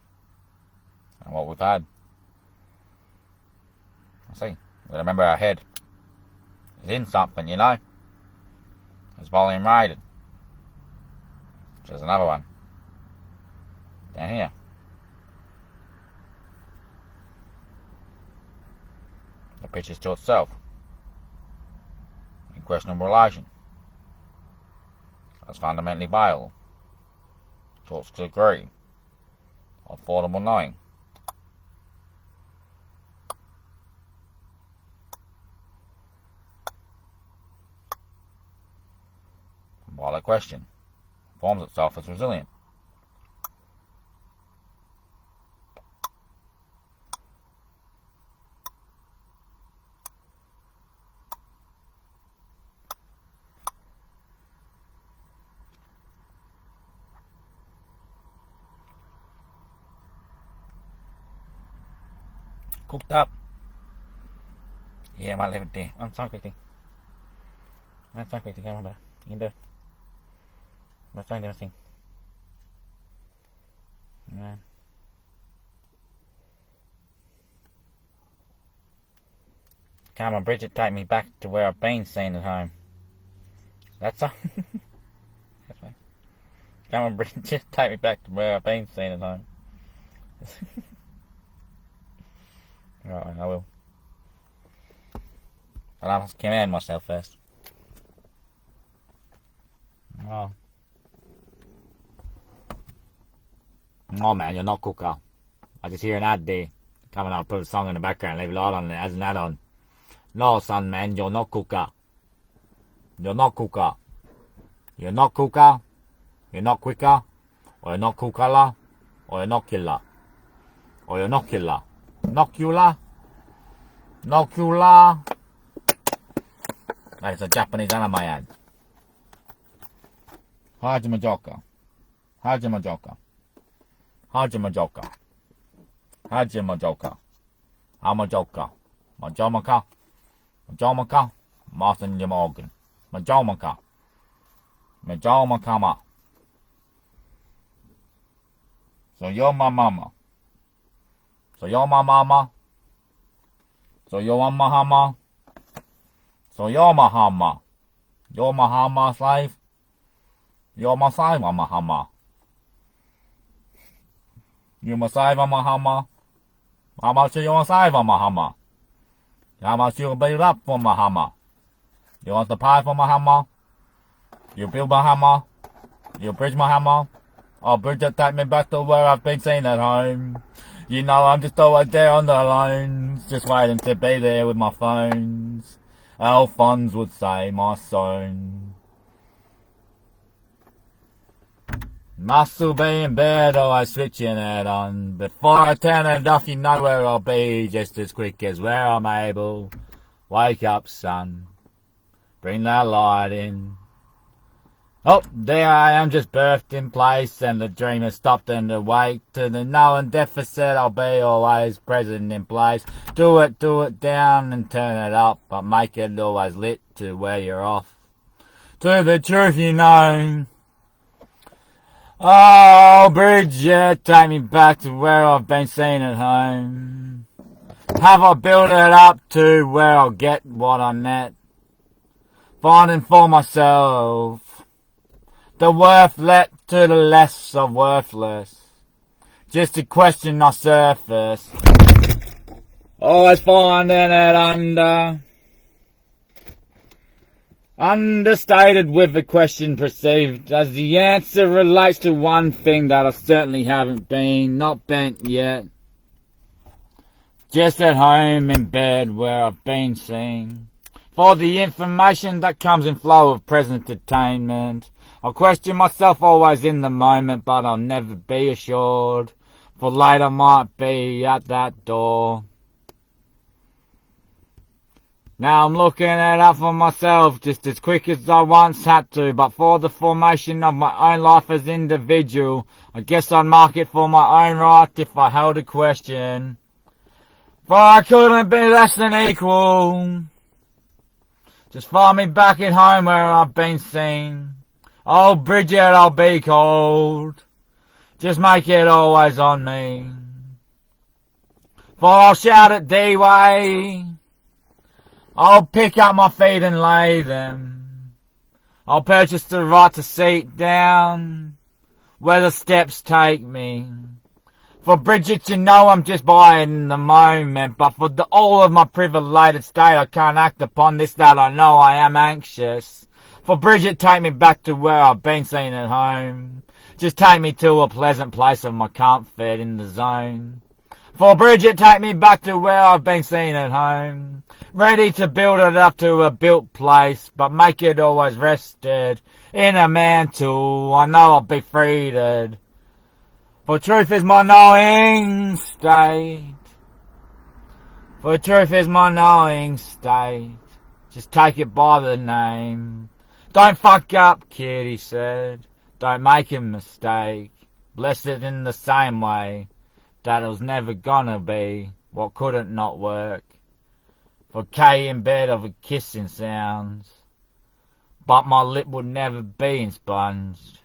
Speaker 1: And what we've had. I see. But remember our head is in something, you know. It's volume rated. There's another one. Down here. The picture's to itself. In questionable relation. That's fundamentally viable. Talks to degree of affordable knowing. While the question forms itself as resilient. Cooked up. Yeah, I might leave it there. I'm sorry, quickly. Let's not quick the camera back. You can do it. Let's try this thing. Right. Come on, Bridget, take me back to where I've been staying at home. That's all. That's right. Come on, Bridget, take me back to where I've been staying at home. Right, I will. But I must command myself first. Oh. Oh man, you're not cooker. I just hear an ad there. Come on, I'll put a song in the background, leave it all on as an add-on. No, son, man, you're not cooker. You're not cooker. You're not cooker. You're not quicker. Or you're not cooker. Or you're not killer. Or you're not killer. Nocula. Nocula. That is a Japanese anime ad. Hajima Joka. Hajima Joka. Hajima Joka. Hajima Joka. I'm a joker. Majomaka. Majomaka. Martin Morgan. Majomaka. Majomakama. So you're my mama. So you're my mama. So you're my hammer. So you're my hammer. You're my hammer slave. You're my slave, I'm a hammer. You're my slave, I'm a hammer. How much you want to save on my hammer? How much you build up for my hammer? You want the pie for my hammer? You build my hammer? You bridge my hammer? Oh, Bridget, take me back to where I've been seen at home. You know I'm just always there on the lines, just waiting to be there with my phones. Alphonse would say, my son. Must be in bed or I switching it on. Before I turn it off, you know where I'll be, just as quick as where I'm able. Wake up, son. Bring that light in. Oh, there I am, just birthed in place, and the dream has stopped and awake. To the known deficit, I'll be always present in place. Do it down and turn it up, but make it always lit to where you're off. To the truth, you know. Oh, Bridget, take me back to where I've been seen at home. Have I built it up to where I'll get what I net? Finding for myself the worth let to the less of worthless. Just a question I surface. Always finding it understated with the question perceived as the answer relates to one thing that I certainly haven't been, not bent yet. Just at home in bed where I've been seen. For the information that comes in flow of present attainment. I question myself always in the moment, but I'll never be assured. For later might be at that door. Now I'm looking it up for myself just as quick as I once had to, but for the formation of my own life as individual, I guess I'd mark it for my own right if I held a question. For I couldn't be less than equal. Just find me back at home where I've been seen. Oh, Bridget, I'll be called. Just make it always on me. For I'll shout at D-Way. I'll pick up my feet and lay them. I'll purchase the right to sit down where the steps take me. For Bridget, you know I'm just buying in the moment, but for all of my privileged state, I can't act upon this that I know I am anxious. For Bridget, take me back to where I've been seen at home. Just take me to a pleasant place of my comfort in the zone. For Bridget, take me back to where I've been seen at home. Ready to build it up to a built place, but make it always rested in a mantle. I know I'll be freed. For truth is my knowing state. For truth is my knowing state. Just take it by the name. Don't fuck up, kid, he said. Don't make a mistake. Bless it in the same way that it was never gonna be what couldn't not work. For K in bed of a kissing sounds. but my lip would never be expunged.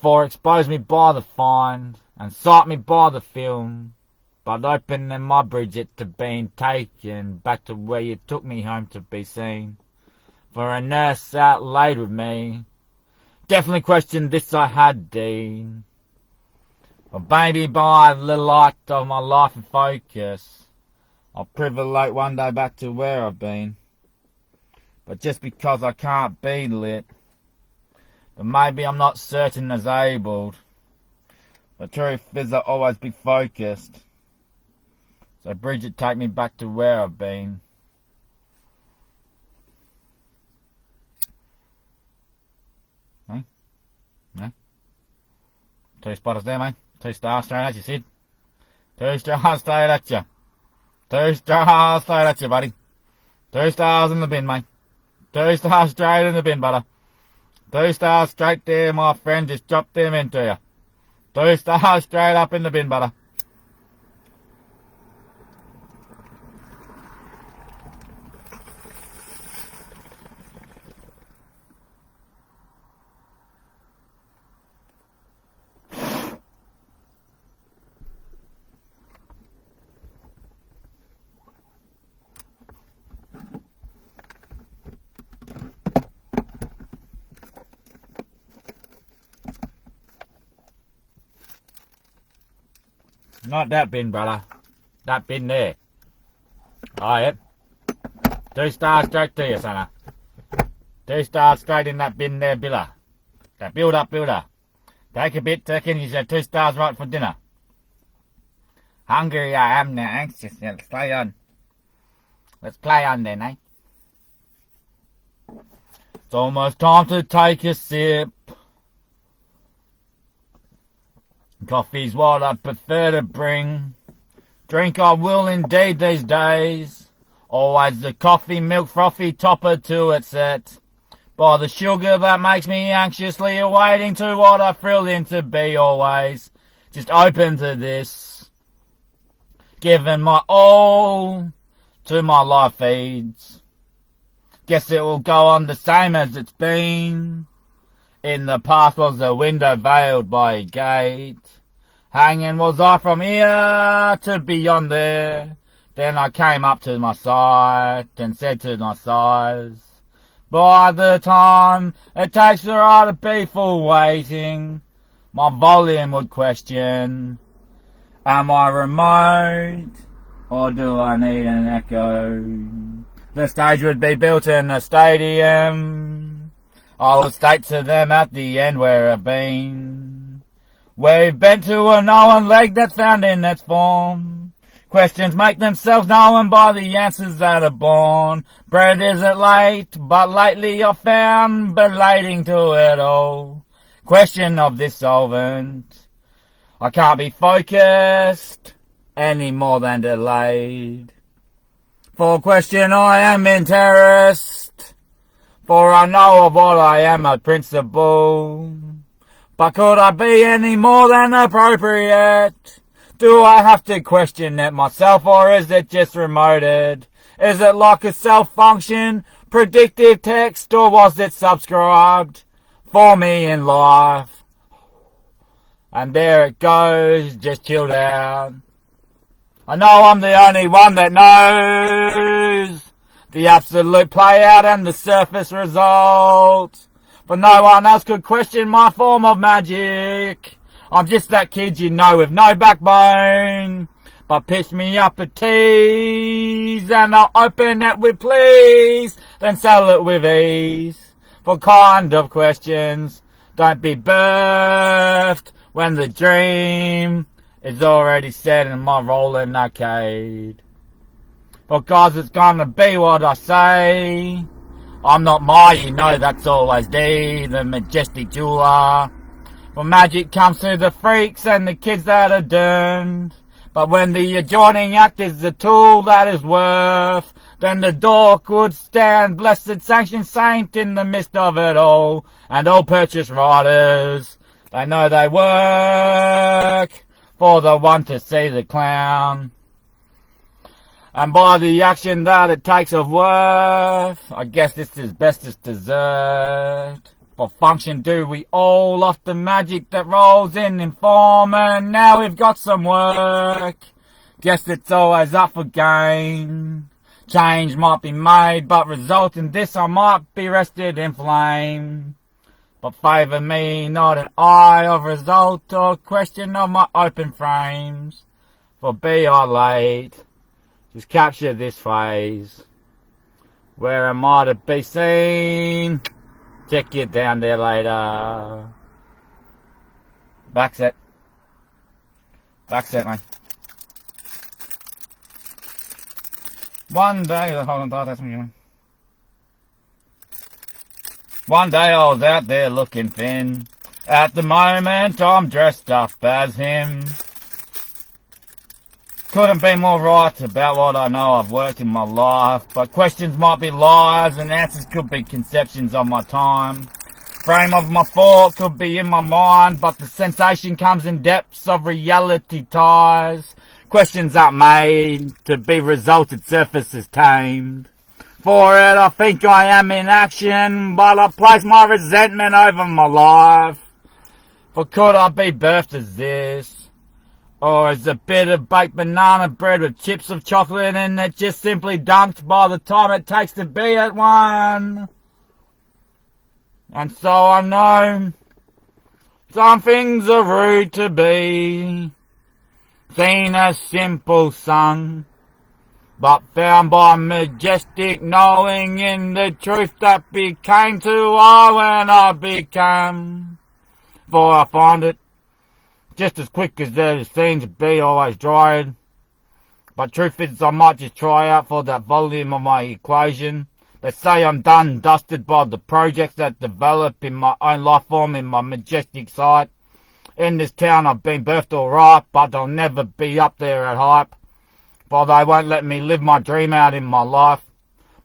Speaker 1: For expose me by the find, and sight me by the film, but opening my Bridget to being taken back to where you took me home to be seen. For a nurse out laid with me, definitely questioned this I had, Dean. But baby, by the light of my life and focus, I'll privilege one day back to where I've been. But just because I can't be lit, but maybe I'm not certain as abled. The truth is I'll always be focused. So Bridget, take me back to where I've been. Hey? No? 2 spotters there, mate. 2 stars straight at you, Sid. 2 stars straight at you. 2 stars straight at you, buddy. 2 stars in the bin, mate. 2 stars straight in the bin, butter. 2 stars straight there, my friend. Just drop them into you. 2 stars straight up in the bin, butter. Not that bin, brother. That bin there. Oh, yep. 2 stars straight to you, sonner. 2 stars straight in that bin there, Billa. That builder. Take a bit, Turkin. You said 2 stars right for dinner. Hungry I am now, anxious. Yeah, let's play on. Let's play on then, eh? It's almost time to take a sip. Coffee's what I prefer to bring. Drink I will indeed these days. Always the coffee, milk, frothy topper to it set. By the sugar that makes me anxiously awaiting to what I thrill in to be always. Just open to this. Giving my all to my life feeds. Guess it will go on the same as it's been. In the past was a window veiled by a gate. Hanging was I from here to beyond there. Then I came up to my sight and said to my sighs, by the time it takes for I to be full waiting, my volume would question, am I remote or do I need an echo? The stage would be built in a stadium. I will state to them at the end where I've been. We've been to a known leg that's found in its form. Questions make themselves known by the answers that are born. Bread isn't late, but lately I've found belating to it all. Question of this solvent. I can't be focused any more than delayed. For question I am interest. For I know of what I am a principle. But could I be any more than appropriate? Do I have to question it myself or is it just remoted? Is it like a self-function, predictive text or was it subscribed for me in life? And there it goes, just chilled out. I know I'm the only one that knows the absolute play out and the surface result. But no one else could question my form of magic. I'm just that kid you know with no backbone. But pitch me up a tease and I'll open it with please. Then sell it with ease. For kind of questions don't be birthed when the dream is already set in my rolling arcade. Because it's gonna be what I say. I'm not you know that's always the majestic jeweler. For magic comes to the freaks and the kids that are doomed. But when the adjoining act is the tool that is worth, then the dork would stand blessed sanctioned saint in the midst of it all. And all purchase riders, they know they work for the one to see the clown. And by the action that it takes of worth, I guess this is best as dessert. For function do we all off the magic that rolls in form, and now we've got some work. Guess it's always up for gain. Change might be made, but result in this I might be rested in flame. But favour me not an eye of result or question of my open frames. For be I late, just capture this phrase. Where am I to be seen? Check you down there later. Back set. Back set, mate. One day, hold on, that's me. One day I was out there looking thin. At the moment I'm dressed up as him. Couldn't be more right about what I know I've worked in my life, but questions might be lies and answers could be conceptions of my time. Frame of my thought could be in my mind, but the sensation comes in depths of reality ties. Questions aren't made to be resulted, surfaces tamed. For it I think I am in action, but I place my resentment over my life. For could I be birthed as this? Or is a bit of baked banana bread with chips of chocolate and it just simply dunked by the time it takes to be at one? And so I know some things are rude to be seen as simple sung, but found by majestic knowing in the truth that became to I when I became. For I find it just as quick as there seems to be always dried. But truth is I might just try out for that volume of my equation. They say I'm done dusted by the projects that develop in my own life form in my majestic sight. In this town I've been birthed alright, but I'll never be up there at hype. For they won't let me live my dream out in my life.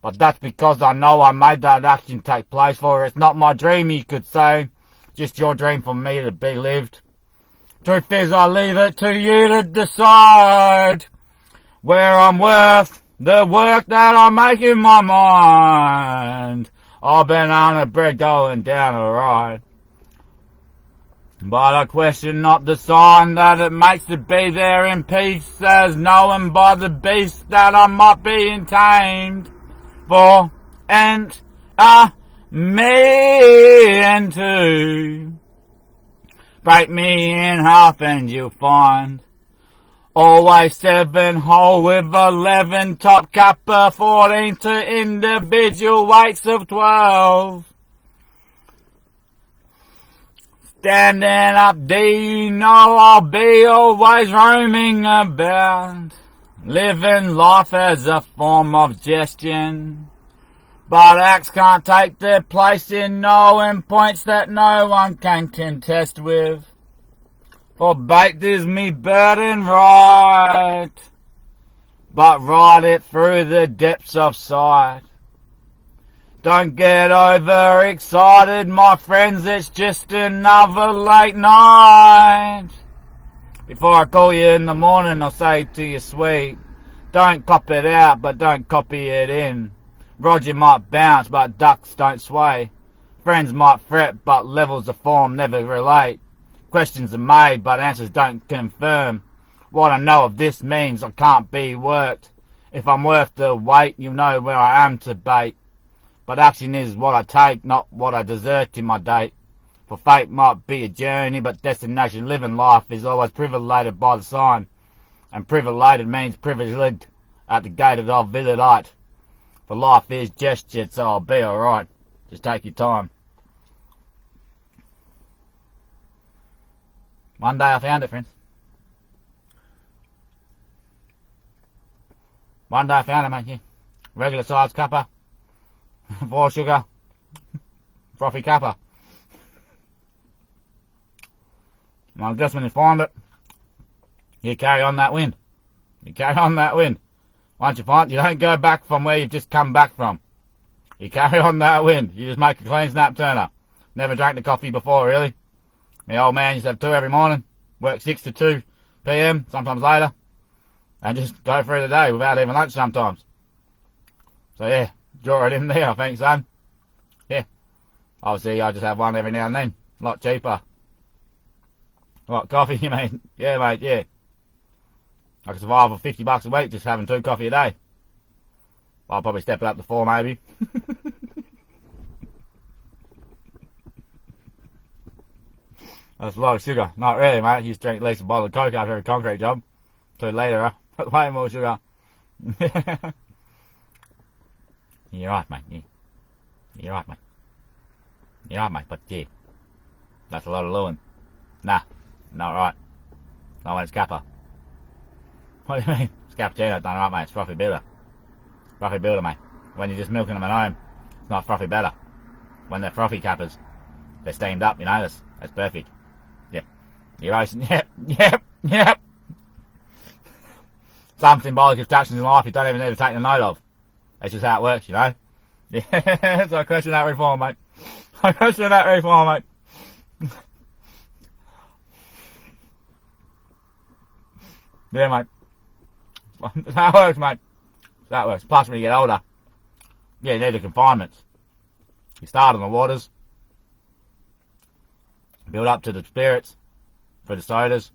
Speaker 1: But that's because I know I made that action take place. For it's not my dream, you could say, just your dream for me to be lived. Truth is I leave it to you to decide where I'm worth the work that I make in my mind. I've been on a bread going down alright. But I question not the sign that it makes to be there in peace, as known by the beast that I might be tamed. For and me and two. Break me in half and you'll find always 7 whole with 11 top cuppa, 14 to individual weights of 12. Standing up, do you know I'll be always roaming about, living life as a form of gesture. But acts can't take their place in knowing points that no one can contest with. For baked is me burden right, but ride it through the depths of sight. Don't get overexcited, my friends, it's just another late night. Before I call you in the morning, I'll say to you sweet, don't cop it out, but don't copy it in. Roger might bounce, but ducks don't sway. Friends might fret, but levels of form never relate. Questions are made, but answers don't confirm. What I know of this means I can't be worked. If I'm worth the wait, you'll know where I am to bait. But action is what I take, not what I desert in my date. For fate might be a journey, but destination living life is always privileged by the sign. And privileged means privileged at the gate of the village. For life is gesture, so I'll be alright. Just take your time. One day I found it, friends. One day I found it, mate. Yeah. Regular size cuppa. 4 sugar. Frothy cuppa. Well, just when you find it, you carry on that wind. You carry on that wind. Once you find it, you don't go back from where you've just come back from. You carry on that wind. You just make a clean snap turner. Never drank the coffee before, really. My old man used to have 2 every morning. Work 6 to 2 p.m, sometimes later. and just go through the day without even lunch sometimes. So yeah, draw it in there, I think, son. Yeah. Obviously, I just have one every now and then. A lot cheaper. What, coffee, you mean? Yeah, mate, yeah. I can survive for $50 a week just having 2 coffee a day. I'll probably step it up to 4, maybe. That's a lot of sugar. Not really, mate. You just drink at least a bottle of Coke after a concrete job. 2 later, huh? Way more sugar. You're right, mate. Yeah. You're right, mate. You're right, mate, but yeah. That's a lot of Lewin. Nah, not right. Not when it's Kappa. What do you mean? It's cappuccino, done right, mate. It's frothy builder. Frothy builder, mate. When you're just milking them at home, it's not frothy better. When they're frothy Kappas, they're steamed up, you know, that's perfect. Yep. You're roasting, yep. Some symbolic instructions in life you don't even need to take the note of. That's just how it works, you know? Yeah, so I question that reform, mate. I question that reform, mate. Yeah, mate. That works, mate. That works. Plus, when you get older, yeah, you need the confinements. You start on the waters, build up to the spirits, for the sodas,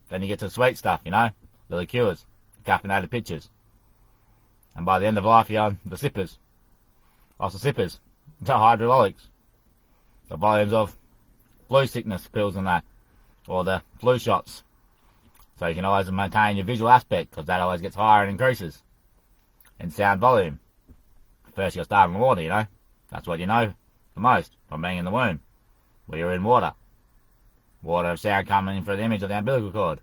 Speaker 1: then you get to the sweet stuff, you know, the liqueurs, the caffeinated pitchers. And by the end of life, you're on the sippers. Also sippers, the hydrolytics, the volumes of flu sickness pills and that, or the flu shots. So you can always maintain your visual aspect, because that always gets higher and increases in sound volume. First you'll start in the water, you know. That's what you know the most from being in the womb, where you're in water. Water of sound coming in through the image of the umbilical cord,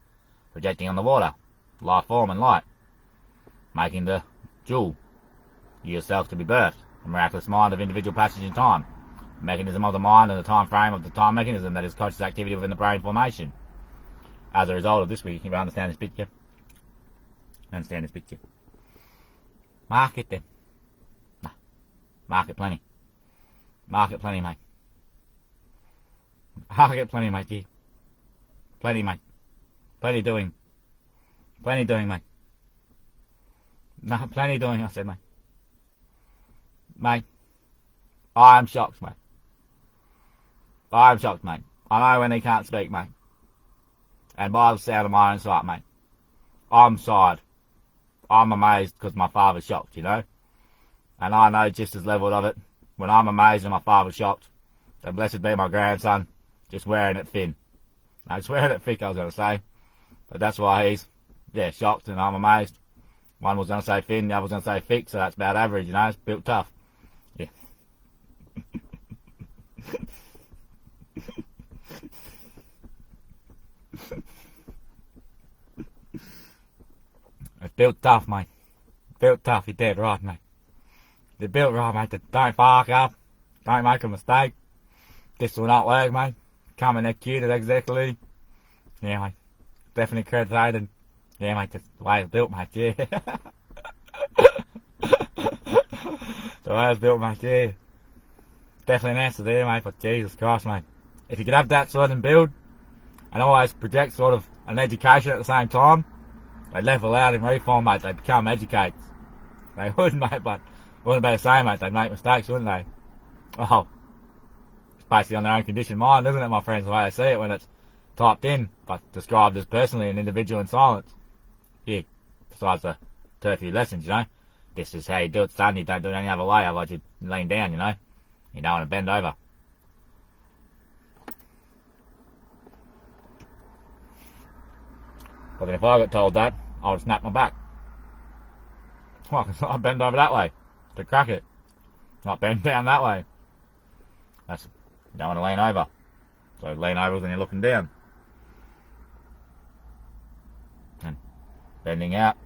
Speaker 1: projecting on the water, life form and light, making the jewel, you yourself to be birthed, the miraculous mind of individual passage in time, the mechanism of the mind and the time frame of the time mechanism that is conscious activity within the brain formation. As a result of this, we can understand this picture. Understand this picture. Market then. Nah. Market plenty. Market plenty, mate. Market plenty, mate, yeah. Plenty, mate. Plenty doing. Plenty doing, mate. No, plenty doing, I said, mate. Mate. I am shocked, mate. I am shocked, mate. I know when he can't speak, mate. And by the sound of my own sight, mate, I'm sighed. I'm amazed because my father's shocked, you know. And I know just as level of it, when I'm amazed and my father's shocked, then blessed be my grandson, just wearing it thin. No, it's wearing it thick, I was going to say. But that's why he's, yeah, shocked and I'm amazed. One was going to say thin, the other was going to say thick, so that's about average, you know. It's built tough. Yeah. It's built tough, mate. Built tough, you're dead right, mate. They're built right, mate. Don't bark up. Don't make a mistake. This will not work, mate. Come in executed exactly. Yeah, mate. Definitely credited. Yeah, mate. That's the way it's built, mate. Yeah. The way it's built, mate. Yeah. Definitely an answer there, mate. But Jesus Christ, mate. If you could have that sort of build and always project sort of an education at the same time, they level out in reform, mate. They become educated. They would, mate, but it wouldn't be the same, mate. They'd make mistakes, wouldn't they? Oh, it's basically on their own conditioned mind, isn't it, my friends, the way they see it when it's typed in, but described as personally an individual in silence. Yeah, besides the turfy lessons, you know. This is how you do it, son. You don't do it any other way, otherwise you lean down, you know. You don't want to bend over. But then if I got told that, I would snap my back. Well, I'd bend over that way to crack it. Not bend down that way. That's, you don't want to lean over. So lean over when you're looking down. And bending out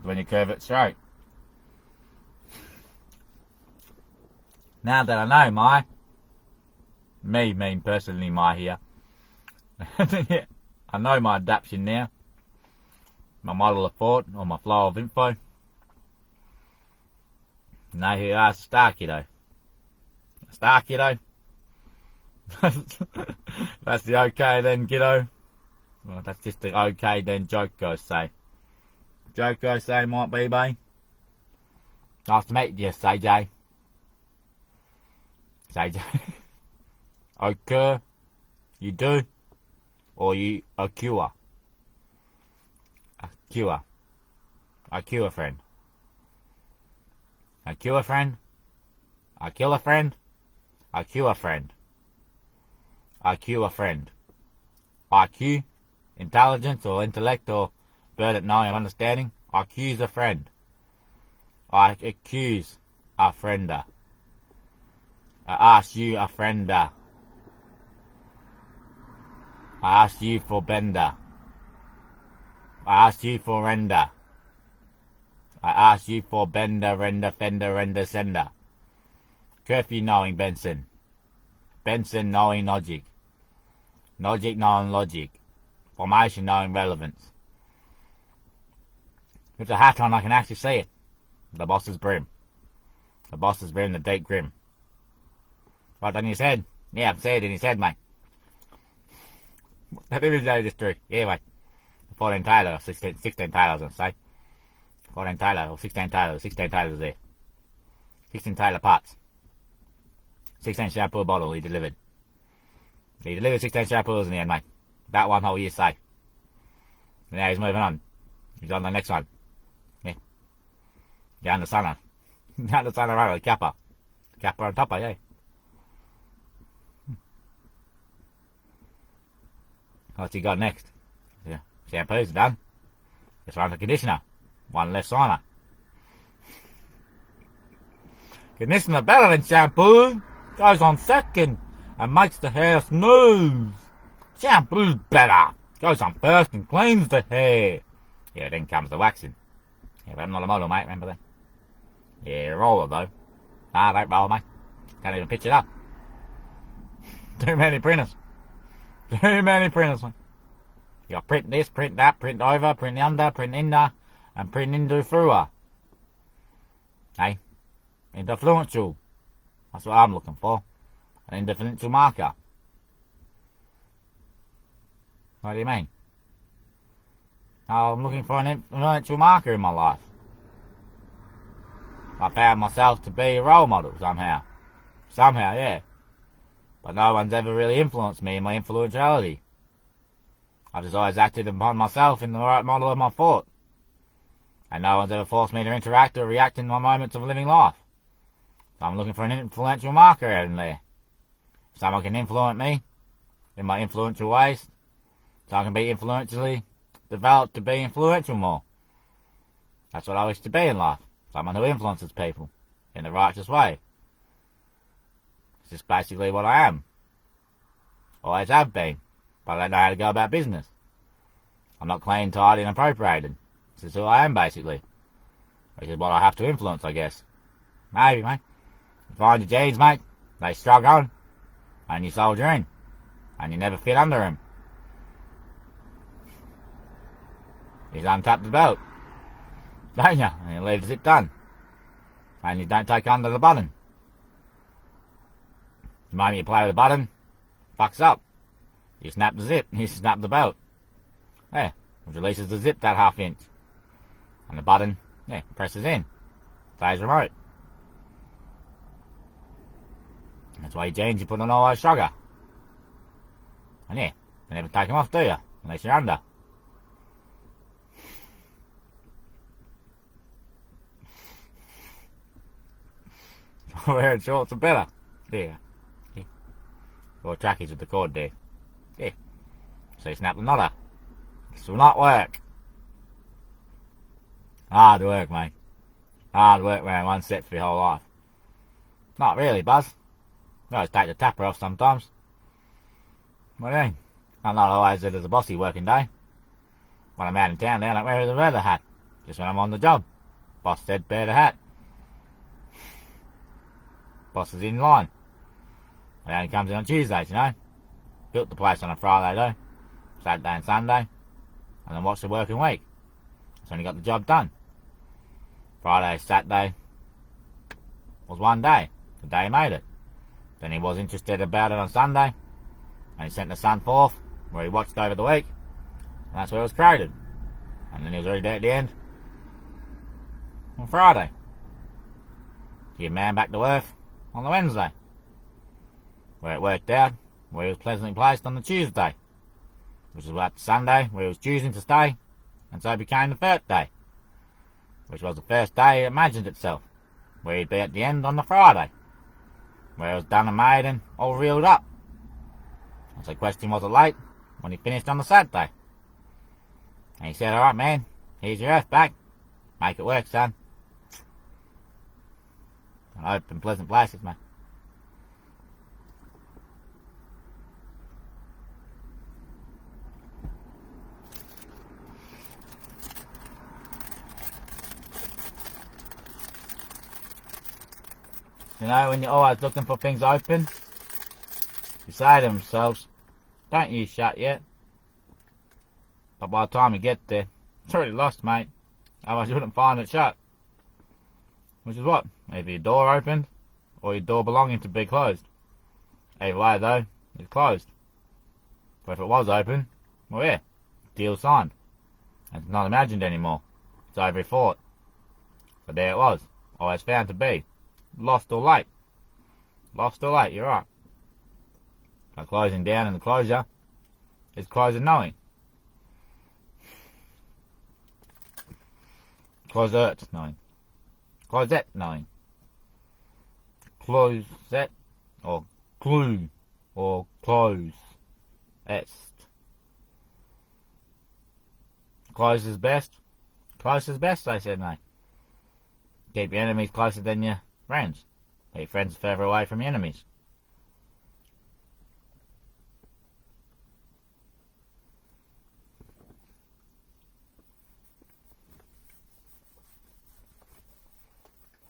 Speaker 1: when you curve it straight. Now that I know mean personally my here. I know my adaptation now. My model of thought or my flow of info. Now here are star kiddo. Star kiddo. That's the okay then kiddo. Well, that's just the okay then joke goes say. Joke I say might be, babe. Nice to meet you, say Jay. Say Jay. Occur. You do. Or you occur. Occur. Occur friend. Occur friend. I kill a friend. IQ a friend. IQ a friend. IQ, intelligence or intellect or bird at knowing and understanding. IQ's a friend. I accuse a friender. I ask you a friender. I ask you for bender. I ask you for render. I ask you for bender, render, fender, render, sender. Curfew knowing Benson. Benson knowing logic. Logic knowing logic. Formation knowing relevance. With the hat on I can actually see it. The boss's brim. The boss's brim, the deep grim. Right on his head? Yeah, I can see it in his head, mate. That is just true. Yeah, mate. 14 tailor, 16 tailors, I was going to say. 14 tailor, or 16 tailors, 16 tailors there. 16 tailor parts. 16 shampoo bottle he delivered. He delivered 16 shampoos in the end, mate. That one whole year say. And now he's moving on. He's on the next one. Yeah. Down the sun. Down the sun around, Kappa. Kappa on top, yeah. What's he got next? Yeah. Shampoo's done. Just run the conditioner. One less sauna. Conditioner better than shampoo. Goes on second and makes the hair smooth. Shampoo's better. Goes on first and cleans the hair. Yeah, then comes the waxing. Yeah, but I'm not a model, mate, remember that? Yeah, roller though. Nah, don't roll, mate. Can't even pitch it up. Too many printers. Too many printers, mate. You got print this, print that, print over, print under, print under, and print into through. Hey? Interfluential. That's what I'm looking for. An indifferential marker. What do you mean? Oh, I'm looking for an influential marker in my life. I found myself to be a role model somehow. Somehow, yeah. But no one's ever really influenced me in my influentiality. I've just always acted upon myself in the right model of my thought. And no one's ever forced me to interact or react in my moments of living life. So I'm looking for an influential marker in there. Someone can influence me in my influential ways. So I can be influentially developed to be influential more. That's what I wish to be in life. Someone who influences people in the righteous way. It's just basically what I am. Always have been. But I don't know how to go about business. I'm not clean, tidy and appropriated. This is who I am basically. Which is what I have to influence, I guess. Maybe, mate. Find your jeans, mate. They strug on. And you soldier in. And you never fit under them. He's untapped the belt. Don't you? And you leave the zip done. And you don't take under the button. The moment you play with the button, fucks up. You snap the zip. You snap the belt. There. It releases the zip that half inch. And the button, yeah, presses in. Stays remote. That's why your jeans you put on all those sugar. And yeah, you never take them off, do you? Unless you're under. Wearing shorts are better. Yeah. Yeah. Or trackies with the cord there. Yeah. So you snap the knotter. This will not work. Hard work, mate. Hard work wearing one set for your whole life. Not really, Buzz. You always take the tapper off sometimes. What do you mean? I'm not always it as a bossy working day. When I'm out in town, I don't wear the weather hat. Just when I'm on the job. Boss said bear the hat. Boss is in line. It only comes in on Tuesdays, you know. Built the place on a Friday though. Saturday and Sunday. And then watched the working week. That's when he got the job done. Friday, Saturday was one day. The day he made it. Then he was interested about it on Sunday. And he sent the son forth, where he watched over the week. And that's where it was created. And then he was already there at the end. on Friday. To get man back to Earth on the Wednesday. Where it worked out, where he was pleasantly placed on the Tuesday. Which was about the Sunday, where he was choosing to stay, and so became the third day. Which was the first day it imagined itself, where he'd be at the end on the Friday. Where it was done and made and all reeled up. And so the question was it late, when he finished on the Saturday. And he said, alright man, here's your Earth back. Make it work, son. And open, pleasant places, man. You know, when you're always looking for things open, you say to themselves, don't you shut yet. But by the time you get there, it's already lost, mate. Otherwise you wouldn't find it shut. Which is what? Either your door opened, or your door belonging to be closed. Either way though, it's closed. But if it was open, well yeah, deal signed. And it's not imagined anymore. It's over your thought. But there it was, always found to be. Lost or late. Lost or late, you're right. But closing down and the closure is closing knowing. Closet knowing. Closet knowing. Closet or clue or close. Est. Close is best. Close is best, they said, mate. Keep your enemies closer than your friends. Keep friends further away from your enemies.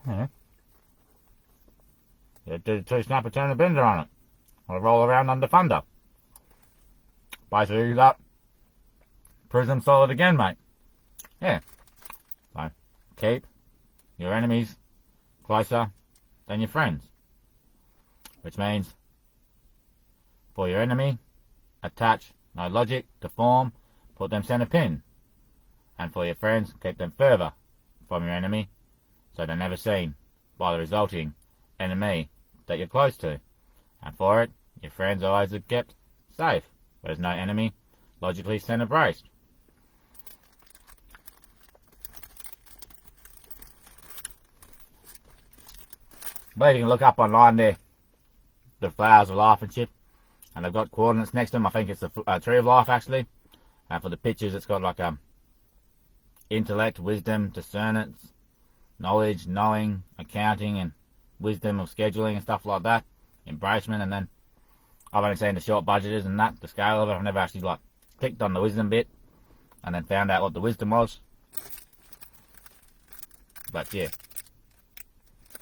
Speaker 1: Yeah. You do the two snapper, turn the bender on it. Or roll around under thunder. Basically that. Prism solid again, mate. Yeah. So, keep your enemies closer than your friends. Which means, for your enemy, attach no logic to form, put them center pin. And for your friends, keep them further from your enemy, so they're never seen by the resulting enemy that you're close to. And for it, your friends always are kept safe, where there's no enemy logically center braced. But you can look up online there, the flowers of life and shit, and they've got coordinates next to them. I think it's a tree of life actually. And for the pictures, it's got like intellect, wisdom, discernance, knowledge, knowing, accounting, and wisdom of scheduling and stuff like that. Embracement, and then I've only seen the short budgeters and that, the scale of it. I've never actually like clicked on the wisdom bit and then found out what the wisdom was. But yeah,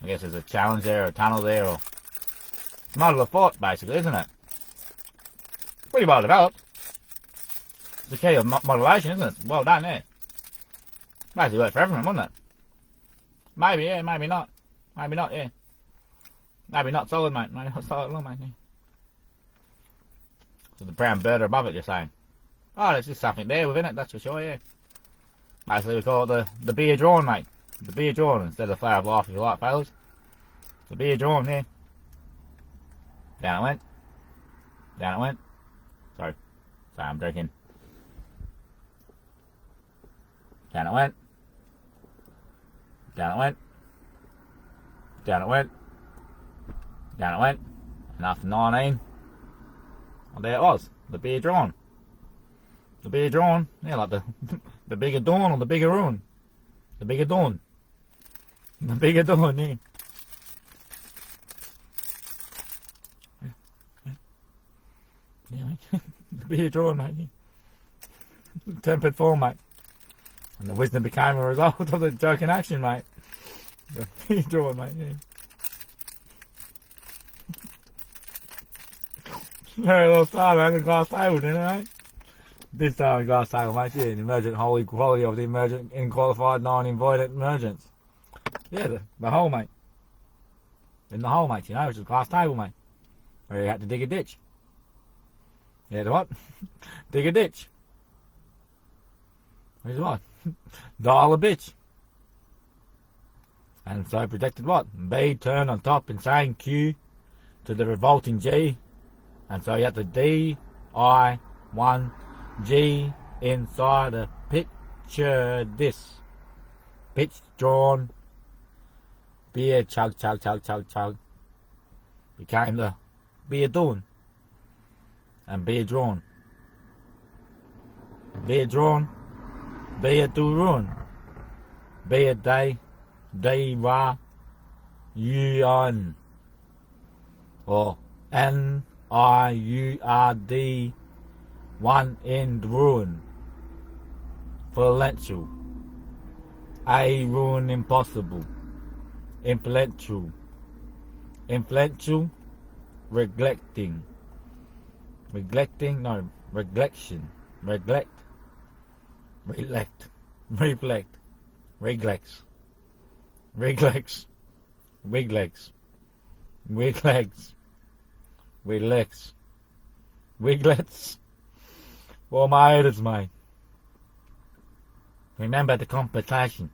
Speaker 1: I guess there's a challenge there, or a tunnel there, or model of thought basically, isn't it? Pretty well developed. It's the key of modulation, isn't it? Well done there. Basically worked for everyone, wouldn't it? Maybe, yeah, maybe not. Maybe not, yeah. Maybe not solid, mate. Maybe not solid at all, mate. Yeah. So the brown bird above it, you're saying? Oh, there's just something there within it, that's for sure, yeah. Basically, we call it the beer drawn, mate. The beer drawn instead of the flower of life, if you like, fellas. The beer drawn, yeah. Down it went. Down it went. Sorry, I'm drinking. Down it went. Down it went. Down it went. Down it went. And after 19, well, there it was. The beer drawn. The beer drawn. Yeah, like the bigger dawn or the bigger ruin. The bigger dawn. The bigger dawn, yeah. Yeah, mate. The beer drawn, mate. Yeah. Tempered form, mate. And the wisdom became a result of the joke in action, mate. The beer drawn, mate, yeah. Very little star, man, the glass table, didn't it, mate? This time, glass table, mate, yeah, an emergent whole equality of the emergent, unqualified, non-invited emergence. Yeah, the hole, mate. In the hole, mate, you know, which is a glass table, mate. Where you had to dig a ditch. Yeah, the what? Dig a ditch. Which is what? Dial a bitch.
Speaker 3: And so projected what? B turned on top and saying Q to the revolting G. And so you have the D, I, 1, G inside a picture this. Pitch drawn. Beer chug chug chug chug chug. Became the beer doing. And beer drawn. Beer drawn. Beer do ruin. Beer day. Day ra. U-N. Or N-I-U-R-D. One in ruin. Influential. A ruin impossible. Influential. Influential. Neglecting. Neglecting, no, reglection. Neglect. Reflect. Reflect. Reglex. Reglex. Wiglegs. Wiglegs. Wiglegs. Wiglets. Well, my editors, mate. Remember the competition.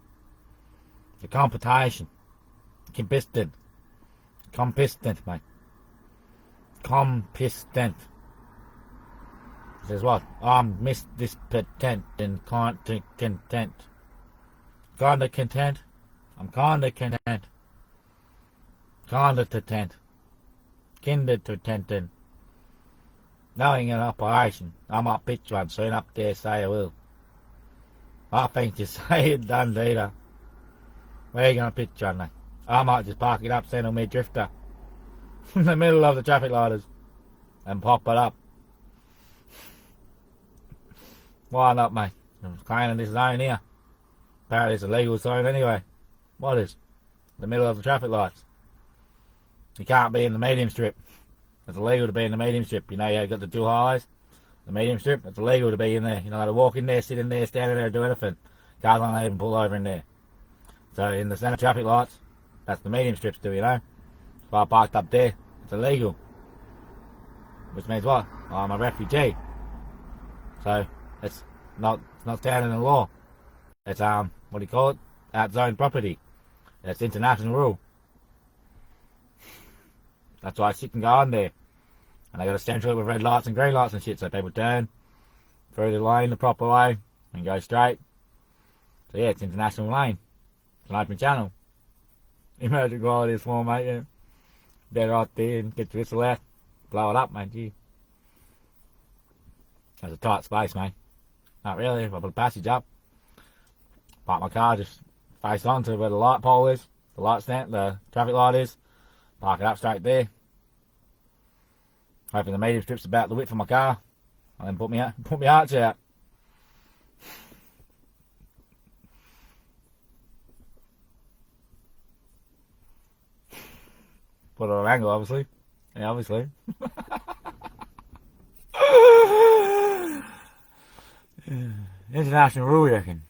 Speaker 3: The competition. Compistent. Compistent, mate. Compistent. Says what? I'm misdispotent and content content. Kinda content. I'm kinda content. Kinda content. Kinder to tentent. Knowing an operation. I might pitch one soon up there, say I will. I think you say it done, later. Where are you going to pitch one, mate? I might just park it up, send on me drifter. In the middle of the traffic lighters. And pop it up. Why not, mate? I'm claiming this zone here. Apparently it's a legal zone anyway. What is? The middle of the traffic lights. You can't be in the medium strip. It's illegal to be in the medium strip. You know, you've got the two highways. The medium strip, it's illegal to be in there. You're not allowed to walk in there, sit in there, stand in there, do anything. Cars aren't even pull over in there. So in the centre traffic lights, that's the medium strips do, you know. If I parked up there, it's illegal. Which means what? I'm a refugee. So it's not standing in the law. It's what do you call it? Outzone property. It's international rule. That's why shit can go on there. And they got a central with red lights and green lights and shit, so people turn through the lane the proper way and go straight. So yeah, it's international lane. It's an open channel. Imagine quality is small, mate, yeah. Get right there and get your whistle out. Blow it up, mate, gee. That's a tight space, mate. Not really, if I put a passage up. Park my car just face on to where the light pole is. The light stand, the traffic light is. Park it up straight there. Hoping the medium strip's about the width of my car. And then put my arch out. Put it on an angle, obviously. Yeah, obviously. International rule, you reckon?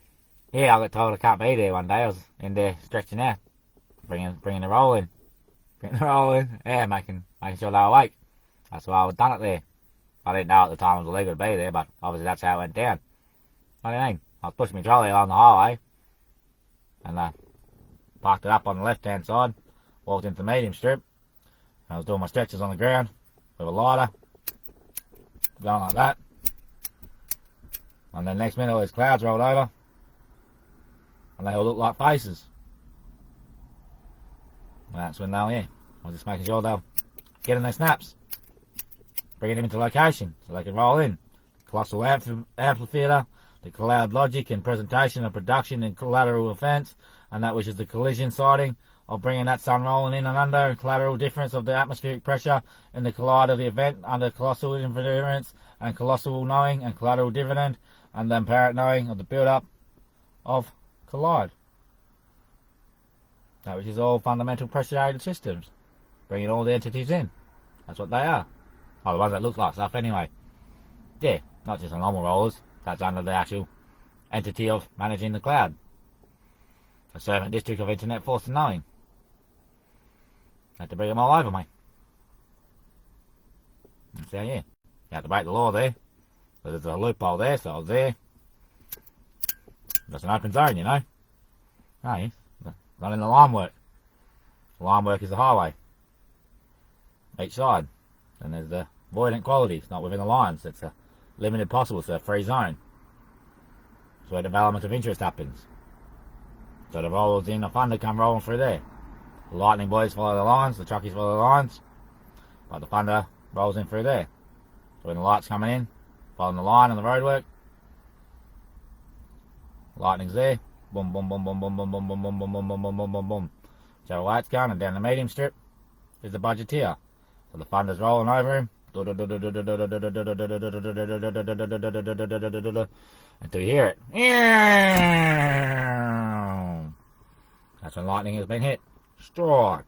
Speaker 3: Yeah, I got told I can't be there one day. I was in there stretching out. Bringing the roll in. Bringing the roll in. Yeah, making sure they were awake. That's why I was done it there. I didn't know at the time it was illegal to be there, but obviously that's how it went down. What do you mean? I was pushing my trolley along the highway. And parked it up on the left-hand side. Walked into the medium strip. I was doing my stretches on the ground with a lighter. Going like that. And then next minute all these clouds rolled over. And they all looked like faces. And that's when they were here. I was just making sure they'll get in their snaps. Bringing them into location so they can roll in. Colossal amphitheatre, the cloud logic and presentation of production and collateral events, and that which is the collision sighting of bringing that sun rolling in and under, and collateral difference of the atmospheric pressure in the collide of the event under colossal interference and colossal knowing and collateral dividend, and then apparent knowing of the build-up of collide. That which is all fundamental pressure-aided systems, bringing all the entities in. That's what they are. Oh, the ones that look like stuff anyway. Yeah, not just the normal rollers. That's under the actual entity of managing the cloud. The servant district of internet force and knowing. Had to bring them all over, mate. So yeah, you have to break the law there. But there's a loophole there, so I was there. That's an open zone, you know. Oh, yeah. Not in the line work. The line work is the highway. Each side. And there's the voidant qualities, not within the lines. It's a limited possible, so a free zone. It's where development of interest happens. So the rollers in the thunder come rolling through there. The lightning boys follow the lines, the truckies follow the lines, but the thunder rolls in through there. So when the light's coming in, following the line on the roadwork, lightning's there, boom, boom, boom, boom, boom, boom, boom, boom, boom, boom, boom, boom, boom, boom, boom, boom. So the light's going, and down the medium strip is the budgeteer. So the thunder's rolling over him, until you hear it. That's when lightning has been hit. Strike.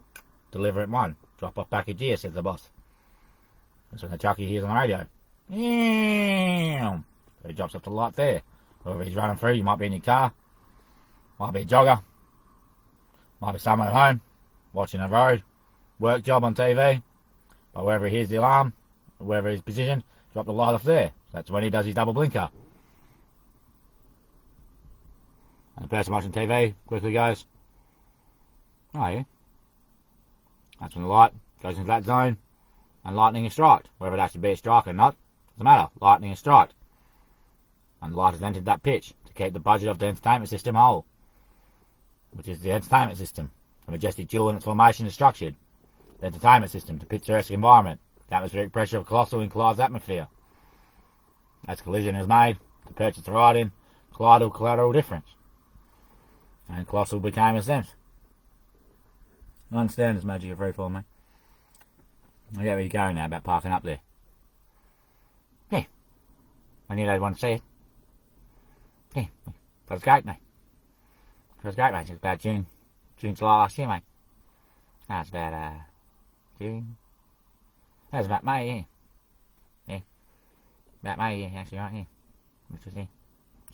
Speaker 3: Deliver it one. Drop off package here, says the boss. That's when the chucky hears on the radio. So he drops off the light there. Wherever he's running through, you might be in your car. Might be a jogger. Might be someone at home. Watching a road. Work job on TV. But wherever he hears the alarm, wherever he's positioned, drop the light off there. That's when he does his double blinker. And the person watching TV quickly goes, oh yeah. That's when the light goes into that zone and lightning is striked. Whether it actually be a strike or not, doesn't matter. Lightning is striked. And the light has entered that pitch to keep the budget of the entertainment system whole. Which is the entertainment system. The majestic jewel in its formation is structured. The entertainment system, the picturesque environment, the atmospheric pressure of colossal in collides atmosphere. As collision is made, the purchase the ride in, colloidal collateral difference. And colossal became a sense. I understand this magic of freefall, mate. I get where you're going now about parking up there. Yeah. I knew they'd want to see it. Yeah. That was great, mate. It was great, mate. It was about June, July last year, mate. That was about, June. That was about May, yeah. Yeah. About May, yeah, actually, right, yeah. Which was, yeah.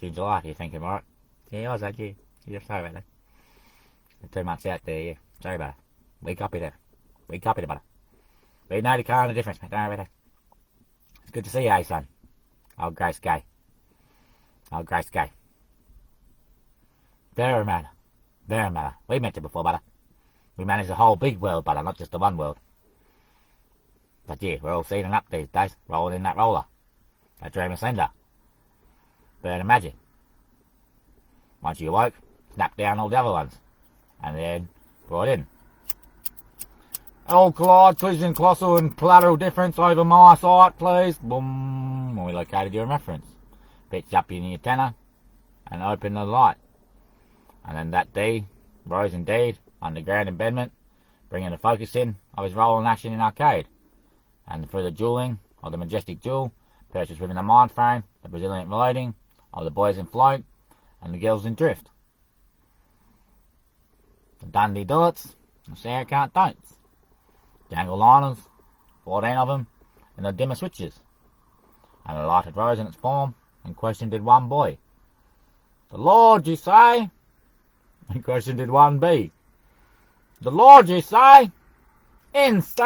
Speaker 3: June, July, you're thinking, right? Yeah, I was that, yeah. Yeah, sorry about that. 2 months out there, yeah. Sorry about it. We copied it. We copied it, brother. We know the kind of difference, mate. Don't worry about it. It's good to see you, eh, son? Old Grace Gay. Old Grace Gay. Very matter. Very matter. We met it before, brother. We manage the whole big world, brother, not just the one world. But yeah, we're all sealing up these days, rolling in that roller. That dream slender. Bird of magic. Once you awoke, snap down all the other ones. And then brought in. All collide, collision, colossal and collateral difference over my sight, please. Boom. We located your reference. Pitch up in your antenna and open the light. And then that D, rose indeed, underground embedment, bringing the focus in of his rolling action in arcade. And through the jewelling of the majestic jewel, purchased within the mind frame, the Brazilian reloading of the boys in float and the girls in drift. The Dundee Dullets, the Sarah Can't Don'ts. Jangle liners, 14 of them, and the dimmer switches. And the light had rose in its form, and question did one boy. The Lord, you say? And question did one be. The Lord, you say? Insane!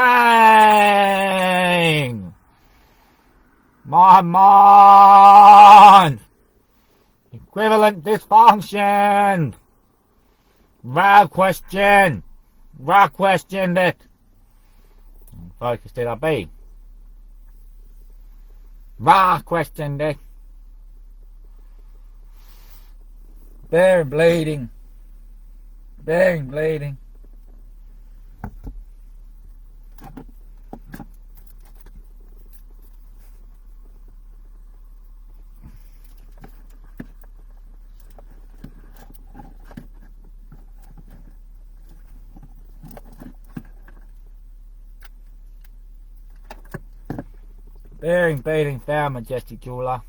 Speaker 3: My mind! Equivalent dysfunction! Raw question! Raw questioned it! Focus did I be? Raw questioned it!
Speaker 1: Very bleeding. Very bleeding. Bearing, beating, foul, majestic jeweler.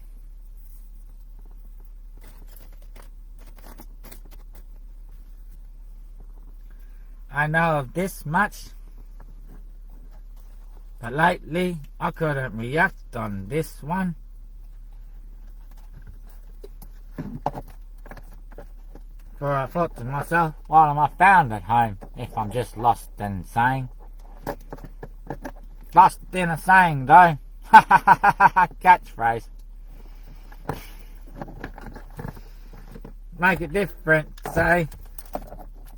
Speaker 1: I know of this much, but lately I couldn't react on this one. For I thought to myself, what am I found at home if I'm just lost and sane? Lost in a saying though. Catchphrase. Make it different, say.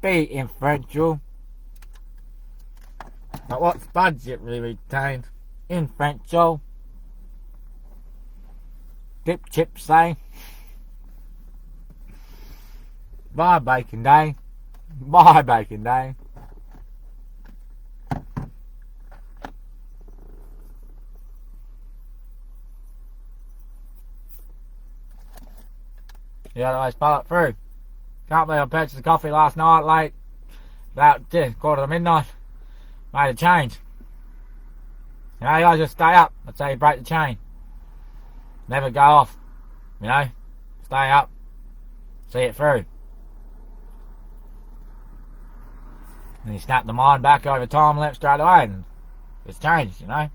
Speaker 3: be inferential. But what's budgetary retained? Inferential. Dip chip say. Bye bacon day. Bye bacon day. Yeah, I spell it through. Can't believe I purchased a coffee last night late. About quarter to midnight. Made a change. You know, you guys just stay up. That's how you break the chain. Never go off. You know? Stay up. See it through. And you snap the mind back over time limp straight away and it's changed, you know.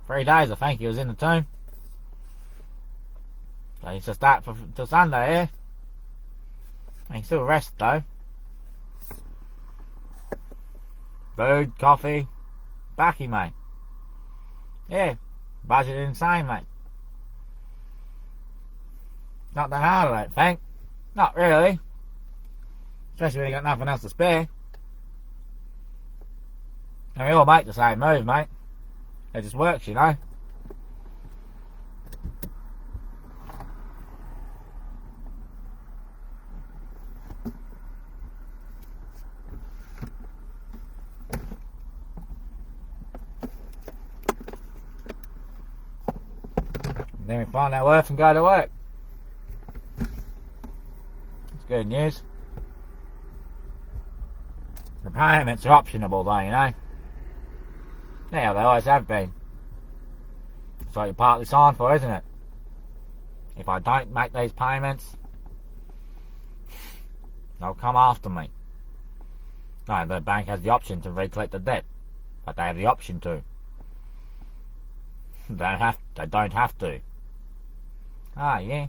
Speaker 3: 3 days I think he was in the tomb. So he's just that till Sunday, yeah? He can still rest though. Food, coffee, backy, mate. Yeah, budget insane, mate. Not that hard, I don't think. Not really. Especially when you got nothing else to spare. And we all make the same move, mate. It just works, you know. And then we find our worth and go to work. It's good news. The payments are optionable though, you know. Yeah, they always have been. That's what you're partly signed for, isn't it? If I don't make these payments, they'll come after me. No, the bank has the option to recollect the debt, but they have the option to. They don't have to. Ah, yeah.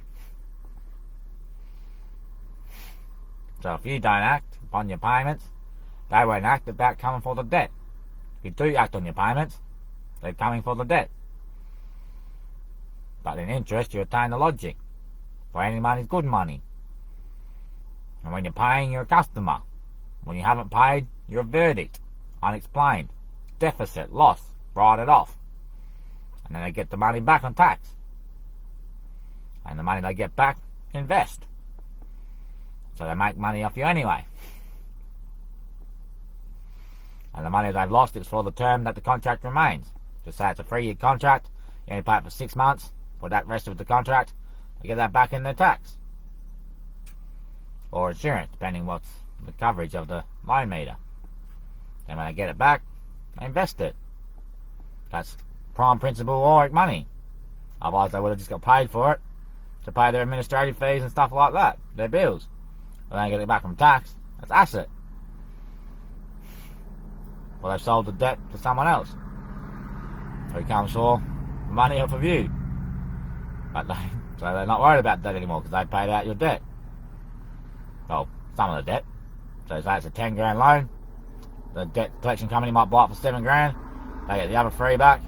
Speaker 3: So if you don't act upon your payments, they won't act about coming for the debt. If you do act on your payments, they're coming for the debt. But in interest, you attain the logic. For any money is good money. And when you're paying, you're a customer. When you haven't paid, you're a verdict. Unexplained. Deficit, loss, write it off. And then they get the money back on tax. And the money they get back, invest. So they make money off you anyway. And the money they've lost is for the term that the contract remains. Just say it's a 3-year contract, you only pay it for 6 months, for that rest of the contract, they get that back in their tax. Or insurance, depending what's the coverage of the loan meter. And when they get it back, they invest it. That's prime principal or money. Otherwise they would have just got paid for it to pay their administrative fees and stuff like that, their bills. But they get it back from tax, that's asset. Well, they've sold the debt to someone else. So he comes for money off of you. But so they're not worried about that anymore because they paid out your debt. Well, some of the debt. So say it's a 10 grand loan. The debt collection company might buy it for 7 grand. They get the other 3 back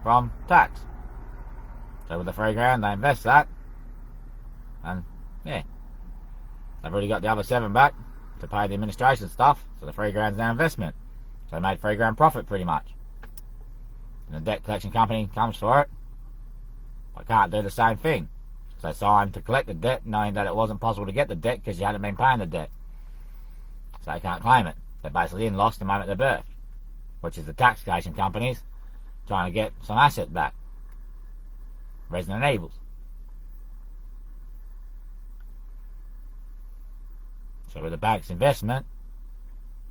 Speaker 3: from tax. So with the 3 grand, they invest that. And yeah, they've already got the other 7 back to pay the administration stuff. So the 3 grand's their investment. So they made 3 grand profit pretty much. And the debt collection company comes for it, but can't do the same thing. So they signed to collect the debt knowing that it wasn't possible to get the debt because you hadn't been paying the debt. So they can't claim it. They're basically in loss the moment they're birthed, which is the tax collection companies trying to get some asset back. Resident evils. So with the bank's investment,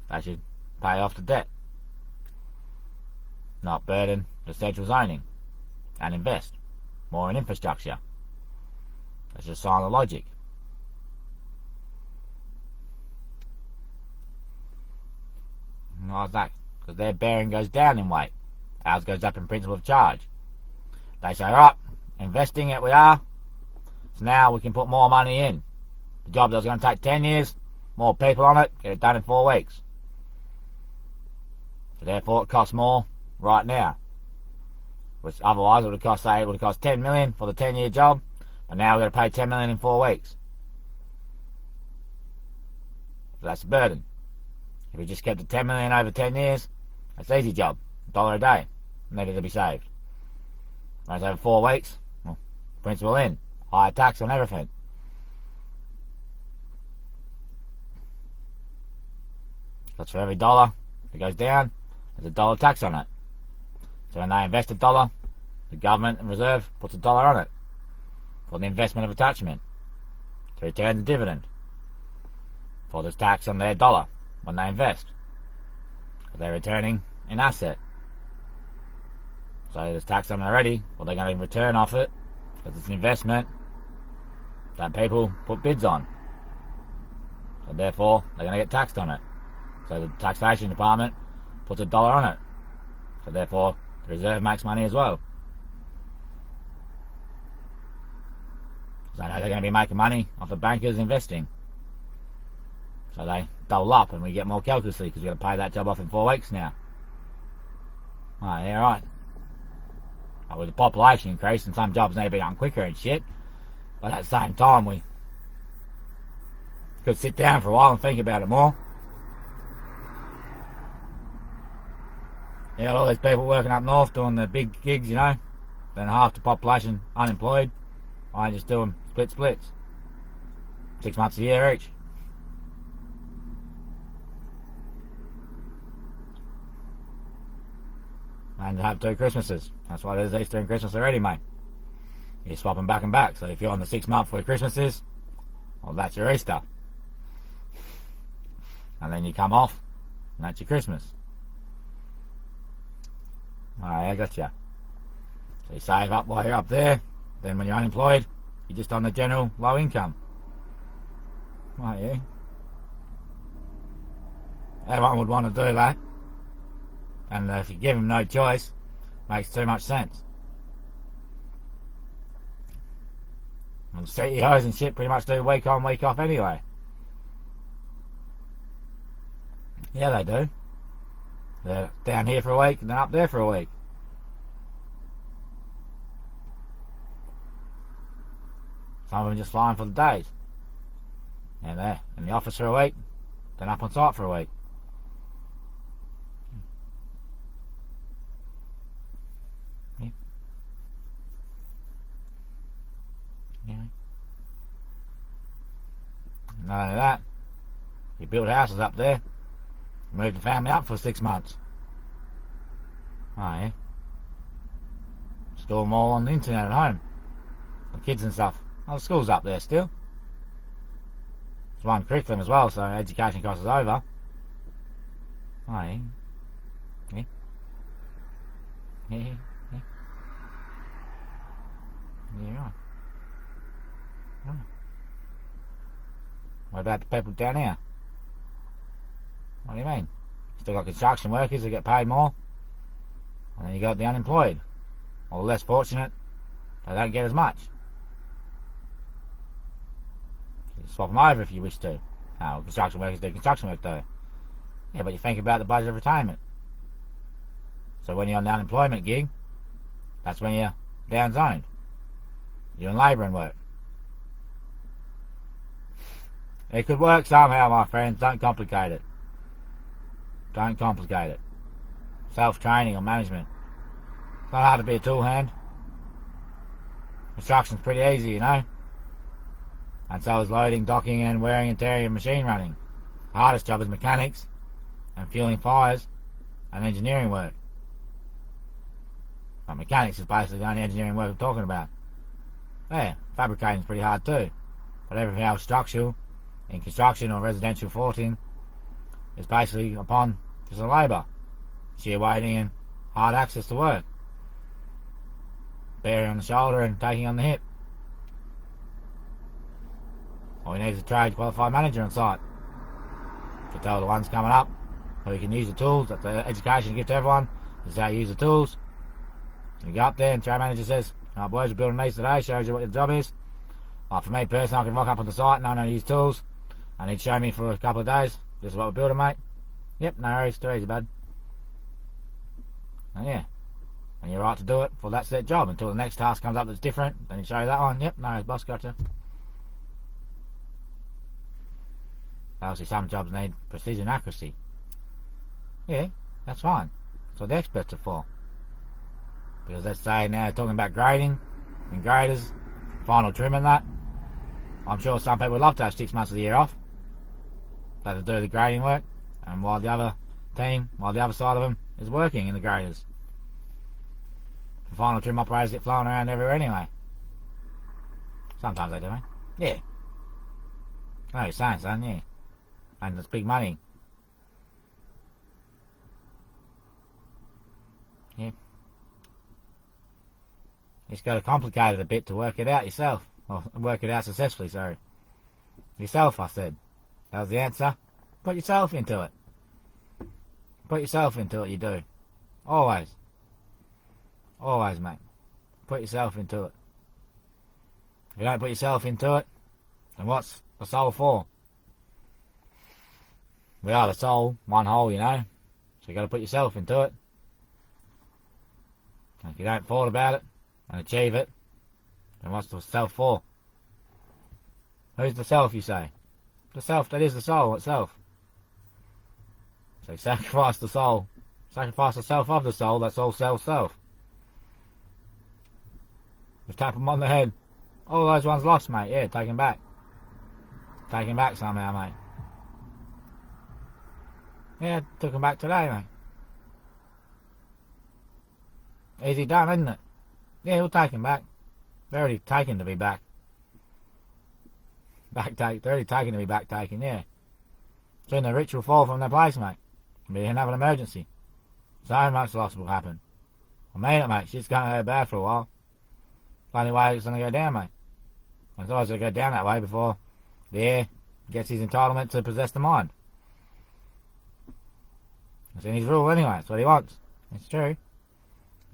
Speaker 3: they should pay off the debt, not burden the central zoning, and invest more in infrastructure. That's just silent logic. And why is that? Because their bearing goes down in weight. Ours goes up in principle of charge. They say, right, investing it we are, so now we can put more money in. The job that was going to take 10 years, more people on it, get it done in 4 weeks. So therefore it costs more right now. Which otherwise it would have cost, say, it would have cost 10 million for the 10-year job, but now we've got to pay 10 million in 4 weeks. So that's a burden. If we just kept it 10 million over 10 years, that's an easy job. $1 a day. Needed to be saved. Whereas over 4 weeks, well, principal in. Higher tax on everything. Because for every dollar that goes down, there's $1 tax on it. So when they invest $1, the government and reserve puts $1 on it for the investment of attachment to return the dividend for this tax on their dollar when they invest. Because they're returning an asset. So there's tax on it already, but they're going to return off it because it's an investment that people put bids on. So therefore, they're going to get taxed on it. So the taxation department puts $1 on it. So therefore, the reserve makes money as well. So they know they're going to be making money off the bankers investing. So they double up and we get more calculously because we've got to pay that job off in 4 weeks now. Oh, yeah, right. With the population increase and some jobs need to be done quicker and shit. But at the same time, we could sit down for a while and think about it more. You got all these people working up north doing the big gigs, you know. Then half the population unemployed. I just do them splits. 6 months a year each. And have 2 Christmases. That's why there's Easter and Christmas already, mate. You swap them back and back. So if you're on the 6th month where Christmas is, well, that's your Easter. And then you come off, and that's your Christmas. Alright, I got you. So you save up while you're up there. Then when you're unemployed, you're just on the general low income. Right, yeah. Everyone would want to do that. And if you give them no choice, makes too much sense. And CEOs and shit pretty much do week on, week off anyway. Yeah, they do. They're down here for a week and then up there for a week. Some of them just flying for the days. And they're in the office for a week, then up on site for a week. Yeah. Not only that, you build houses up there, move the family up for 6 months. Oh yeah. Store them all on the internet at home. The kids and stuff. Oh, the school's up there still. It's one curriculum as well, so education cost is over. Oh yeah. Yeah. Yeah. Yeah. Yeah, right. Oh. What about the people down here? What do you mean? Still got construction workers that get paid more, and then you got the unemployed, or the less fortunate, they don't get as much. You swap them over if you wish to. Now, construction workers do construction work though. Yeah, but you think about the budget of retirement. So when you're on the unemployment gig, that's when you're downzoned. You're in labouring work. It could work somehow, my friends. Don't complicate it. Don't complicate it. Self-training or management. It's not hard to be a tool hand. Construction's pretty easy, you know. And so is loading, docking and wearing and tearing and machine running. The hardest job is mechanics and fueling fires and engineering work. But mechanics is basically the only engineering work I'm talking about. Yeah, fabricating's pretty hard too. But everything else structural, in construction or residential forting, is basically upon just a labour. Sheer weighting and hard access to work. Bearing on the shoulder and taking on the hip. All we need is a trade qualified manager on site to tell the ones coming up how you can use the tools that the education gives to everyone. This is how you use the tools. You go up there and the trade manager says, "Alright boys, we're building these today," shows you what your job is. For me personally, I can rock up on the site and I know how to use tools. I need to show me for a couple of days. This is what we're building, mate. Yep, no worries, too easy, bud. And yeah. And you're right to do it for that set job until the next task comes up that's different. Then you show you that one. Yep, no worries, boss, gotcha. Obviously some jobs need precision accuracy. Yeah, that's fine. That's what the experts are for. Because let's say now talking about grading and graders, final trim and that. I'm sure some people would love to have 6 months of the year off. They have to do the grading work, and while the other side of them is working in the graders. The final trim operators get flown around everywhere anyway. Sometimes they do, eh? Yeah. I know what you're saying, son, yeah. And it's big money. Yeah. You just got to complicate it a bit to work it out yourself. Or work it out successfully, sorry. Yourself, I said. That was the answer. Put yourself into it. Put yourself into it, you do. Always. Always, mate. Put yourself into it. If you don't put yourself into it, then what's the soul for? We are the soul, one whole, you know. So you got to put yourself into it. And if you don't thought about it and achieve it, then what's the self for? Who's the self, you say? The self that is the soul itself. So sacrifice the soul. Sacrifice the self of the soul, that's all self. Just tap them on the head. All those ones lost, mate. Yeah, take them back. Take them back somehow, mate. Yeah, took them back today, mate. Easy done, isn't it? Yeah, we'll take them back. They're already taken to be back. They're already taken to be back taken, yeah. Soon the rich will fall from their place, mate. We can have an emergency. So much loss will happen. I mean it, mate. Shit's going to go bad for a while. The only way it's going to go down, mate. It's always going to go down that way before the heir gets his entitlement to possess the mind. It's in his rule anyway. It's what he wants. It's true.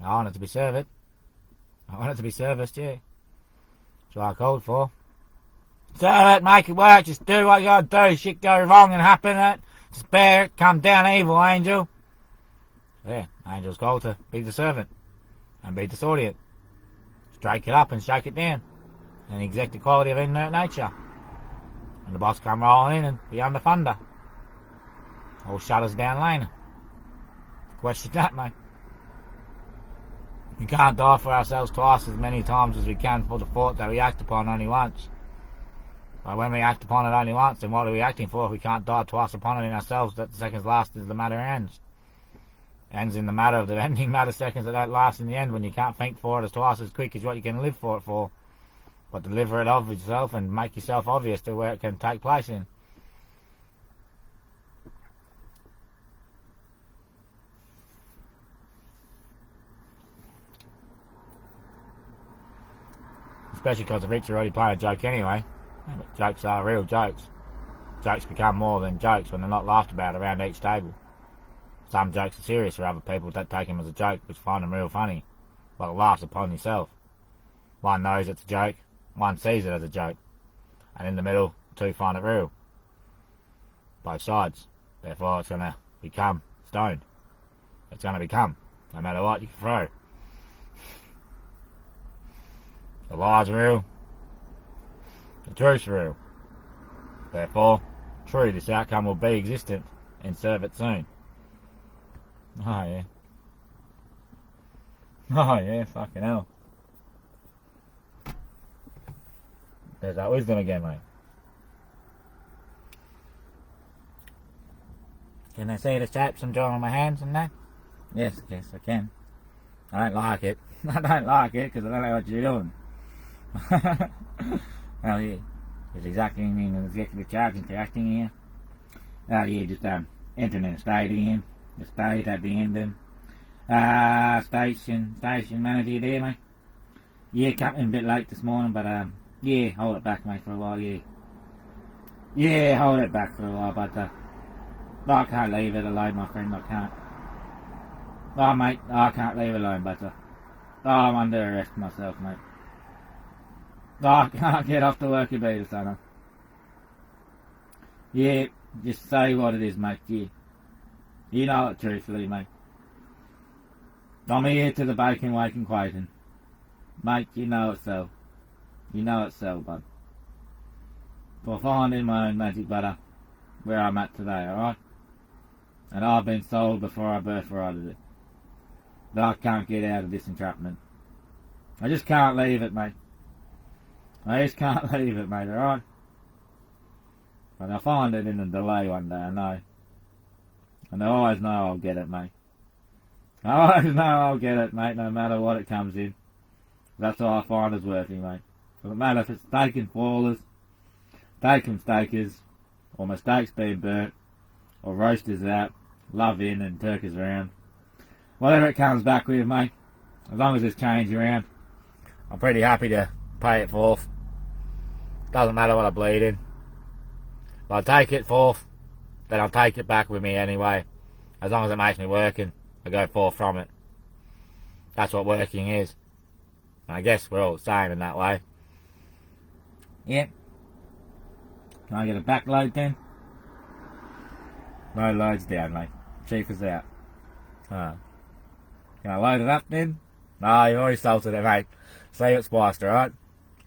Speaker 3: I want it to be served. I want it to be serviced, yeah. That's what I called for. Serve it, make it work, just do what you gotta do. Shit go wrong and happen, it. Just bear it, come down evil, angel. Yeah, angel's called to be the servant and be the subordinate. Strike it up and shake it down. And exect the quality of inert nature. And the boss come rolling in and be under thunder. All shutters down lane. Question that, mate. We can't die for ourselves twice as many times as we can for the thought that we act upon only once. But when we act upon it only once, then what are we acting for if we can't die twice upon it in ourselves that the seconds last as the matter ends? Ends in the matter of the ending matter seconds that don't last in the end when you can't think for it as twice as quick as what you can live for it for. But deliver it of yourself and make yourself obvious to where it can take place in. Especially because the rich are already playing a joke anyway. But jokes are real jokes. Jokes become more than jokes when they're not laughed about around each table. Some jokes are serious for other people that take them as a joke, which find them real funny, but laughs upon yourself. One knows it's a joke, one sees it as a joke, and in the middle, two find it real. Both sides. Therefore, it's going to become stoned. It's going to become, no matter what you can throw. The lie's real. The truth's real. Therefore, true, this outcome will be existent and serve it soon. Oh yeah. Oh yeah, fucking hell. There's that wisdom again, mate. Can I see the shapes I'm drawing on my hands and that? Yes, I can. I don't like it. I don't like it because I don't know what you're doing. Well, yeah. There's exactly an executive charge interacting here. Well, yeah, just entering a state in. The state at the end of station manager there, mate. Yeah, coming a bit late this morning, but yeah, hold it back, mate, for a while, yeah. Yeah, hold it back for a while, but I can't leave it alone, my friend, I can't. Oh, mate, I can't leave it alone, but I'm under arrest myself, mate. I can't get off the work either, son. Yeah, just say what it is, mate, yeah. You know it truthfully, mate. I'm here to the bacon, waking, quaking. Mate, you know it so. You know it so, bud. For finding my own magic butter where I'm at today, alright? And I've been sold before I birthrighted it that I can't get out of this entrapment. I just can't leave it, mate. I just can't leave it, mate, alright? But I'll find it in a delay one day, I know. And I always know I'll get it, mate. I always know I'll get it, mate, no matter what it comes in. That's how I find it's working, mate. Doesn't matter if it's taking fallers, taking stakers, or mistakes being burnt, or roasters out, love in and turkers around. Whatever it comes back with, mate, as long as there's change around, I'm pretty happy to pay it forth. Doesn't matter what I bleed in. If I take it forth, then I'll take it back with me anyway. As long as it makes me working, I go forth from it. That's what working is. And I guess we're all the same in that way. Yep. Can I get a back load then? No loads down, mate. Chief is out. Can I load it up then? No, you've already salted it, mate. Save it spiced, alright?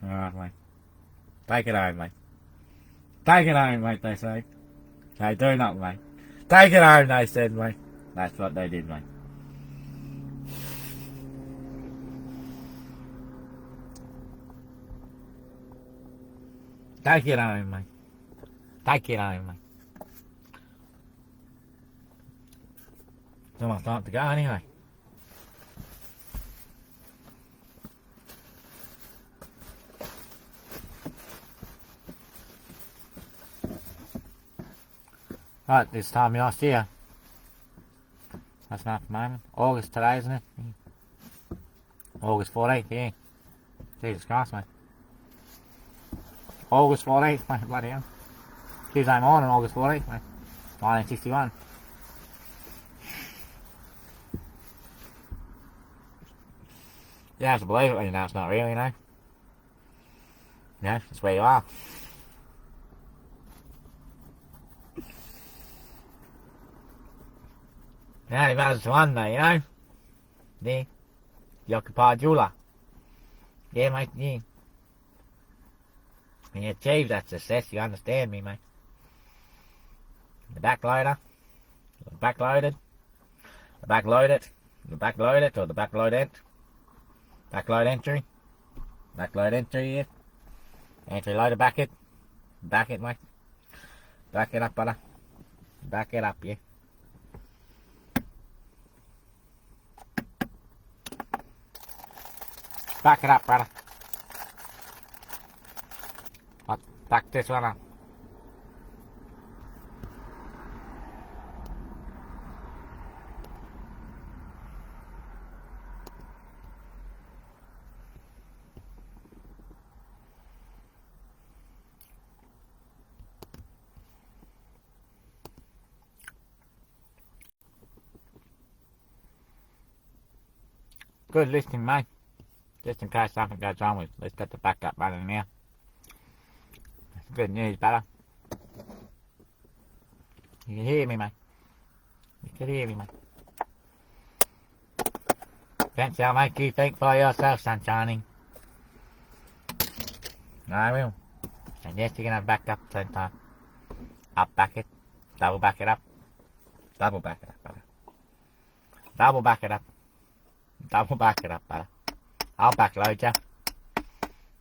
Speaker 3: Alright, mate. Take it home, mate. Take it home, mate, they say. They do not, mate. Take it home, they said, mate. That's what they did, mate. Take it home, mate. Take it home, mate. It's almost time to go anyway. Right, this time last year. That's not the moment. August today, isn't it? Yeah. August 14th, yeah. Jesus Christ, mate. August 14th, mate, bloody hell. Tuesday morning, August 14th, mate. 1961. You have to believe it when you know it's not real, you know. Yeah, that's where you are. It only matters to one though, you know. Yeah. The occupied jeweler. Yeah, mate, yeah. When you achieve that success, you understand me, mate. The backloader, the backloaded, the backloaded, the backloaded, or the backloaded, backload entry, yeah. Entry loader, back it, mate. Back it up, brother. Back it up, yeah. Back it up, brother. Back this one up. Good listening, mate. Just in case something goes wrong, let's get the backup running now. Good news, brother. You can hear me, mate. You can hear me, mate. Eventually I'll make you think for yourself, sunshining. I will. And yes, you're going to back up at the same time. Up back it. Double back it up. Double back it up, brother. Double back it up. Double back it up, brother. I'll backload you.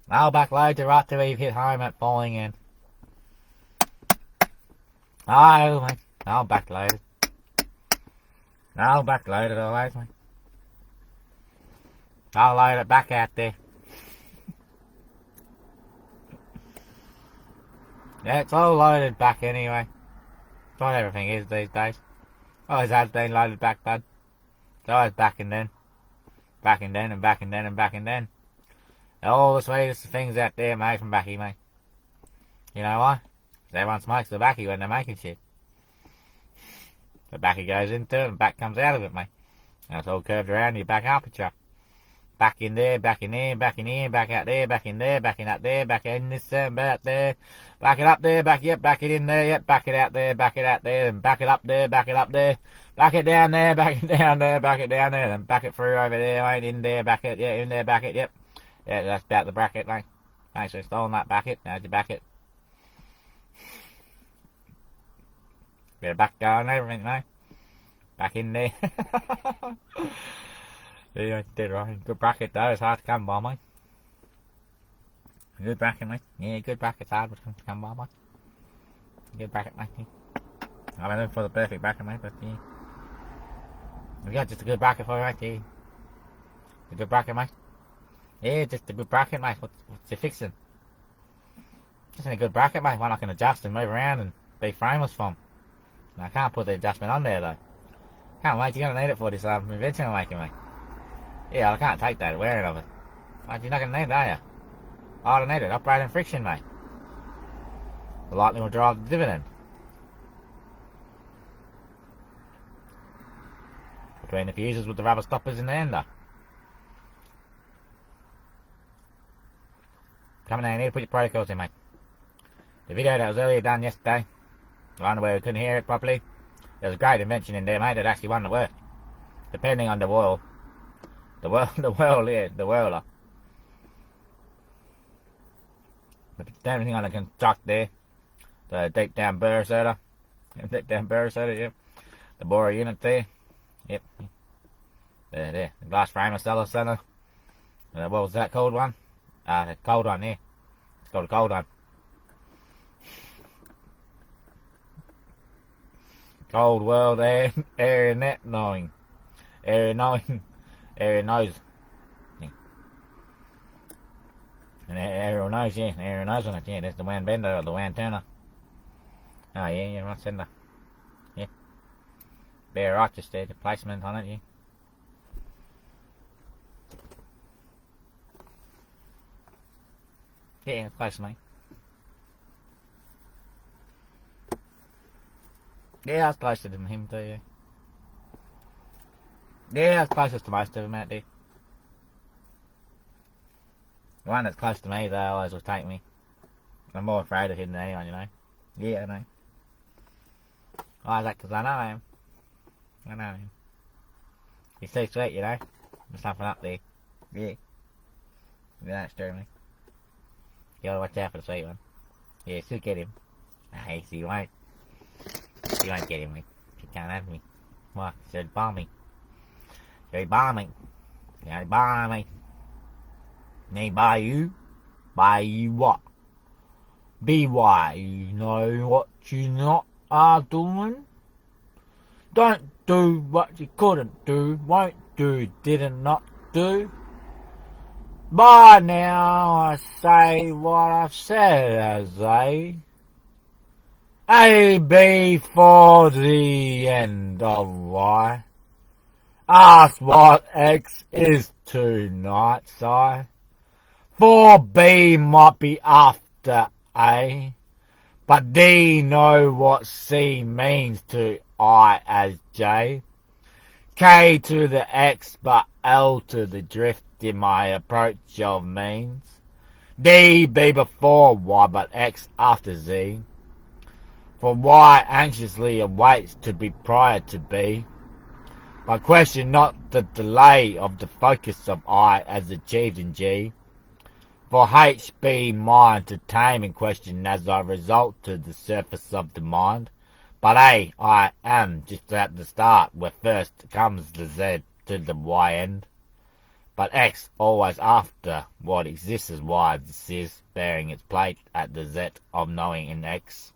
Speaker 3: I'll backload you right till you hit home at falling in. I'll backload it. I'll backload it always, mate. I'll load it back out there. Yeah, it's all loaded back anyway. That's what everything is these days. Always has been loaded back, bud. It's always back and then. Back and then and back and then and back and then. All the sweetest things out there made from backy, mate. You know why? Because everyone smokes the backy when they're making shit. The backy goes into it and back comes out of it, mate. And it's all curved around you back up at you. Back in there, back in here, back in here, back out there, back in there, back in out there, back in this and back there. Back it up there, back, yep, back it in there, yep, back it out there, and back it up there, back it up there. Back it down there, back it down there, back it down there, then back it through over there, mate, in there, back it, yeah, in there, back it, yep. Yeah, that's about the bracket, mate. Thanks for installing that back it, now you back it. Bit of back going and everything, mate. Back in there. Yeah, did right. Good bracket though, it's hard to come by, mate. Good bracket, mate. Yeah, good bracket's hard to come by, mate. Good bracket, mate. I'm looking for the perfect bracket, mate, but yeah. We got just a good bracket for you, mate. Yeah. A good bracket, mate. Yeah, just a good bracket, mate. What's you fixing? Just in a good bracket, mate. One I can adjust and move around and be frameless from. I can't put the adjustment on there, though. Can't wait, you're going to need it for this invention I'm making, mate. Yeah, I can't take that wearing of it. Mate, you're not going to need it, are you? I don't need it. Operating friction, mate. The lightning will drive the dividend. Between the fuses with the rubber stoppers in the ender. Come in, you need to put your protocols in, mate. The video that was earlier done yesterday, the one where we couldn't hear it properly, there's a great invention in there, mate, that actually won the work. Depending on the whirl. The whirler. But everything on the construct there. The deep down burr soda. Yep. The borer unit there. Yep. There. The glass frame cellar center. What was that cold one? The cold one there. It's called a cold one. Cold world area net knowing. Area nose. Yeah. And aerial nose, yeah. Aerial nose on it, yeah. There's the WAN bender or the WAN turner. Oh, yeah, right sender. Yeah. Bare right just there, the placement on it, yeah. Yeah, close, mate. Yeah, I was closer than him too, yeah. Yeah, I was closest to most of them out there. The one that's close to me, though, always will take me. I'm more afraid of him than anyone, you know. Yeah, I know. Why is that? Because I know him. I know him. He's so sweet, you know. There's something up there. Yeah. Yeah, that's true, mate. You gotta watch out for the sweet one. Yeah, still get him. Nah, you won't. You won't get him, mate. You can't have me. What? Should bomb me. Should bomb me. You bomb me. They buy you? Buy you what? Be why you know what you not are doing? Don't do what you couldn't do, won't do, didn't not do. By now I say what I've said as A before the end of Y. Ask what X is tonight, Si. For B might be after A, but D know what C means to I as J. K to the X, but L to the drift in my approach of means. D be before Y, but X after Z. For Y anxiously awaits to be prior to B. But question not the delay of the focus of I as achieved in G. For H be mind to tame in question as I result to the surface of the mind. But A, I am just at the start, where first comes the Z to the Y end. But X always after what exists as Y, this is bearing its plate at the Z of knowing in X.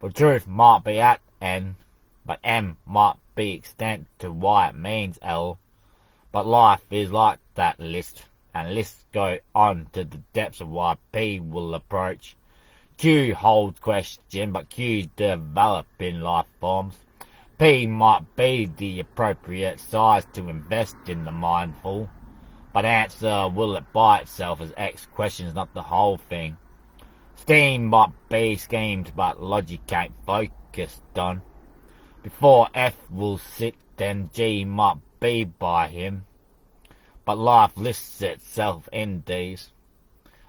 Speaker 3: For truth might be at N, but M might be extent to Y it means L. But life is like that list, and lists go on to the depths of why P will approach. Q holds question, but Q develop in life forms. P might be the appropriate size to invest in the mindful, but answer will it by itself as X questions not the whole thing. Steam might be schemed, but logic ain't focused on. Before F will sit, then G might be by him. But life lists itself in these.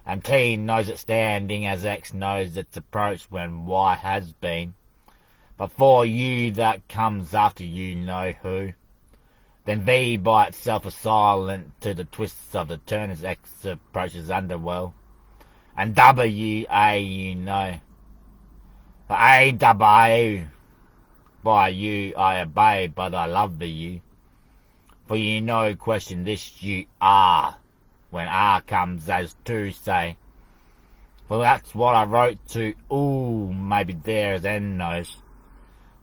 Speaker 3: And T knows it standing as X knows its approach when Y has been. But for you that comes after you know who. Then V by itself is silent to the twists of the turn as X approaches underwell. And W, A you know. But A, W, by you I obey, but I love the you. For you know question this you are, when R comes as to say. For that's what I wrote to, ooh, maybe there's N knows.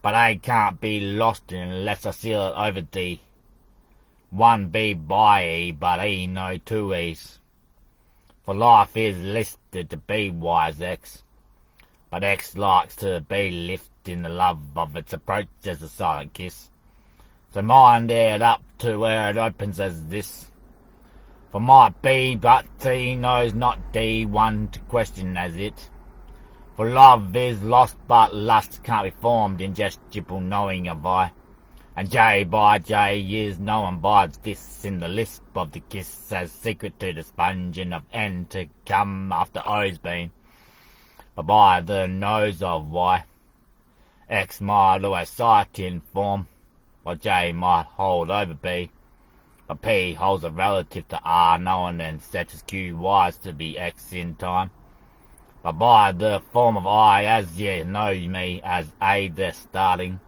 Speaker 3: But A can't be lost unless I seal it over D. One B by E, but E no two E's. For life is listed to be wise X, but X likes to be lifted in the love of its approach as a silent kiss. So mind it up to where it opens as this. For might be, but C knows not D, one to question as it. For love is lost, but lust can't be formed in just triple knowing of I. And J by J is known by this in the lisp of the kiss as secret to the sponging of N to come after O's been. But by the nose of Y, X might always sight in form, while J might hold over B. But P holds a relative to R known and set as Q Y's to be X in time. But by the form of I, as ye know me as A the starting,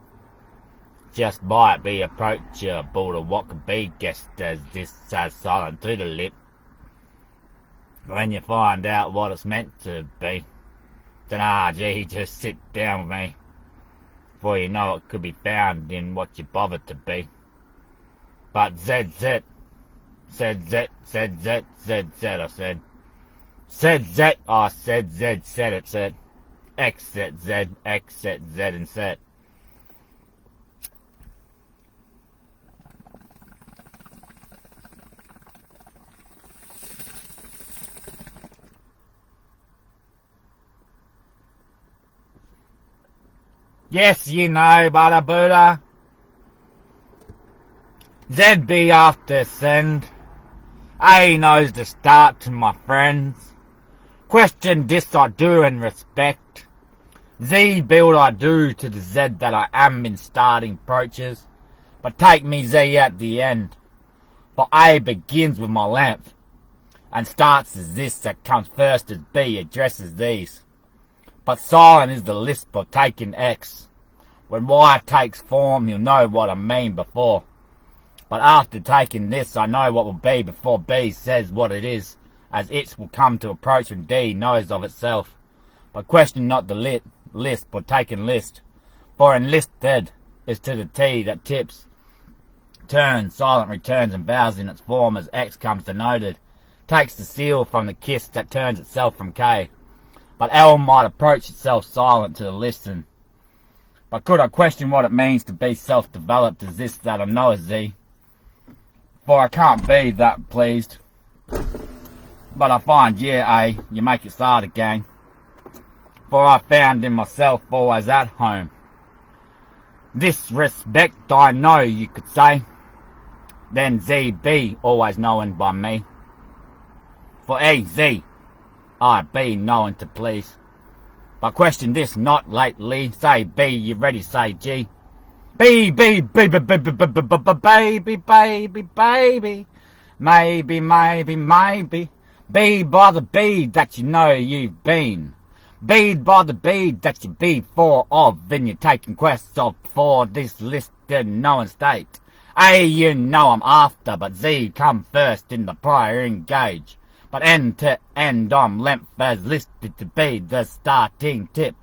Speaker 3: just by it be approachable to what could be guessed as this as silent to the lip. When you find out what it's meant to be, then gee, just sit down with me, for you know it could be found in what you bothered to be. But Z, I said. Said it said. X, Z, and Z. Yes, you know, Bada Buddha. Z be after send. A knows the start to my friends. Question this I do and respect. Z build I do to the Z that I am in starting approaches. But take me Z at the end. For A begins with my length, and starts as this that comes first as B addresses these. But silent is the lisp of taking X. When Y takes form, you'll know what I mean before. But after taking this, I know what will be before B says what it is, as it will come to approach when D knows of itself. But question not the lisp or taken list, for enlisted is to the T that tips, turns, silent returns and bows in its form as X comes denoted, takes the seal from the kiss that turns itself from K. But L might approach itself silent to the listen. But could I question what it means to be self-developed as this that I know as Z? For I can't be that pleased. But I find, yeah, A, you make it start again. For I found in myself always at home. This respect I know, you could say. Then Z be always known by me. For A, Z, I be known to please. But question this not lately. Say B, you ready, say G. Baby, baby, baby, baby, baby, maybe. Be by the bead that you know you've been. Bead by the bead that you be for of, then you're taking quests of for this listed known state. A, you know I'm after, but Z come first in the prior engage. But end to end I'm length as listed to be the starting tip.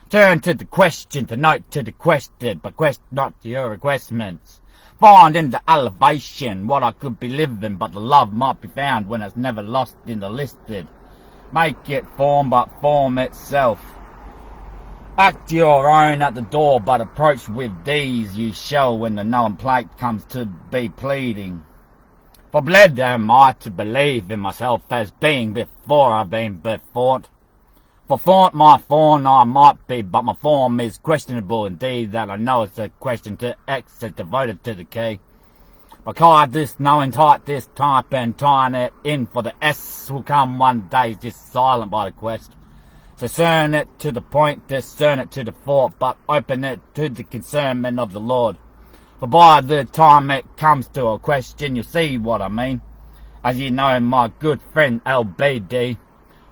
Speaker 3: Turn to the question, to note to the question, but question not to your requestments. Find in the elevation what I could be living, but the love might be found when it's never lost in the listed. Make it form, but form itself. Act your own at the door, but approach with these you shall when the known plate comes to be pleading. For bled am I to believe in myself as being before I've been before. For font my fawn I might be, but my form is questionable indeed, that I know it's a question to X is devoted to the key. But hide this knowing tight this type and tying it in, for the S will come one day just silent by the quest. So discern it to the point, discern it to the thought, but open it to the concernment of the Lord. For by the time it comes to a question, you'll see what I mean. As you know, my good friend LBD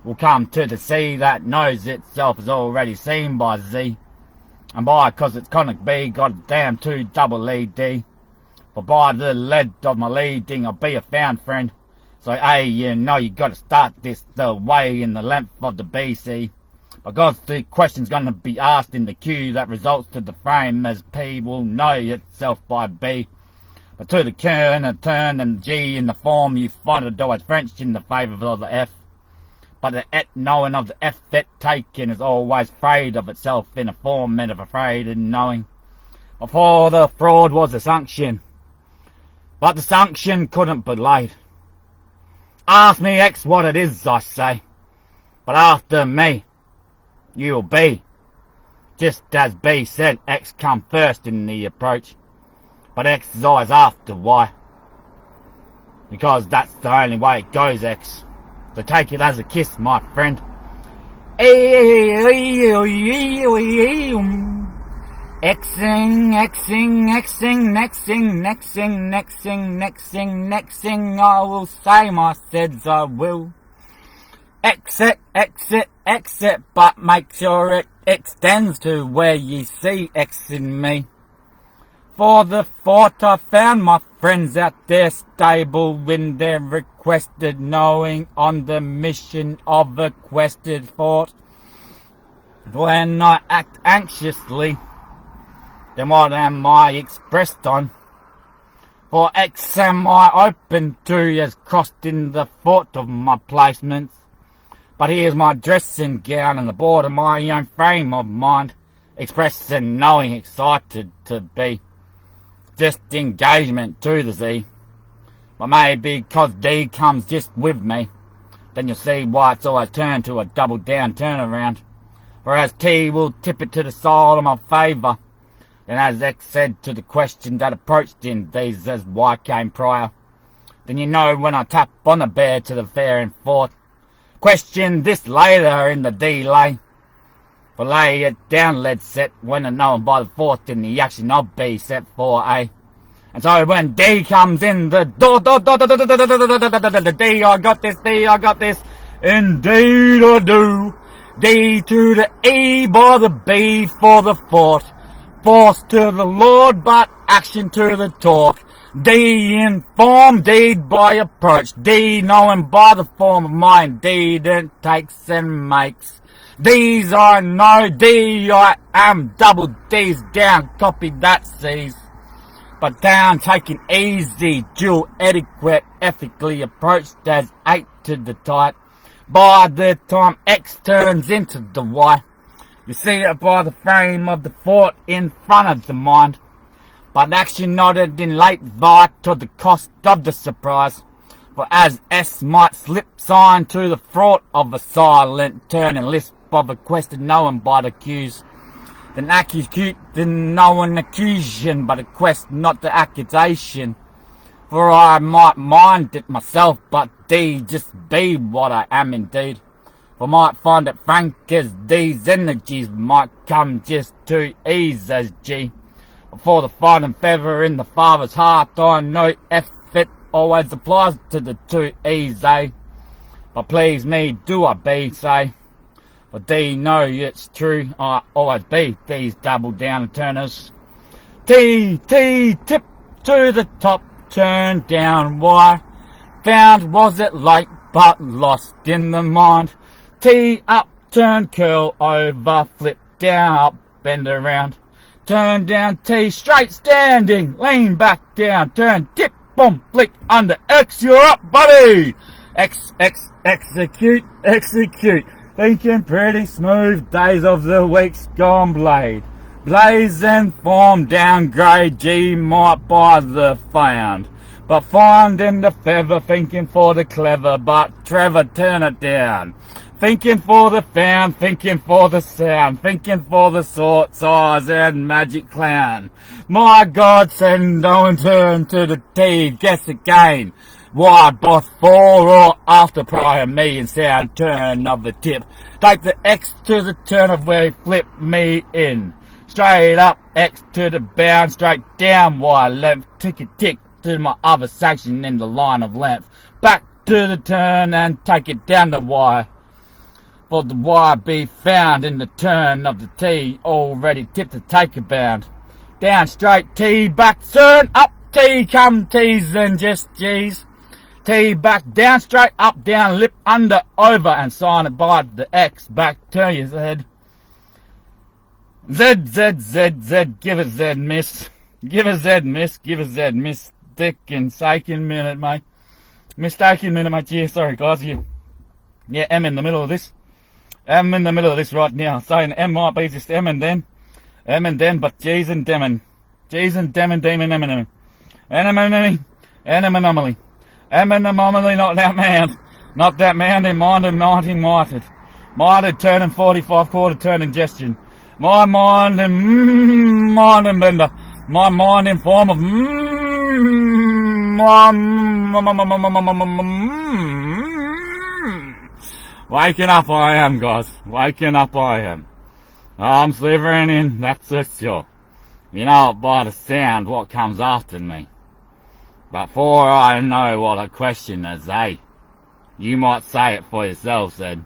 Speaker 3: will come to the C that knows itself is already seen by Z. And by, 'cause it's conic B, goddamn 2 double ED. For by the lead of my leading, I'll be a found friend. So, hey, you know you gotta start this the way in the length of the BC. Because the question's gonna be asked in the queue that results to the frame as P will know itself by B. But to the Q and a turn and G in the form you find it always French in the favour of the F. But the et knowing of the F that taken is always afraid of itself in a form and of afraid in knowing. Before the fraud was a sanction, but the sanction couldn't be laid. Ask me X what it is, I say, but after me, you'll be. Just as B said, X come first in the approach, but X is always after Y. Because that's the only way it goes, X. So take it as a kiss, my friend. Xing, Xing, Xing, nexing, I will say my seds I will. Exit, but make sure it extends to where ye see X in me. For the fort I found my friends out there stable when they're requested, knowing on the mission of a quested fort. When I act anxiously, then what am I expressed on? For X am I open to as crossed in the fort of my placements. But here's my dressing gown and the board of my own frame of mind, expressing knowing excited to be. Just engagement to the Z. But maybe 'cause D comes just with me, then you'll see why it's always turned to a double down turnaround. Whereas T will tip it to the side of my favour. And as X said to the question that approached in these as Y came prior, then you know when I tap on the bear to the fair and fort. Question this later in the delay. For lay it down lead set when known by the fourth in the action of B set for A. And so when D comes in the door, D I got this, D I got this, indeed I do. D to the E by the B for the fort. Force to the Lord, but action to the talk. D in form, deed by approach. D knowing by the form of mind, deed it takes and makes. D's I know, D I am, double D's down, copy that C's. But down taking easy, dual etiquette, ethically approached as 8 to the tight. By the time X turns into the Y, you see it by the frame of the fort in front of the mind. But action nodded in late vi to the cost of the surprise. For as S might slip sign to the fraught of a silent turn and lisp of a question known by the cues, then accused then known accusation, but a quest not the accusation. For I might mind it myself, but D just be what I am indeed. For might find it frank as D's energies might come just to ease as G. For the fighting feather in the father's heart, I know F it always applies to the 2 E's, eh? But please me, do I be, say? For D know it's true, I always be these double down turners. T, tip to the top, turn down, Y. Found was it late, but lost in the mind. T up, turn, curl over, flip down, up, bend around. Turn down T, straight standing, lean back down, turn, tip, boom, flick, under, X, you're up, buddy! Execute, thinking pretty smooth, days of the week's gone blade. Blaze and form, downgrade, G might buy the found. But find in the feather, thinking for the clever, but Trevor turn it down. Thinking for the found, thinking for the sound, thinking for the sort, size and magic clown. My God, send no one turn to the T, guess again. Why before or after prior me and sound turn of the tip. Take the X to the turn of where he flipped me in. Straight up, X to the bound, straight down, Y length, tick to my other section in the line of length. Back to the turn and take it down the Y.
Speaker 1: For the Y be found in the turn of the T, already tipped to take a bound. Down straight, T back, turn up, T come T's and just G's. T back, down straight, up, down, lip, under, over, and sign it by the X back, turn your Z. Z, Z, Z, Z, give a Z miss. Give a Z miss, give a Z miss. Mistaken minute, mate. Mistaken minute, mate. Yeah, sorry, guys. Yeah, M in the middle of this. M in the middle of this right now. Saying M might be just M and then. M and then, but G's and demon. G's and demon, demon, M. Anomaly. Anomaly. Anomaly, not that man. Not that man, they minded, mighty, mighted. Minded, turning 45, quarter turn ingestion. My mind and mind and bender. My mind in form of waking up I am, guys. Waking up I am. I'm slithering in, that's for sure. You know by the sound what comes after me. But before I know what a question is, you might say it for yourself, said.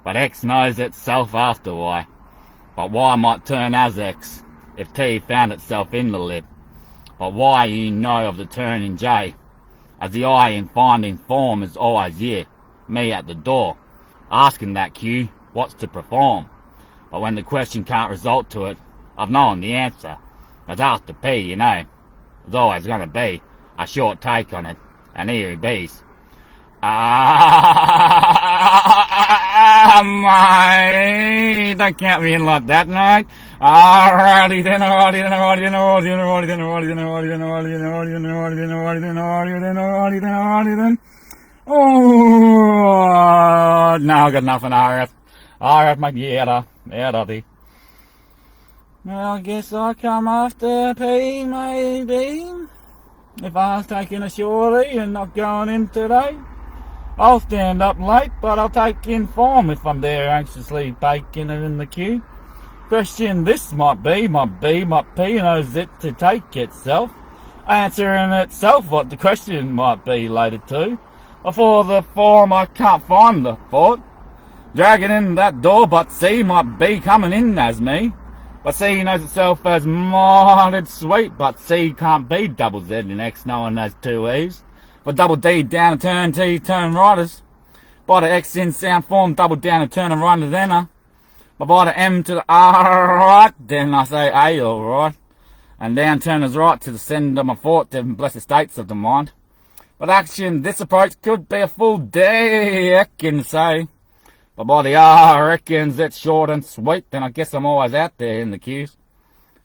Speaker 1: But X knows itself after Y. But Y might turn as X if T found itself in the lip. But Y you know of the turn in J, as the I in finding form is always here, me at the door, asking that Q what's to perform. But when the question can't result to it, I've known the answer. As after P, you know, there's always gonna be a short take on it, and here he bees. Mate, don't count me in like that, mate. Alrighty then, alrighty then, alrighty then, alrighty then, alrighty then, alrighty then, alrighty then, alrighty then, alrighty then, alrighty then, alrighty then, alrighty then, alrighty then, alrighty then. Oh, no, I got nothing, RF. RF, mate, yeah, daddy. Well, I guess I come after P, maybe. If I was taking a shorty and not going in today, I'll stand up late, but I'll take in form if I'm there anxiously baking it in the queue. Question this might be, might P knows it to take itself, answering itself what the question might be later to. Before the form I can't find the thought, dragging in that door, but C might be coming in as me. But C knows itself as minded sweet, but C can't be double Z and X knowing as two E's. But double D down and turn T, turn riders. By the X in sound form, double down and turn and riders then But by the M to the R right, then I say A alright. And down turn is right to the send of my thought, the blessed states of the mind. But action, this approach could be a full day, I can say. But by the R reckons it's short and sweet, then I guess I'm always out there in the queues.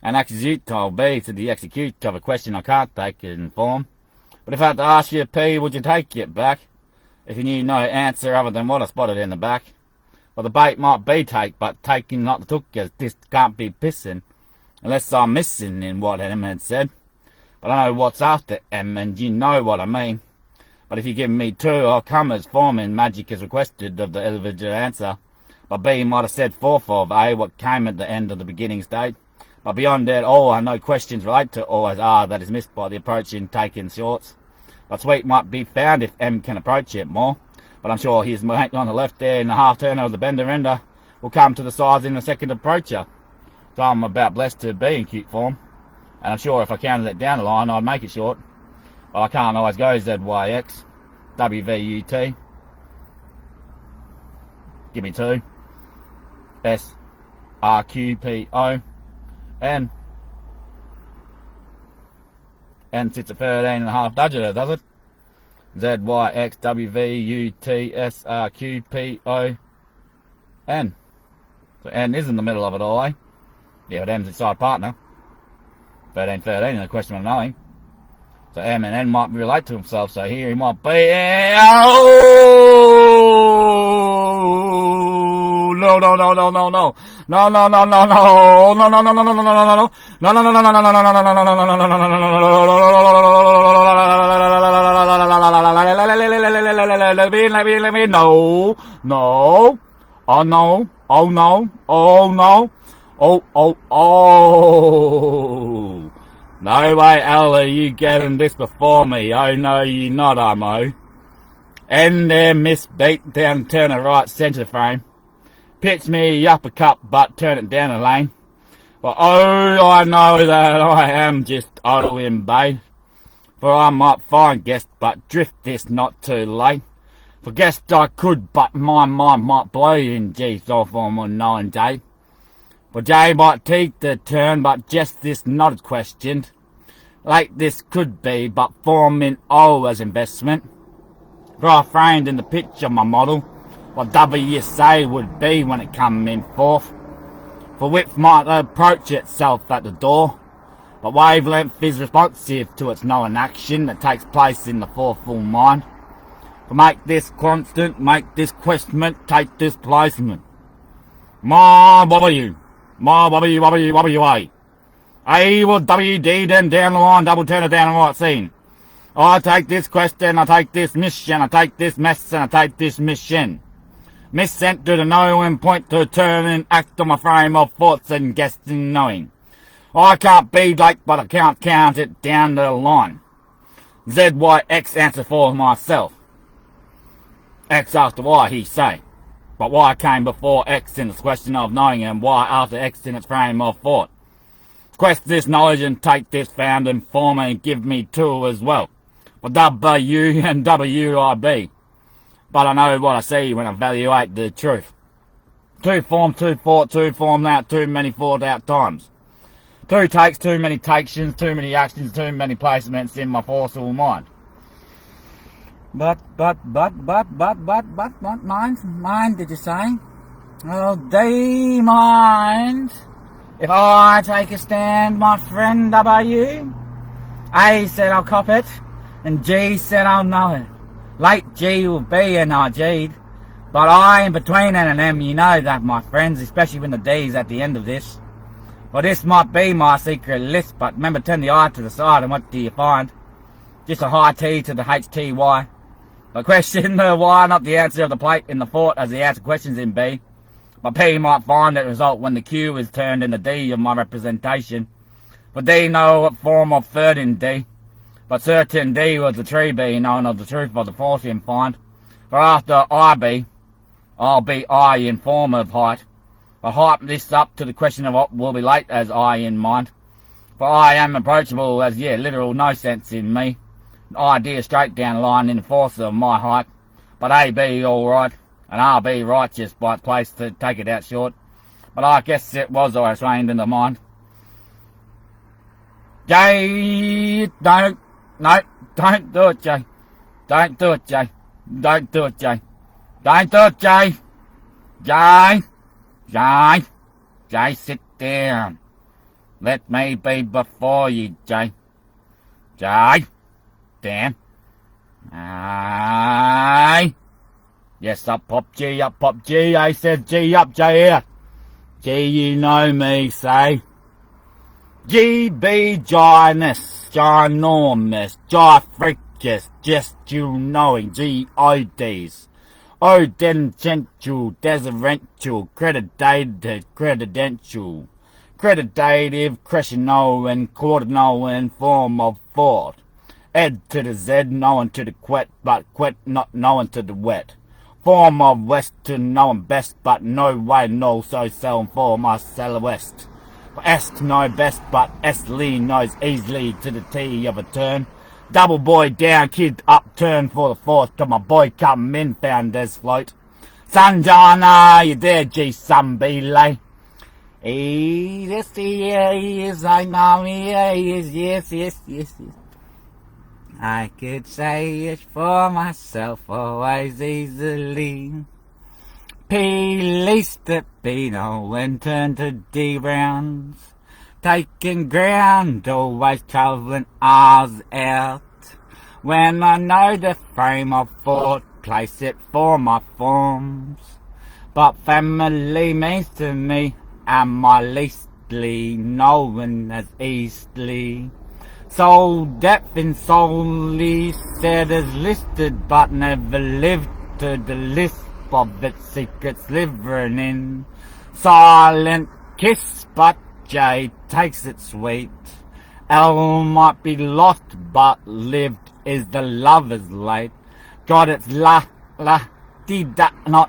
Speaker 1: And execute I'll be to the execute of a question I can't take in form. But if I had to ask you P, would you take it back? If you knew no answer other than what I spotted in the back. Well, the bait might be take, but taking not the took as this can't be pissing. Unless I'm missing in what M had said. But I know what's after M, and you know what I mean. But if you give me two, I'll come as forming magic as requested of the individual answer. But B might have said fourth of A, what came at the end of the beginning state. But beyond that, all I know questions relate to always R that is missed by the approach in taking shorts. But sweet might be found if M can approach it more. But I'm sure his mate on the left there in the half turn of the bender render will come to the sides in the second approacher. So I'm about blessed to be in cute form. And I'm sure if I counted it down the line, I'd make it short. But I can't always go ZYX, WVUT. Give me two. SRQPO. N sits at 13.5 digit, does it? ZYXWVUTSRQPO N. So N is in the middle of it all, eh? Yeah, but M's inside partner. 13 in the question of knowing. So M and N might relate to himself, so here he might be. Oh, no. No. No way, Ella, you getting this before me. Oh, no, you not, Mo. And there, miss beat down, turn a right centre frame.
Speaker 3: pitch me up a cup, but turn it down a lane. Well, oh, I know that I am just idling, babe. For I might find guest, but drift this not too late. For guest I could, but my mind might blow in G's off on one knowing day. For J might take the turn, but just this not questioned. Like this could be, but forming O as investment. For I framed in the picture my model, what WSA would be when it come in forth. For width might approach itself at the door, but wavelength is responsive to its known action that takes place in the forceful mind. To make this constant, make this question, take displacement. My W, A will WD, then down the line, double turn it down the right scene. I take this question, I take this mission, I take this mess, and I take this mission. Miss sent to the knowing point to turn and act on my frame of thoughts and guessing knowing. I can't be like, but I can't count it down the line. ZYX answer for myself. X after Y, he say. But Y came before X in this question of knowing, and Y after X in its frame of thought. Quest this knowledge and take this found in form and give me two as well. For W and WIB. But I know what I see when I evaluate the truth. Two form, two thought, two formed out, too many thought out times. Two takes, too many taktions, too many actions, too many placements in my forceful mind. But, mind, did you say? Oh, they mind. If I take a stand, my friend W. A said I'll cop it, and G said I'll know it. Late G will be and I G'd. But I in between N and M, you know that, my friends, especially when the D's at the end of this. Well, this might be my secret list, but remember, turn the I to the side, and what do you find? Just a high T to the HTY. But question the Y, not the answer of the plate in the thought as the answer questions in B. But P might find that result when the Q is turned in the D of my representation. For D know what form of third in D. But certain D was the tree being known of the truth of the forcing find. For after IB, I'll be I in form of height. I hype this up to the question of what will be late as I in mind. For I am approachable as, literal no sense in me. Idea straight down the line in the force of my hype. But AB alright, and RB righteous by its place to take it out short. But I guess it was always trained in the mind. J, don't do it, J. Don't do it, J. Don't do it, J. Don't do it, J. J, sit down. Let me be before you, J. Damn. Aye. Yes, up pop G, I said G up, J here. G, you know me, say. GB ginormous, freakish, just you knowing, GIDs. Odentential, deserential, creditative, crescendo and cordinal in form of thought. Ed to the Z, knowing to the quet, but quet not knowing to the wet. Form of west to knowing best, but no way no so selling for my west. For S to know best, but S Lee knows easily to the T of a turn. Double boy down, kid up, turn for the fourth, till my boy come in, found as float. Sunjana, you there, G, sun be lay. Yes, he is, I know he is, yes. I could say it for myself always easily. P least the Pino and turn to D rounds. Taking ground, always travelling R's out. When I know the frame of thought, place it for my forms. But family means to me, and my leastly known as eastly. Soul depth in solely said as listed, but never lived to the lisp of its secrets living in. Silent kiss, but J takes it sweet. L might be lost, but lived is the lover's late. Got its la, di da, not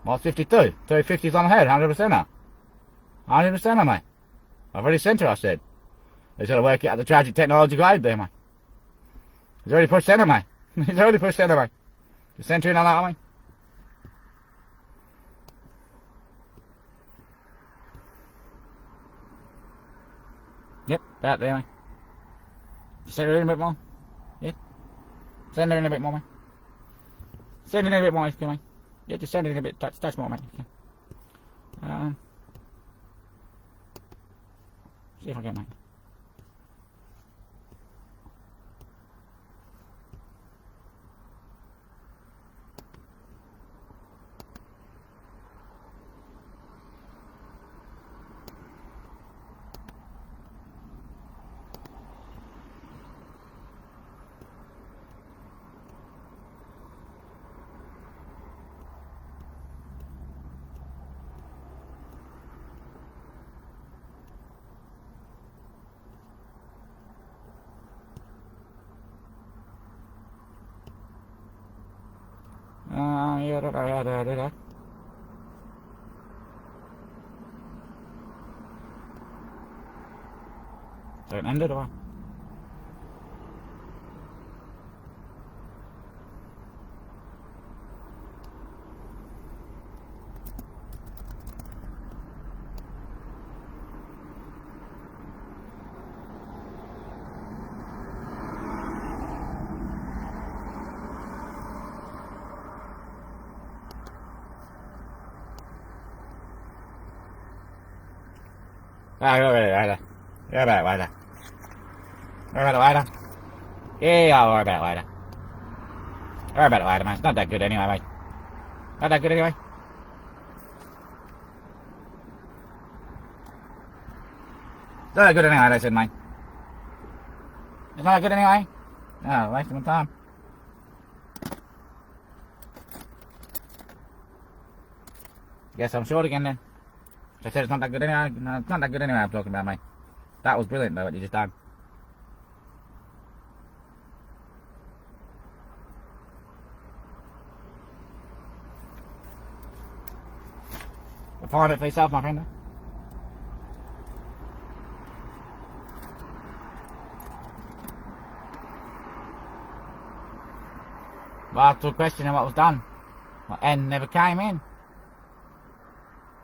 Speaker 3: What's 52? 250's on ahead, 100% now. 100% now, mate. I've already sent her, I said. He's got to work out the tragic technology grade there, mate. He's already pushed center, mate. He's already pushed center, mate. Just sent her in on that, mate. Yep, about there, mate. Just send her in a bit more. Yep. Send her in a bit more, mate. Send her in a bit more, if you mate. Yeah, just send it in a bit, touch more, mate. See if I can, mate. Yeah. Don't end it, or? Right. Yeah, about later. Yeah, I'll worry about it later. Worry about it later, mate. It's not that good anyway, mate. Not that good anyway. It's not that good anyway, I said, mate. It's not that good anyway. No, wasting my time. Guess I'm short again then. I said it's not that good anyway. No, it's not that good anyway I'm talking about, mate. That was brilliant though, what you just done. Find it for yourself, my friend. Well, I took questioning what was done. Well, N never came in.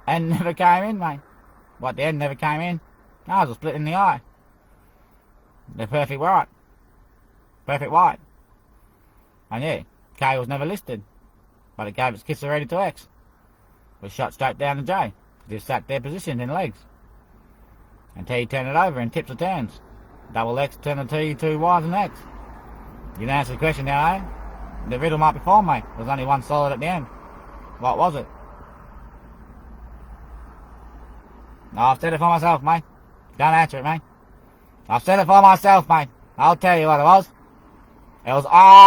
Speaker 3: N never came in, mate. What, the N never came in? No, I was split in the eye. They're perfect white. Perfect white. And yeah, K was never listed. But it gave its kiss already to X. Was shot straight down the J. Just sat there positioned in legs. And T turned it over in tips or turns. Double X turned the T to Y's and X. You didn't answer the question now, eh? The riddle might be formed, mate. There's only one solid at the end. What was it? No, I've said it for myself, mate. Don't answer it, mate. I've said it for myself, mate. I'll tell you what it was. It was alright.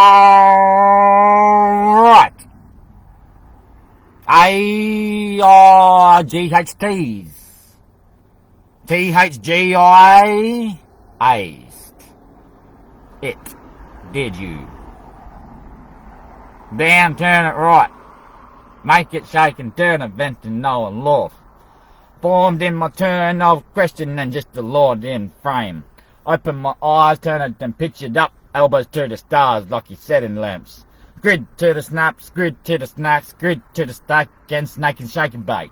Speaker 3: A-R-G-H-T's. T-H-G-I-A. Aced. It. Did you. Down, turn it right. Make it shake and turn, event and no and love. Formed in my turn of question and just the Lord in frame. Open my eyes, turn it and pictured up. Elbows to the stars like you said in lamps. Grid to the snaps, grid to the snacks, grid to the stack, and snake and shake and bake.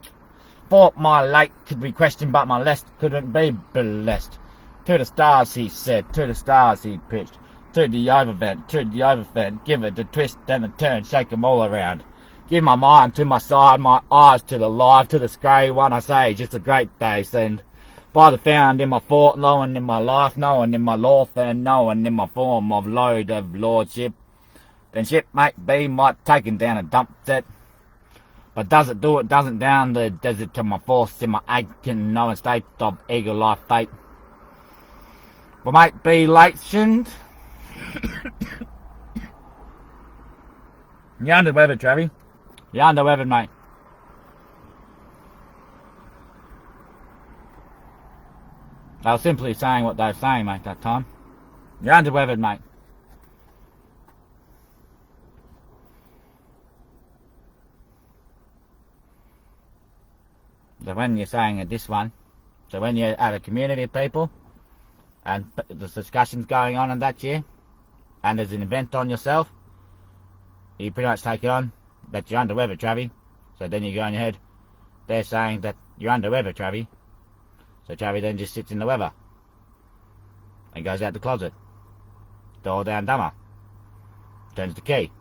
Speaker 3: Thought my late could be questioned, but my lest couldn't be blessed. To the stars, he said, to the stars he pitched. To the overfed, give it a twist and a turn, shake 'em all around. Give my mind to my side, my eyes to the live, to the scary one I say, just a great day send. By the found in my fort, knowing in my life, knowing in my lawth, and knowing in my form of load of lordship. Then shipmate B might take him down a dump set. But does it do it, doesn't down the desert to my force in my aching knowing state of eager life fate. But mate be lationed. You're underweathered, Travie. You're underweathered, mate. They were simply saying what they were saying, mate, that time. You're underweathered, mate. when you're saying at this one, so when you're at a community of people and there's discussions going on and that year, and there's an event on yourself, you pretty much take it on that you're under weather, Travie. So then you go in your head, they're saying that you're under weather, Travie. So Travie then just sits in the weather and goes out the closet. Door down dumber. Turns the key.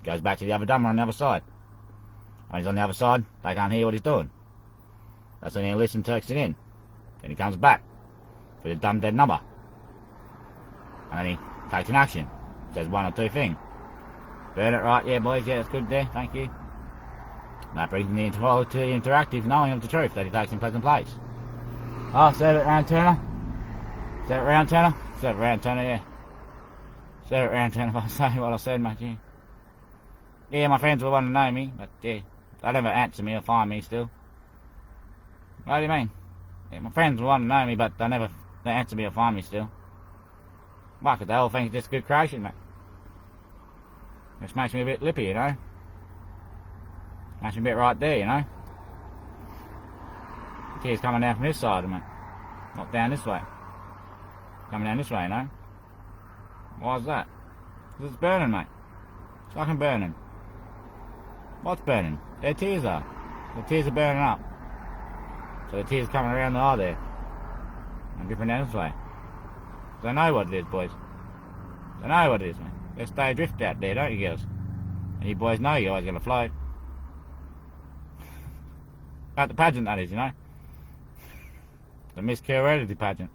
Speaker 3: Goes back to the other dumber on the other side. When he's on the other side, they can't hear what he's doing. That's when he listens, takes it in. Then he comes back with a dumb dead number. And then he takes an action. Says one or two things. Burn it right, yeah boys, yeah, that's good there, thank you. And that brings me into interactive knowing of the truth that he takes in Pleasant Place. Oh, serve it round, Turner. Serve it round, Turner. Serve it round, Turner, yeah. Serve it round, Turner, if I say what I said, mate, yeah. Yeah, my friends will want to know me, but yeah, they never answer me or find me still. What do you mean? Yeah, my friends will want to know me, but they answer me or find me still. Why? Because they all think it's just good creation, mate. This makes me a bit lippy, you know. Makes me a bit right there, you know. Tears coming down from this side, mate. Not down this way. Coming down this way, you know. Why is that? Because it's burning, mate. It's fucking burning. What's burning? Their tears are. The tears are burning up. So the tears coming around the eye there. And dripping down this way. So I know what it is, boys. I know what it is, mate. Let's stay adrift out there, don't you, girls? And you boys know you're always going to float. At the pageant, that is, you know. The Miss Heredity pageant.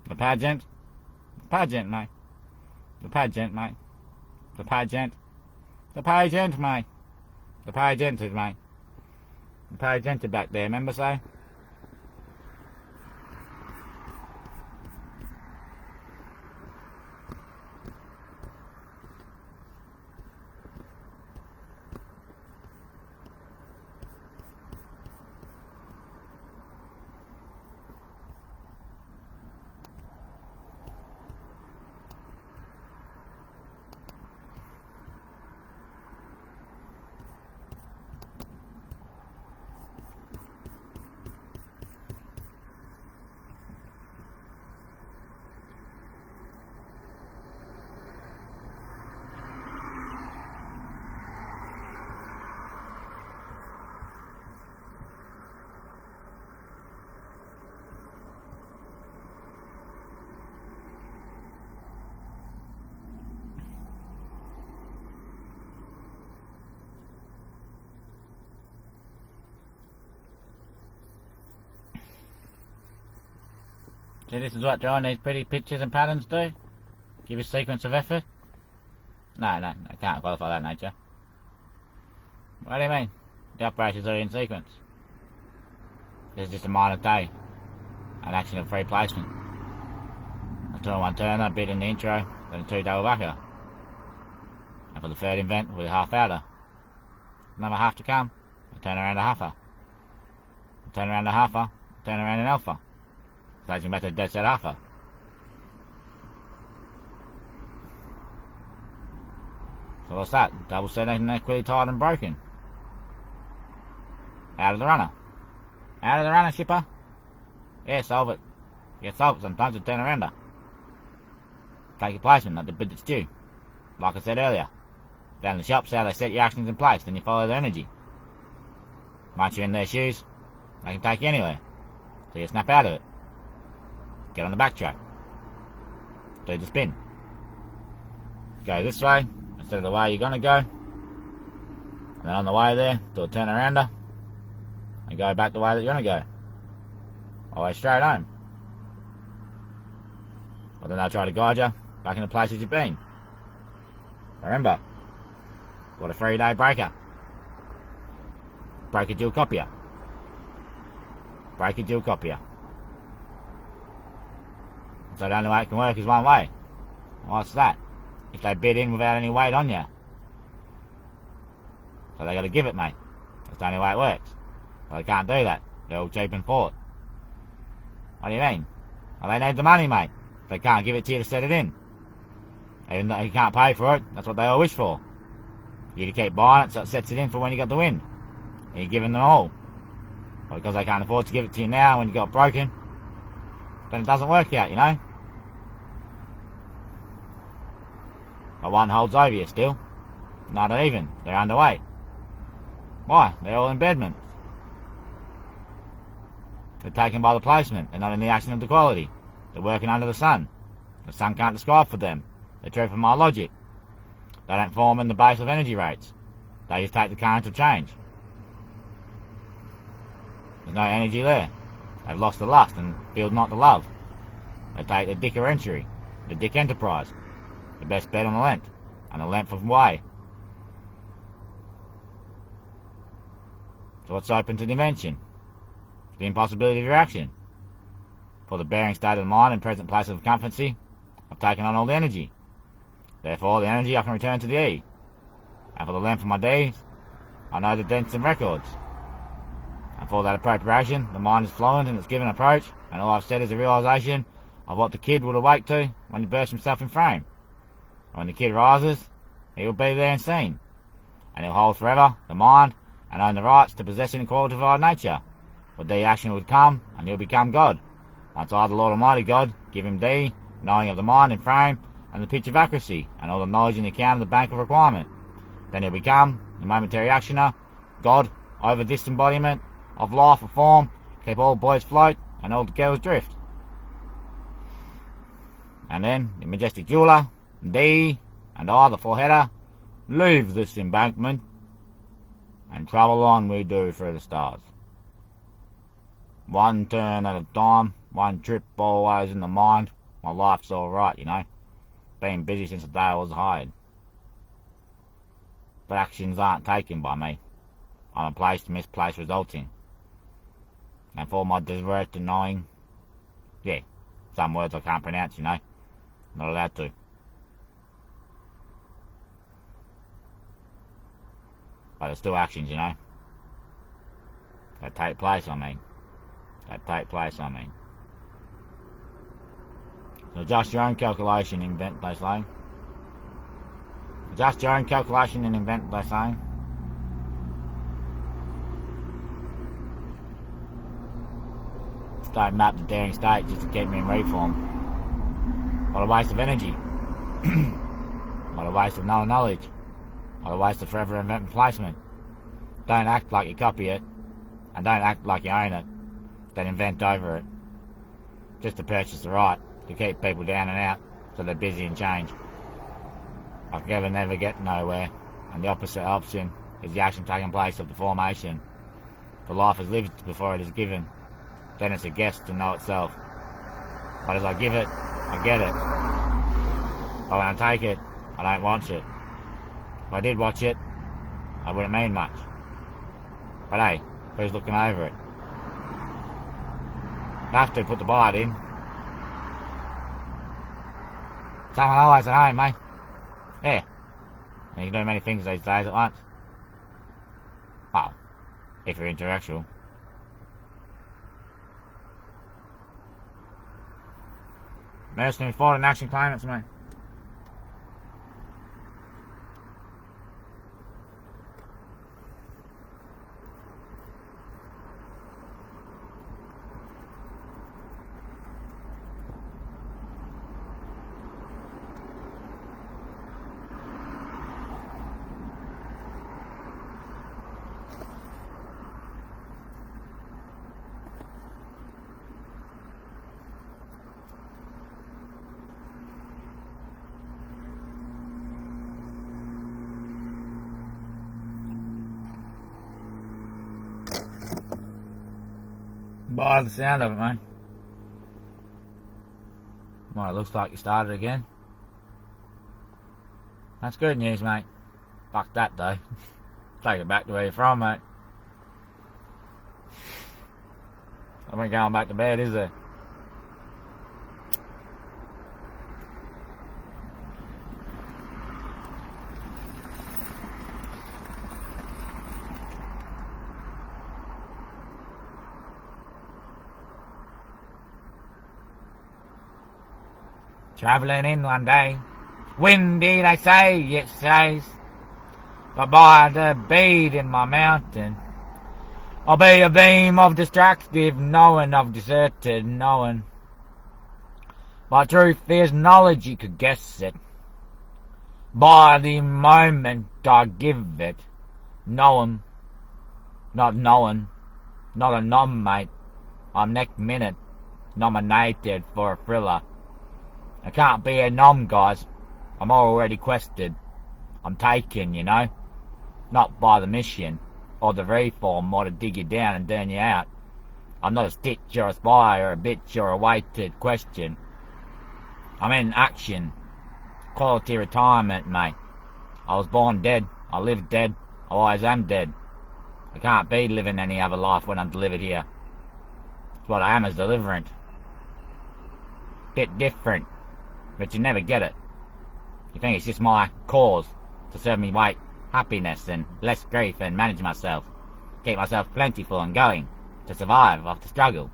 Speaker 3: The pageant. The pageant, mate. The pageant, mate. The pageant. The pageant, mate. The pageant is, mate. The pageant is back there, remember, so? So this is what drawing these pretty pictures and patterns do? Give a sequence of effort? No, I can't qualify that nature. What do you mean? The operations are in sequence. This is just a minor day. An action of free placement. A 2-on-1 turner, a bit in the intro, then a 2 double backer. And for the third event, with a half outer. Another half to come, a turn around a halfer. A turn around a halfer, a turn around an alpha. Staging method dead set alpha. So what's that? Double set equally tied and broken. Out of the runner. Out of the runner, shipper. Yeah, solve it. Yeah, solve it sometimes with turn arounder. Take your placement at the bid that's due. Like I said earlier. Down in the shops, how they set your actions in place, then you follow their energy. Once you're in their shoes, they can take you anywhere. So you snap out of it. Get on the back track. Do the spin. Go this way instead of the way you're going to go. And then on the way there, do a turn arounder. And go back the way that you're going to go. Always straight home. Or then they'll try to guide you back in the places you've been. Remember, what a 3-day breaker. Break a dual copier. Break a dual copier. So the only way it can work is one way. What's that? If they bid in without any weight on you. So they got to give it, mate. That's the only way it works. Well, they can't do that. They're all cheap and bought. What do you mean? Well, they need the money, mate. They can't give it to you to set it in. Even though you can't pay for it, that's what they all wish for. You to keep buying it so it sets it in for when you got the wind. And you're giving them all. Or because they can't afford to give it to you now when you got broken, then it doesn't work out, you know. But one holds over you still. Not even. They're underweight. Why? They're all embedments. They're taken by the placement. They're not in the action of the quality. They're working under the sun. The sun can't describe for them. They're true for my logic. They don't form in the base of energy rates. They just take the current of change. There's no energy there. They've lost the lust and feel not the love. They take the dicker entry, the dick enterprise, the best bet on the length, and the length of way. So what's open to dimension? The impossibility of reaction. For the bearing state of the mind and present place of occupancy, I've taken on all the energy. Therefore, the energy I can return to the E. And for the length of my Ds, I know the dents and records. And for that appropriation, the mind is fluent in its given approach, and all I've said is a realisation of what the kid would awake to when he bursts himself in frame. When the kid rises, he will be there and seen, and he'll hold forever the mind and own the rights to possessing qualified nature. For D action would come, and he'll become God. Once I, the Lord Almighty God, give him D, knowing of the mind and frame, and the pitch of accuracy, and all the knowledge in the account of the bank of requirement. Then he'll become, the momentary actioner, God over this embodiment of life or form, keep all boys float, and all the girls drift. And then, the majestic jeweller, D, and I, the foreheader, leave this embankment, and travel on we do through the stars. One turn at a time, one trip always in the mind. My life's alright, you know. Been busy since the day I was hired. But actions aren't taken by me. I'm a place to misplace resulting. And for my desert to knowing, yeah, some words I can't pronounce, you know. Not allowed to. But there's still actions, you know. That take place, I mean. So adjust your own calculation, invent, they say. Adjust your own calculation and invent, they say. Don't map the daring state just to keep me in reform. What a waste of energy. What a waste of knowledge. What a waste of forever invent placement. Don't act like you copy it, and don't act like you own it, then invent over it. Just to purchase the right, to keep people down and out, so they're busy and change. I can never get nowhere, and the opposite option is the action taking place of the formation. For life is lived before it is given, then it's a guess to know itself. But as I give it, I get it. But when I take it, I don't watch it. If I did watch it, I wouldn't mean much. But hey, who's looking over it? I have to put the bite in. Someone always at home, mate. Yeah. You can do many things these days at once. Well, if you're intellectual. Mercenary fraud and action claimants, mate. By the sound of it, mate. Well, it looks like you started again. That's good news, mate. Fuck that, though. Take it back to where you're from, mate. I ain't going back to bed, is there? Travelling in one day, windy they say, it says, but by the bead in my mountain, I'll be a beam of distractive knowing of deserted knowing. My truth is knowledge, you could guess it. By the moment I give it. Knowing. Not knowing. Not a nom, mate. I'm next minute nominated for a thriller. I can't be a nom, guys. I'm already quested. I'm taken, you know. Not by the mission, or the reform, or to dig you down and turn you out. I'm not a stitch or a spy or a bitch or a weighted question. I'm in action. Quality retirement, mate. I was born dead. I live dead. I always am dead. I can't be living any other life when I'm delivered here. It's what I am as deliverant. Bit different, but you never get it. You think it's just my cause to serve me weight, happiness and less grief and manage myself. Keep myself plentiful and going, to survive after struggle.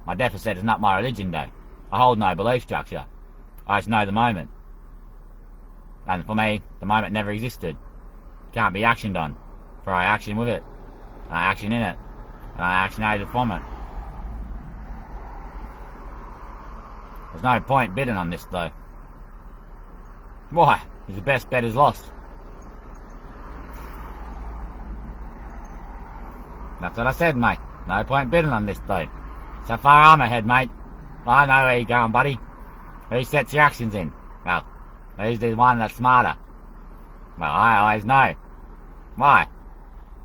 Speaker 3: My deficit is not my religion though. I hold no belief structure. I just know the moment. And for me, the moment never existed. Can't be actioned on, for I action with it, and I action in it, and I actionated from it. There's no point bidding on this though. Why? Because the best bet is lost. That's what I said, mate. No point bidding on this though. So far I'm ahead, mate. I know where you're going, buddy. Who sets your actions in? Well, who's the one that's smarter? Well, I always know. Why?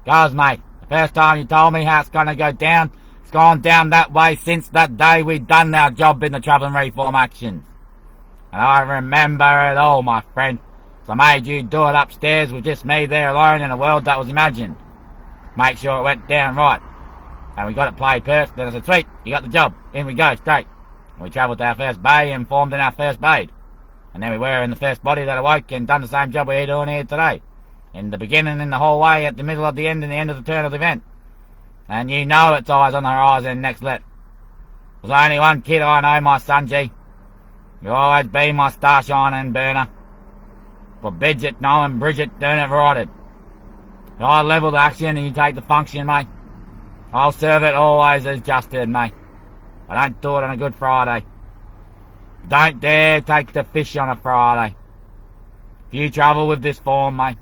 Speaker 3: Goes, mate. The first time you told me how it's gonna go down, it's gone down that way since that day we done our job in the travel and reform actions. And I remember it all, my friend. So I made you do it upstairs with just me there alone in a world that was imagined. Make sure it went down right. And we got it played perfect. Then I said, sweet, you got the job. In we go, straight. And we travelled to our first bay and formed in our first bay. And then we were in the first body that awoke and done the same job we're doing here today. In the beginning, in the whole way, at the middle of the end, and the end of the turn of the event. And you know it's eyes on the horizon next let. There's only one kid I know, my son G. You'll always be my star-shining burner. For Bridget, knowing Bridget, doing it righted. I level the action and you take the function, mate. I'll serve it always as justed, mate. I don't do it on a Good Friday. Don't dare take the fish on a Friday. If you travel with this form, mate,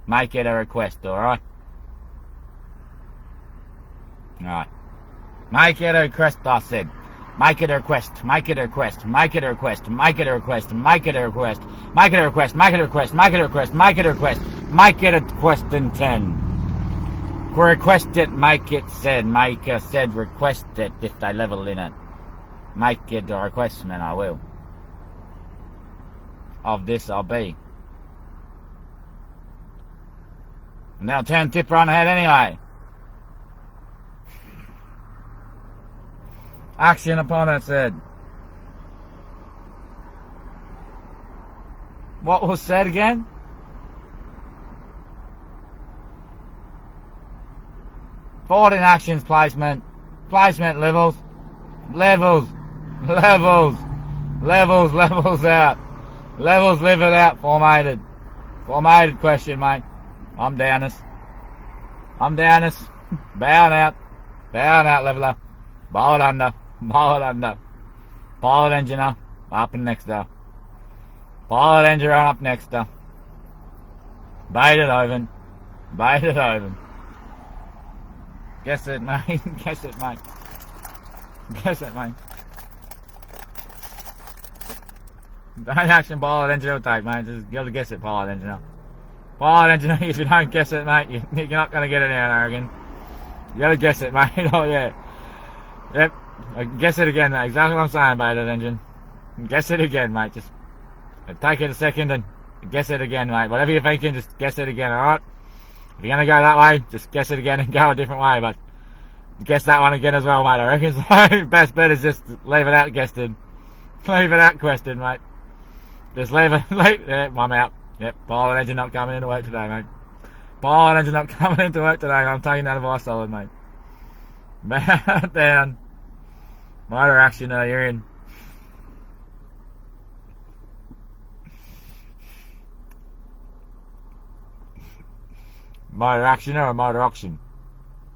Speaker 3: make it a request, alright? Alright. Make it a request, I said. Make it a request, make it a request, make it a request, make it a request, make it a request, make it a request, make it a request, make it a request, make it a request, make it a question 10. Request it, make it said, make a said request it if they level in it. Make it a request and I will. Of this I'll be. And they'll turn tipper on the head anyway. Action upon it said. What was said again? Forward in actions placement. Placement levels. Levels. Levels. Levels. Levels out. Levels leveled out. Formated. Formated question, mate. I'm downest. I'm downest. Bowing out. Bowing out, leveler. Bowl under. Bowl under. Pilot engineer. Up and next though. Pilot engineer up next though. Baited over. Baited over. Guess it, mate. Guess it, mate. Guess it, mate. Don't action pilot engineer take, mate. Just gotta guess it, pilot engineer. Pilot engineer, if you don't guess it, mate, you're not gonna get it out, Oregon. You gotta guess it, mate. Oh, yeah. Yep. Guess it again, mate. Exactly what I'm saying, baited engine. Guess it again, mate. Just take it a second and guess it again, mate. Whatever you're thinking, just guess it again, alright? If you're going to go that way, just guess it again and go a different way, but guess that one again as well, mate, I reckon. So, best bet is just leave it out guessed. Leave it out questioned, mate. Just leave it, yep, I'm out. Yep, pilot engine not coming into work today, mate. Pilot engine not coming into work today, I'm taking that advice solid, mate. Bow down. Motor action, you're in. Motor action or motor auction?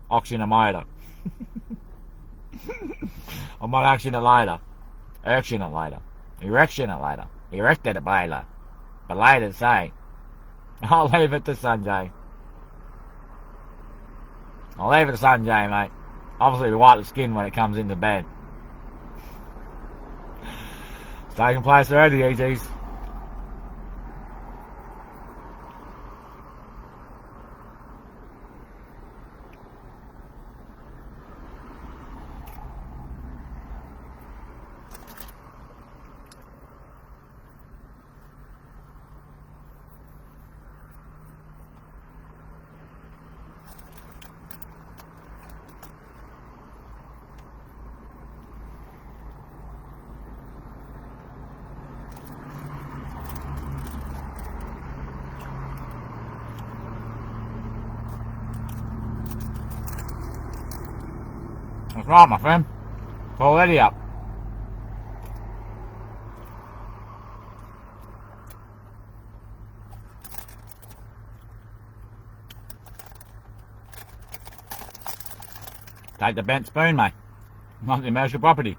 Speaker 3: Auction it later. I might auction it later. Auction it later. Erection it later. Erected it later. But later say. I'll leave it to Sanjay. I'll leave it to Sanjay, mate. Obviously we wipe the skin when it comes into bed. It's taking place already, EGs. That's right, my friend. It's already up. Take the bent spoon, mate. Not the commercial property.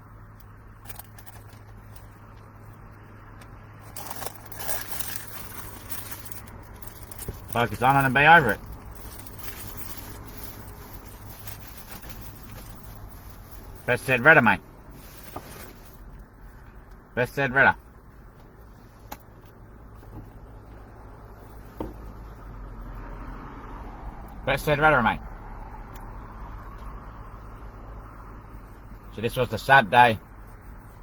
Speaker 3: Focus on it and be over it. Best said redder, mate. Best said redder. Best said redder, mate. So this was the sad day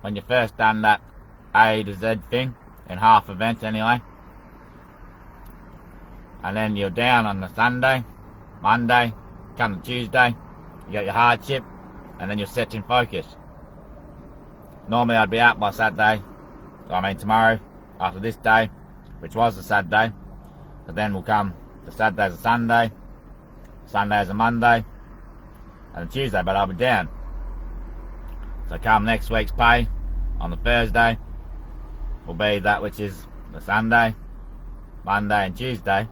Speaker 3: when you first done that A to Z thing, in half events anyway. And then you're down on the Sunday, Monday, come to Tuesday, you got your hardship, and then you're set in focus. Normally I'd be out by Saturday, I mean tomorrow, after this day, which was the Saturday. But then will come the Saturday's a Sunday, Sunday's a Monday, and a Tuesday, but I'll be down. So come next week's pay, on the Thursday, will be that which is the Sunday, Monday and Tuesday.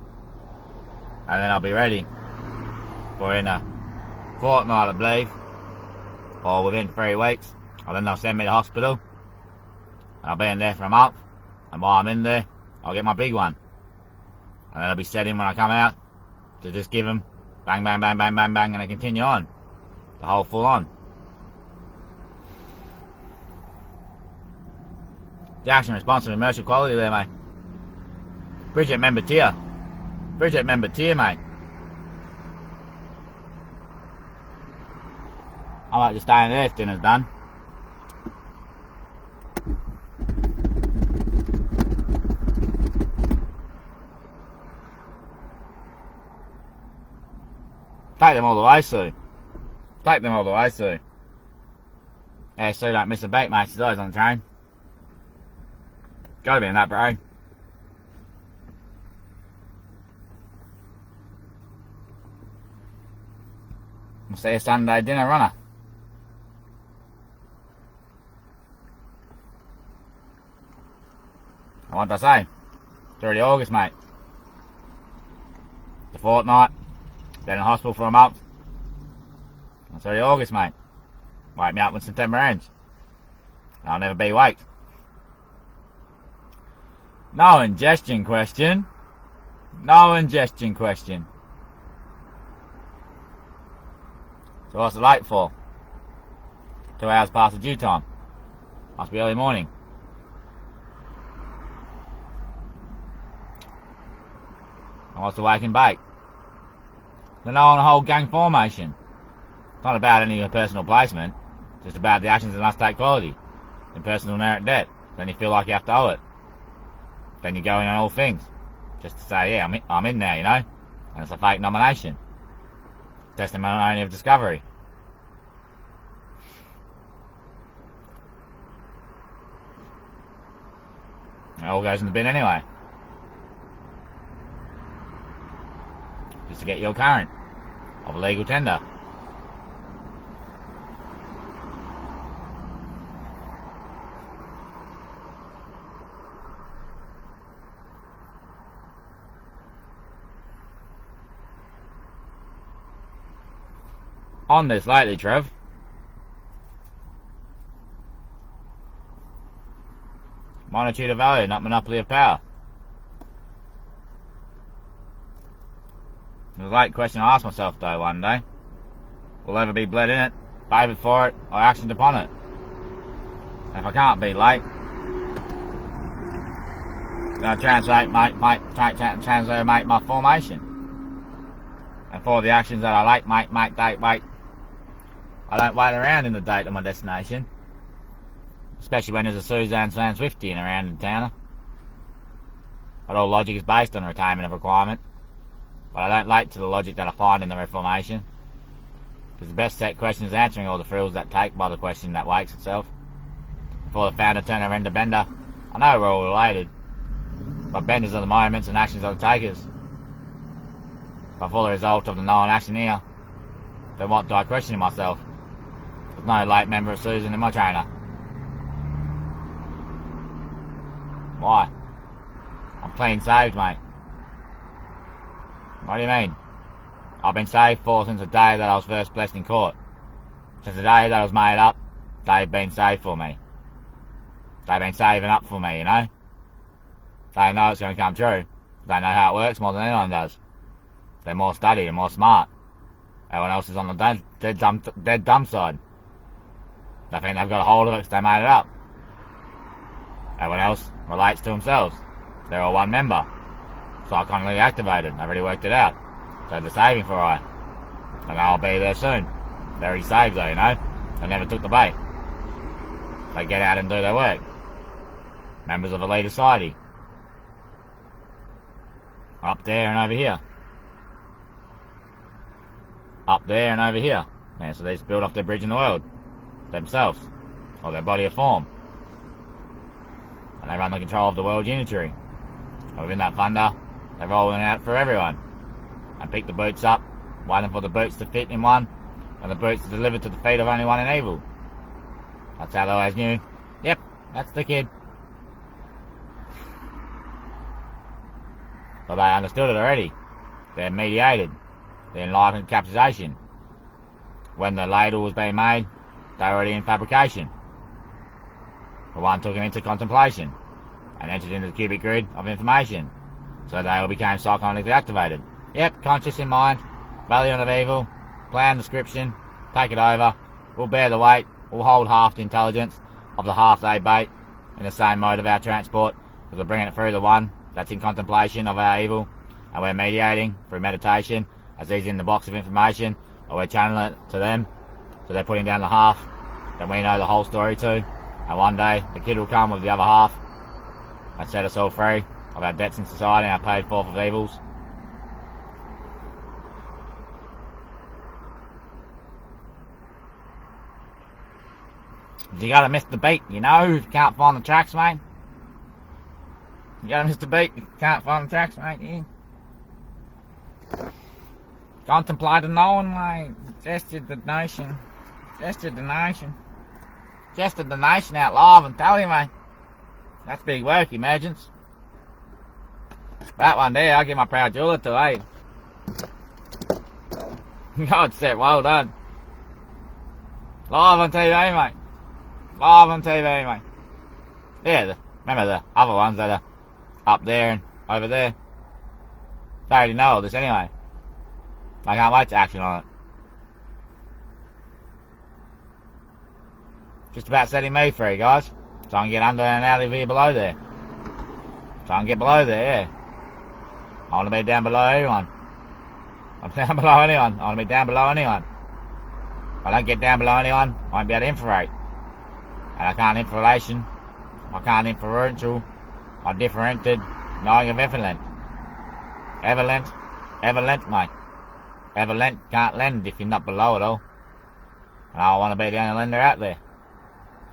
Speaker 3: And then I'll be ready for in a fortnight, I believe, or within 3 weeks. And then they'll send me to hospital. And I'll be in there for a month. And while I'm in there, I'll get my big one. And then I'll be set in when I come out to just give them bang, bang, bang, bang, bang, bang, and I continue on. The whole full on. The action response and commercial quality there, mate. Bridget member tier. Bridget member tier, mate. I might just stay in there if dinner's done. Take them all the way, Sue. Take them all the way, Sue. Yeah, Sue don't miss a beat, mate. She's always on the train. Gotta be in that, bro. We'll see a Sunday dinner runner. What did I say? It's already August, mate. It's a fortnight. Been in hospital for a month. It's already August, mate. Wake me up when September ends. I'll never be waked. No ingestion question. No ingestion question. So what's it late for? 2 hours past the due time. Must be early morning. And what's the wake and bake? They're not on a whole gang formation. It's not about any personal placement. It's just about the actions that must take quality. In personal merit debt. Then you feel like you have to owe it. Then you go in on all things. Just to say, yeah, I'm in there, you know? And it's a fake nomination. Testimony of discovery. It all goes in the bin anyway. Just to get your current of a legal tender. on this lately, Trev. Monetary of value, not monopoly of power. It was a late question I asked myself though one day. Will I ever be bled in it, favoured for it, or actioned upon it? And if I can't be late, then I translate my formation. And for the actions that I like, make date wait. I don't wait around in the date of my destination. Especially when there's a Suzanne Swan Swifty in around in town. But all logic is based on retainment of requirement. But I don't relate to the logic that I find in the Reformation. Because the best set question is answering all the frills that take by the question that wakes itself. Before the founder turn around to bender, I know we're all related. But benders are the moments and actions are the takers. But for the result of the known action here, then what do I question in myself? There's no late member of Susan in my trainer. Why? I'm clean saved, mate. What do you mean? I've been saved for since the day that I was first blessed in court. Since the day that I was made up, they've been saved for me. They've been saving up for me, you know? They know it's going to come true. They know how it works more than anyone does. They're more studied and more smart. Everyone else is on the dead dumb side. They think they've got a hold of it because they made it up. Everyone else relates to themselves. They're all one member. Psychonically activated. They've already worked it out. So they're saving for I. And I'll be there soon. They're already saved though, you know? They never took the bait. They get out and do their work. Members of elite society. Up there and over here. Up there and over here. Yeah, so they just build off their bridge in the world. Themselves. Or their body of form. And they run the control of the world unitary. And within that thunder, they're rolling out for everyone. And pick the boots up, waiting for the boots to fit in one, and the boots to deliver to the feet of only one in evil. That's how they always knew. Yep, that's the kid. But they understood it already. They're mediated. They're enlightened capitalization. When the ladle was being made, they were already in fabrication. The one took him into contemplation, and entered into the cubic grid of information. So they all became psychonically activated. Yep, conscious in mind, valiant of evil, plan description, take it over, we'll bear the weight, we'll hold half the intelligence of the half they bait in the same mode of our transport, because we're bringing it through the one that's in contemplation of our evil, and we're mediating through meditation as he's in the box of information, or we're channeling it to them, so they're putting down the half that we know the whole story to, and one day the kid will come with the other half and set us all free of our debts in society and our paid forth of evils. You gotta miss the beat, you know, if you can't find the tracks, mate. You gotta miss the beat, if you can't find the tracks, mate, yeah. Contemplate the knowing, mate. Gesture the nation. Gesture the nation. Gesture the nation out loud and tell you, mate. That's big work, imagines. That one there, I'll give my proud jeweler to, eh? God said, well done. Live on TV, mate. Live on TV, mate. Yeah, remember the other ones that are up there and over there? They already know all this anyway. I can't wait to action on it. Just about setting me free, guys. So I can get under and out of here below there. So I can get below there, yeah. I want to be down below anyone. I'm down below anyone. I want to be down below anyone. If I don't get down below anyone, I won't be able to infiltrate. And I can't infiltration. I can't inferential. I'm differentiated, knowing of evolent. Evolent, mate. Evolent can't lend if you're not below it all. And I want to be the only lender out there.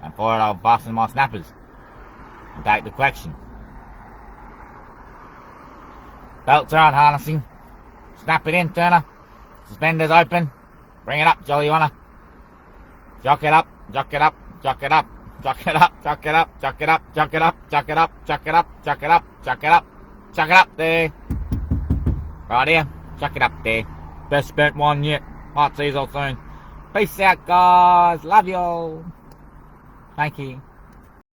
Speaker 3: And for it, I'll bust in my snappers and take the collection. Belts are on harnessing. Snap it in, Turner. Suspenders open. Bring it up, Jolly Wanna. Jock it up, jock it up, jock it up, jock it up, jock it up, jock it up, jock it up, jock it up, jock it up, jock it up, jock it up, jock it up there. Right here, jock it up there. Best spent one yet. Might see you all soon. Peace out, guys. Love you all. Thank you.